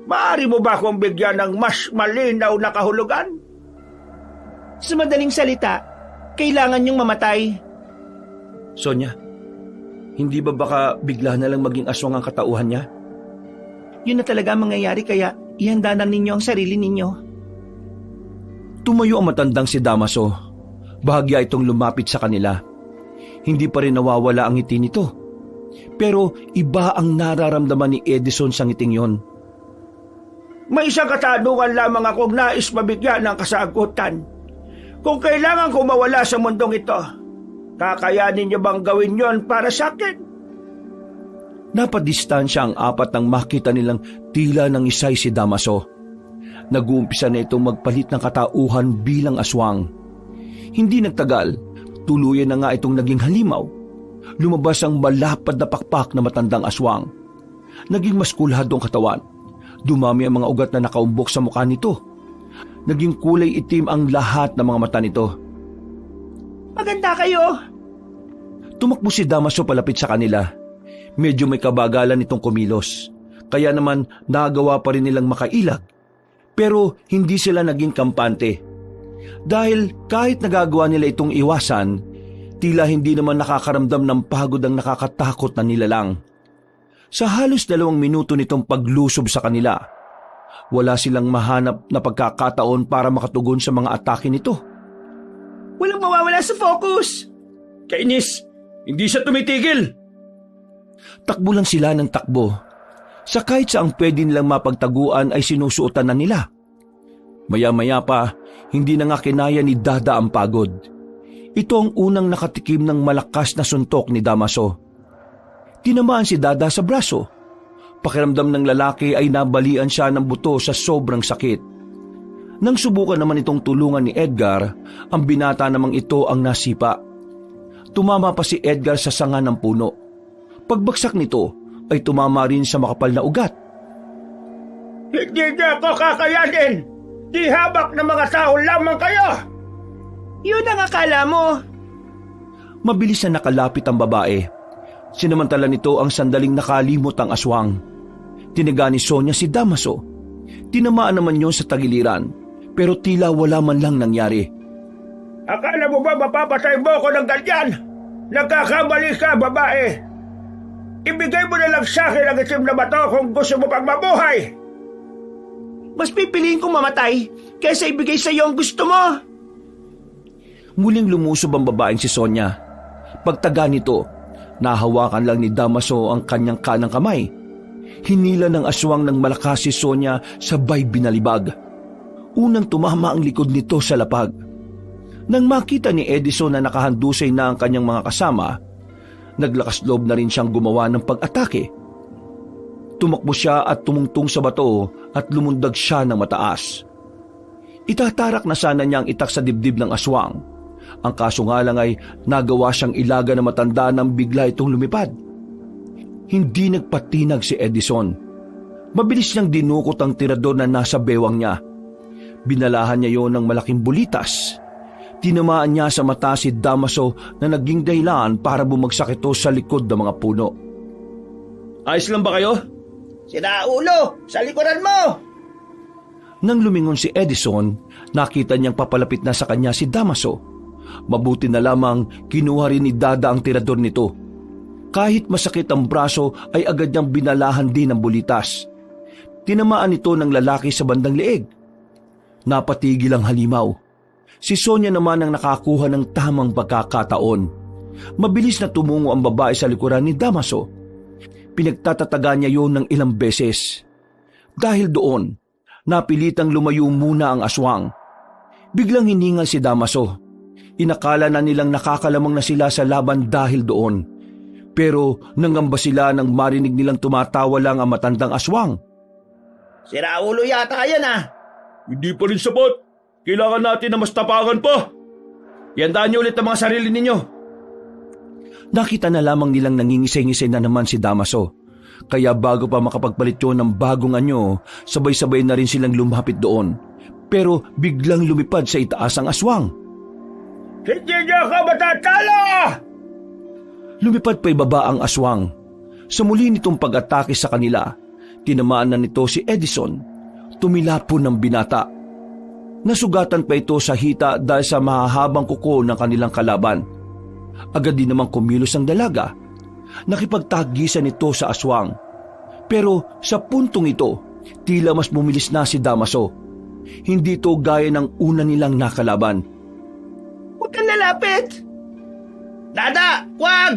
Maaari mo ba akong bigyan ng mas malinaw na kahulugan? Sa madaling salita, kailangan niyong mamatay. Sonia, hindi ba baka bigla na lang maging aswang ang katauhan niya? Yun na talaga ang mangyayari kaya ihanda na ninyo ang sarili ninyo. Tumayo ang matandang si Damaso. Bahagya itong lumapit sa kanila. Hindi pa rin nawawala ang ngiti nito. Pero iba ang nararamdaman ni Edison sa ngiting yon. May isang katanungan lamang akong nais mabigyan ng kasagutan. Kung kailangan ko mawala sa mundong ito, kakayanin niyo bang gawin yon para sa akin? Napadistansya ang 4 nang makita nilang tila ng isay si Damaso. Nag-uumpisa na itong magpalit ng katauhan bilang aswang. Hindi nagtagal, tuluyan na nga itong naging halimaw. Lumabas ang malapad na pakpak na matandang aswang. Naging mas kulhado ang katawan. Dumami ang mga ugat na nakaumbok sa mukha nito. Naging kulay itim ang lahat ng mga mata nito. Maganda kayo. Tumakbo si Damaso palapit sa kanila. Medyo may kabagalan itong kumilos. Kaya naman nagawa pa rin nilang makailag. Pero hindi sila naging kampante. Dahil kahit nagagawa nila itong iwasan, tila hindi naman nakakaramdam ng pagod ang nakakatakot na nilalang. Sa halos 2 minuto nitong paglusob sa kanila, wala silang mahanap na pagkakataon para makatugon sa mga atake nito. Walang mawawala sa focus. Kainis, hindi siya tumitigil. Takbo lang sila ng takbo. Sa kahit saang pwede nilang mapagtaguan ay sinusuotan na nila. Maya-maya pa, hindi na nga kinaya ni Dada ang pagod. Ito ang unang nakatikim ng malakas na suntok ni Damaso. Tinamaan si Dada sa braso. Pakiramdam ng lalaki ay nabalian siya ng buto sa sobrang sakit. Nang subukan naman itong tulungan ni Edgar, ang binata namang ito ang nasipa. Tumama pa si Edgar sa sanga ng puno. Pagbagsak nito ay tumama rin sa makapal na ugat. Hindi niya ako kakayanin. Di habak na mga tao lamang kayo. Yun ang akala mo. Mabilis na nakalapit ang babae. Sinamantala nito ang sandaling nakalimot ang aswang. Tinaga ni Sonia si Damaso. Tinamaan naman yon sa tagiliran, pero tila wala man lang nangyari. Akala mo ba mapapatay mo ako ng ganyan? Nagkakamali ka, babae. Ibigay mo na lang sa akin ang itim na bato kung gusto mo pang mabuhay. Mas pipiliin kong mamatay kaysa ibigay sa iyo ang gusto mo. Muling lumusob ang babaeng si Sonia. Pagtaga nito, nahawakan lang ni Damaso ang kanyang kanang kamay. Hinila ng aswang ng malakas si Sonia sabay binalibag. Unang tumama ang likod nito sa lapag. Nang makita ni Edison na nakahandusay na ang kanyang mga kasama, naglakas loob na rin siyang gumawa ng pag-atake. Tumakbo siya at tumungtong sa bato at lumundag siya ng mataas. Itatarak na sana niya ang itak sa dibdib ng aswang. Ang kaso nga lang ay nagawa siyang ilaga na matanda nang bigla itong lumipad. Hindi nagpatinag si Edison. Mabilis niyang dinukot ang tirador na nasa bewang niya. Binalahan niya yon ng malaking bulitas. Tinamaan niya sa mata si Damaso na naging dahilan para bumagsak ito sa likod ng mga puno. Ayos lang ba kayo? Sira ulo, sa likuran mo! Nang lumingon si Edison, nakita niyang papalapit na sa kanya si Damaso. Mabuti na lamang kinuha rin ni Dada ang tirador nito. Kahit masakit ang braso ay agad niyang binalahan din ng bulitas. Tinamaan ito ng lalaki sa bandang leeg. Napatigil ang halimaw. Si Sonia naman ang nakakuha ng tamang pagkakataon. Mabilis na tumungo ang babae sa likuran ni Damaso. Pinagtatataga niya yon ng ilang beses. Dahil doon, napilitang lumayo muna ang aswang. Biglang hiningal si Damaso. Inakala na nilang nakakalamang na sila sa laban dahil doon. Pero nangamba sila nang marinig nilang tumatawa lang ang matandang aswang. Sira ulo yata yan ah. Hindi pa rin sapat. Kailangan natin na mas tapakan pa. Iandaan niyo ulit ang mga sarili ninyo. Nakita na lamang nilang nangingisay-ngisay na naman si Damaso. Kaya bago pa makapagpalit yun ng bagong anyo, sabay-sabay na rin silang lumapit doon. Pero biglang lumipad sa itaas ang aswang. Hindi niyo ako matatalo! Lumipad pa ibaba ang aswang. Sa muli nitong pag-atake sa kanila, tinamaan na nito si Edison. Tumilapon ng binata. Nasugatan pa ito sa hita dahil sa mahahabang kuko ng kanilang kalaban. Agad din namang kumilos ang dalaga. Nakipagtagisan ito sa aswang. Pero sa puntong ito, tila mas bumilis na si Damaso. Hindi ito gaya ng una nilang nakalaban. Huwag kang lalapit! Dada, wag!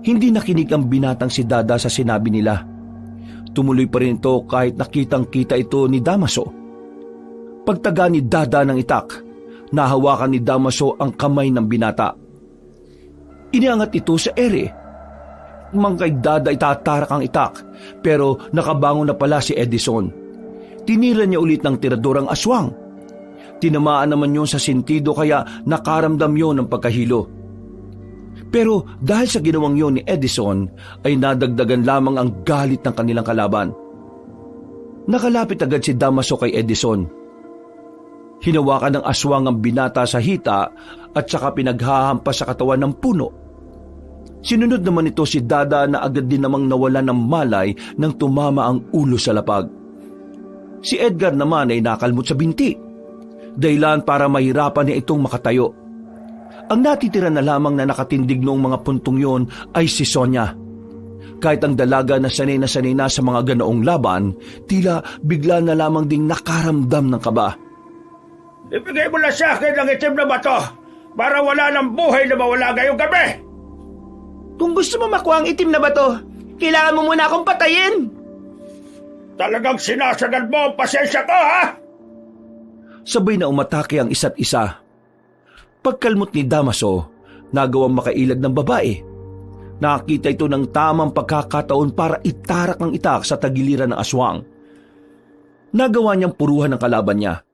Hindi nakinig ang binatang si Dada sa sinabi nila. Tumuloy pa rin ito kahit nakitang-kita ito ni Damaso. Pagtaga ni Dada ng itak, nahawakan ni Damaso ang kamay ng binata. Iniangat ito sa ere. Mang kay Dada itatarak ang itak, pero nakabangon na pala si Edison. Tinira niya ulit ng tirador ang aswang. Tinamaan naman yun sa sentido kaya nakaramdam yun ng pagkahilo. Pero dahil sa ginawang yon ni Edison ay nadagdagan lamang ang galit ng kanilang kalaban. Nakalapit agad si Damaso kay Edison. Hinawakan ng aswang ang binata sa hita at saka pinaghahampas sa katawan ng puno. Sinunod naman ito si Dada na agad din namang nawala ng malay nang tumama ang ulo sa lapag. Si Edgar naman ay nakalmot sa binti, dahilan para mahirapan niya itong makatayo. Ang natitira na lamang na nakatindig noong mga puntong yon ay si Sonia. Kahit ang dalaga na sanay na sa mga ganoong laban, tila bigla na lamang ding nakaramdam ng kaba. Ibigay mo na sa akin ang itim na bato para wala ng buhay na mawala ngayong gabi. Kung gusto mo makuha ang itim na bato, kailangan mo muna akong patayin. Talagang sinasagad mo ang pasensya ko, ha? Sabay na umatake ang isa't isa. Pagkalmot ni Damaso, nagawang makailag ng babae. Nakakita ito ng tamang pagkakataon para itarak ng itak sa tagiliran ng aswang. Nagawa niyang puruhan ng kalaban niya.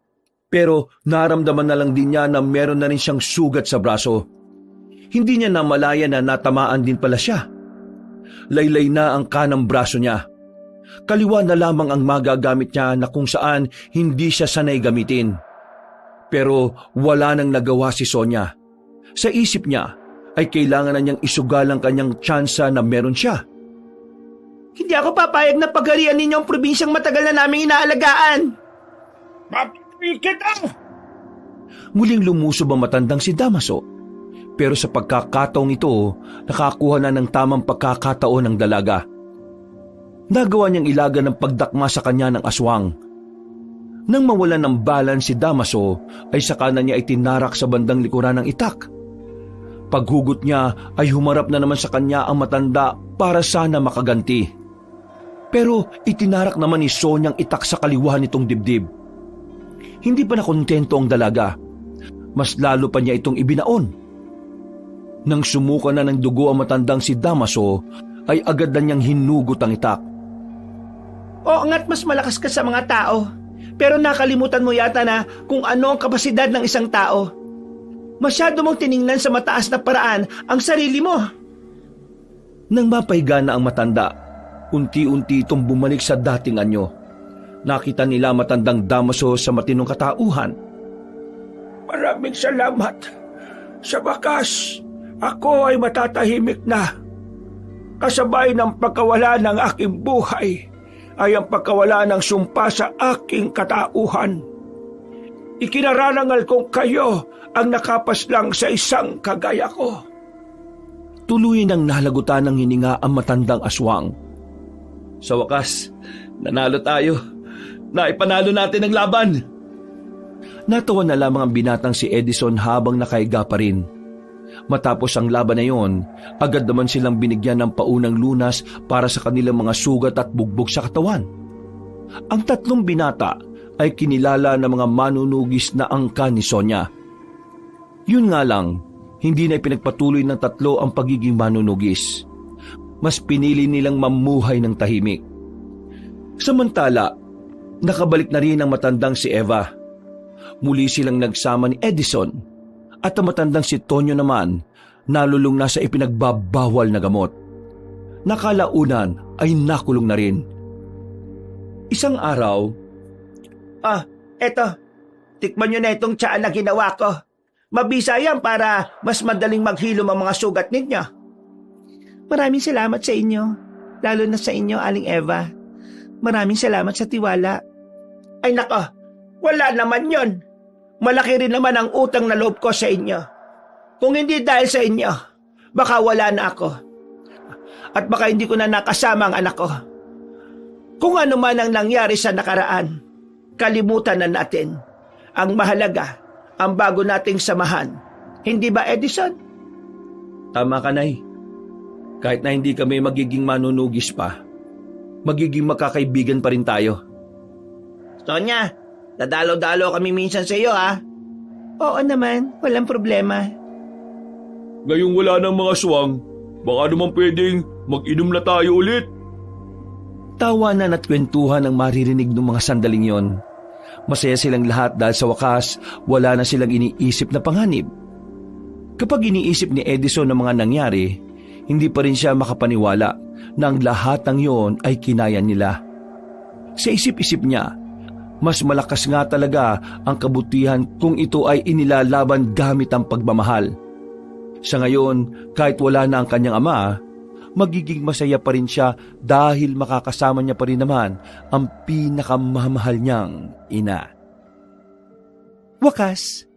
Pero naramdaman na lang din niya na meron na rin siyang sugat sa braso. Hindi niya namalaya na natamaan din pala siya. Laylay na ang kanang braso niya. Kaliwa na lamang ang magagamit niya na kung saan hindi siya sanay gamitin. Pero wala nang nagawa si Sonia. Sa isip niya ay kailangan na niyang isugal ang kanyang tsansa na meron siya. Hindi ako papayag na pagharian ninyo ang probinsyang matagal na naming inaalagaan. Mapikit ang! Muling lumusob ang matandang si Damaso. Pero sa pagkakataong ito, nakakuha na ng tamang pagkakataon ng dalaga. Nagawa niyang ilaga ng pagdakma sa kanya ng aswang. Nang mawalan ng balance si Damaso, ay saka na niya itinarak sa bandang likuran ng itak. Paghugot niya ay humarap na naman sa kanya ang matanda para sana makaganti. Pero itinarak naman ni Sonia ang itak sa kaliwa nitong dibdib. Hindi pa nakontento ang dalaga. Mas lalo pa niya itong ibinaon. Nang sumuka na ng dugo ang matandang si Damaso, ay agad na niyang hinugot ang itak. Oo nga't mas malakas ka sa mga tao. Pero nakalimutan mo yata na kung ano ang kapasidad ng isang tao. Masyado mong tiningnan sa mataas na paraan ang sarili mo. Nang mapahiga na ang matanda, unti-unti itong bumalik sa dating anyo. Nakita nila matandang Damaso sa matinong katauhan. Maraming salamat. Sa wakas, ako ay matatahimik na. Kasabay ng pagkawala ng aking buhay ay ang pagkawala ng sumpa sa aking katauhan. Ikinararangal kong kayo ang nakapaslang sa isang kagaya ko. Tuloy nang nalagutan ng hininga ang matandang aswang. Sa wakas, nanalo tayo. Naipanalo natin ang laban. Natawa na lamang ang binatang si Edison habang nakahiga pa rin. Matapos ang laban na yon, agad naman silang binigyan ng paunang lunas para sa kanilang mga sugat at bugbog sa katawan. Ang tatlong binata ay kinilala ng mga manunugis na angka ni Sonia. Yun nga lang, hindi na ipinagpatuloy ng tatlo ang pagiging manunugis. Mas pinili nilang mamuhay ng tahimik. Samantala, nakabalik na rin ang matandang si Eva. Muli silang nagsama ni Edison at ang matandang si Tonyo naman nalulung na sa ipinagbabawal na gamot. Nakalaunan ay nakulong na rin. Isang araw, eto, tikman nyo na itong tsaa na ginawa ko. Mabisa yan para mas madaling maghilom ang mga sugat ninyo. Maraming salamat sa inyo, lalo na sa inyo, Aling Eva. Maraming salamat sa tiwala. Ay nako, wala naman yon. Malaki rin naman ang utang na loob ko sa inyo. Kung hindi dahil sa inyo, baka wala na ako. At baka hindi ko na nakasama ang anak ko. Kung ano man ang nangyari sa nakaraan, kalimutan na natin. Ang mahalaga, ang bago nating samahan. Hindi ba, Edison? Tama ka, Nay. Kahit na hindi kami magiging manunugis pa, magiging makakaibigan pa rin tayo. Sonia, dadalo-dalo kami minsan sa iyo, ha? Oo naman, walang problema. Ngayong wala ng mga swang, baka naman pwedeng mag-inom na tayo ulit. Tawanan at kwentuhan ang maririnig ng mga sandaling yon. Masaya silang lahat dahil sa wakas, wala na silang iniisip na panganib. Kapag iniisip ni Edison ang mga nangyari, hindi pa rin siya makapaniwala na ang lahat ng yon ay kinaya nila. Sa isip-isip niya, mas malakas nga talaga ang kabutihan kung ito ay inilalaban gamit ang pagmamahal. Sa ngayon, kahit wala na ang kanyang ama, magiging masaya pa rin siya dahil makakasama niya pa rin naman ang pinakamamahal niyang ina. Wakas,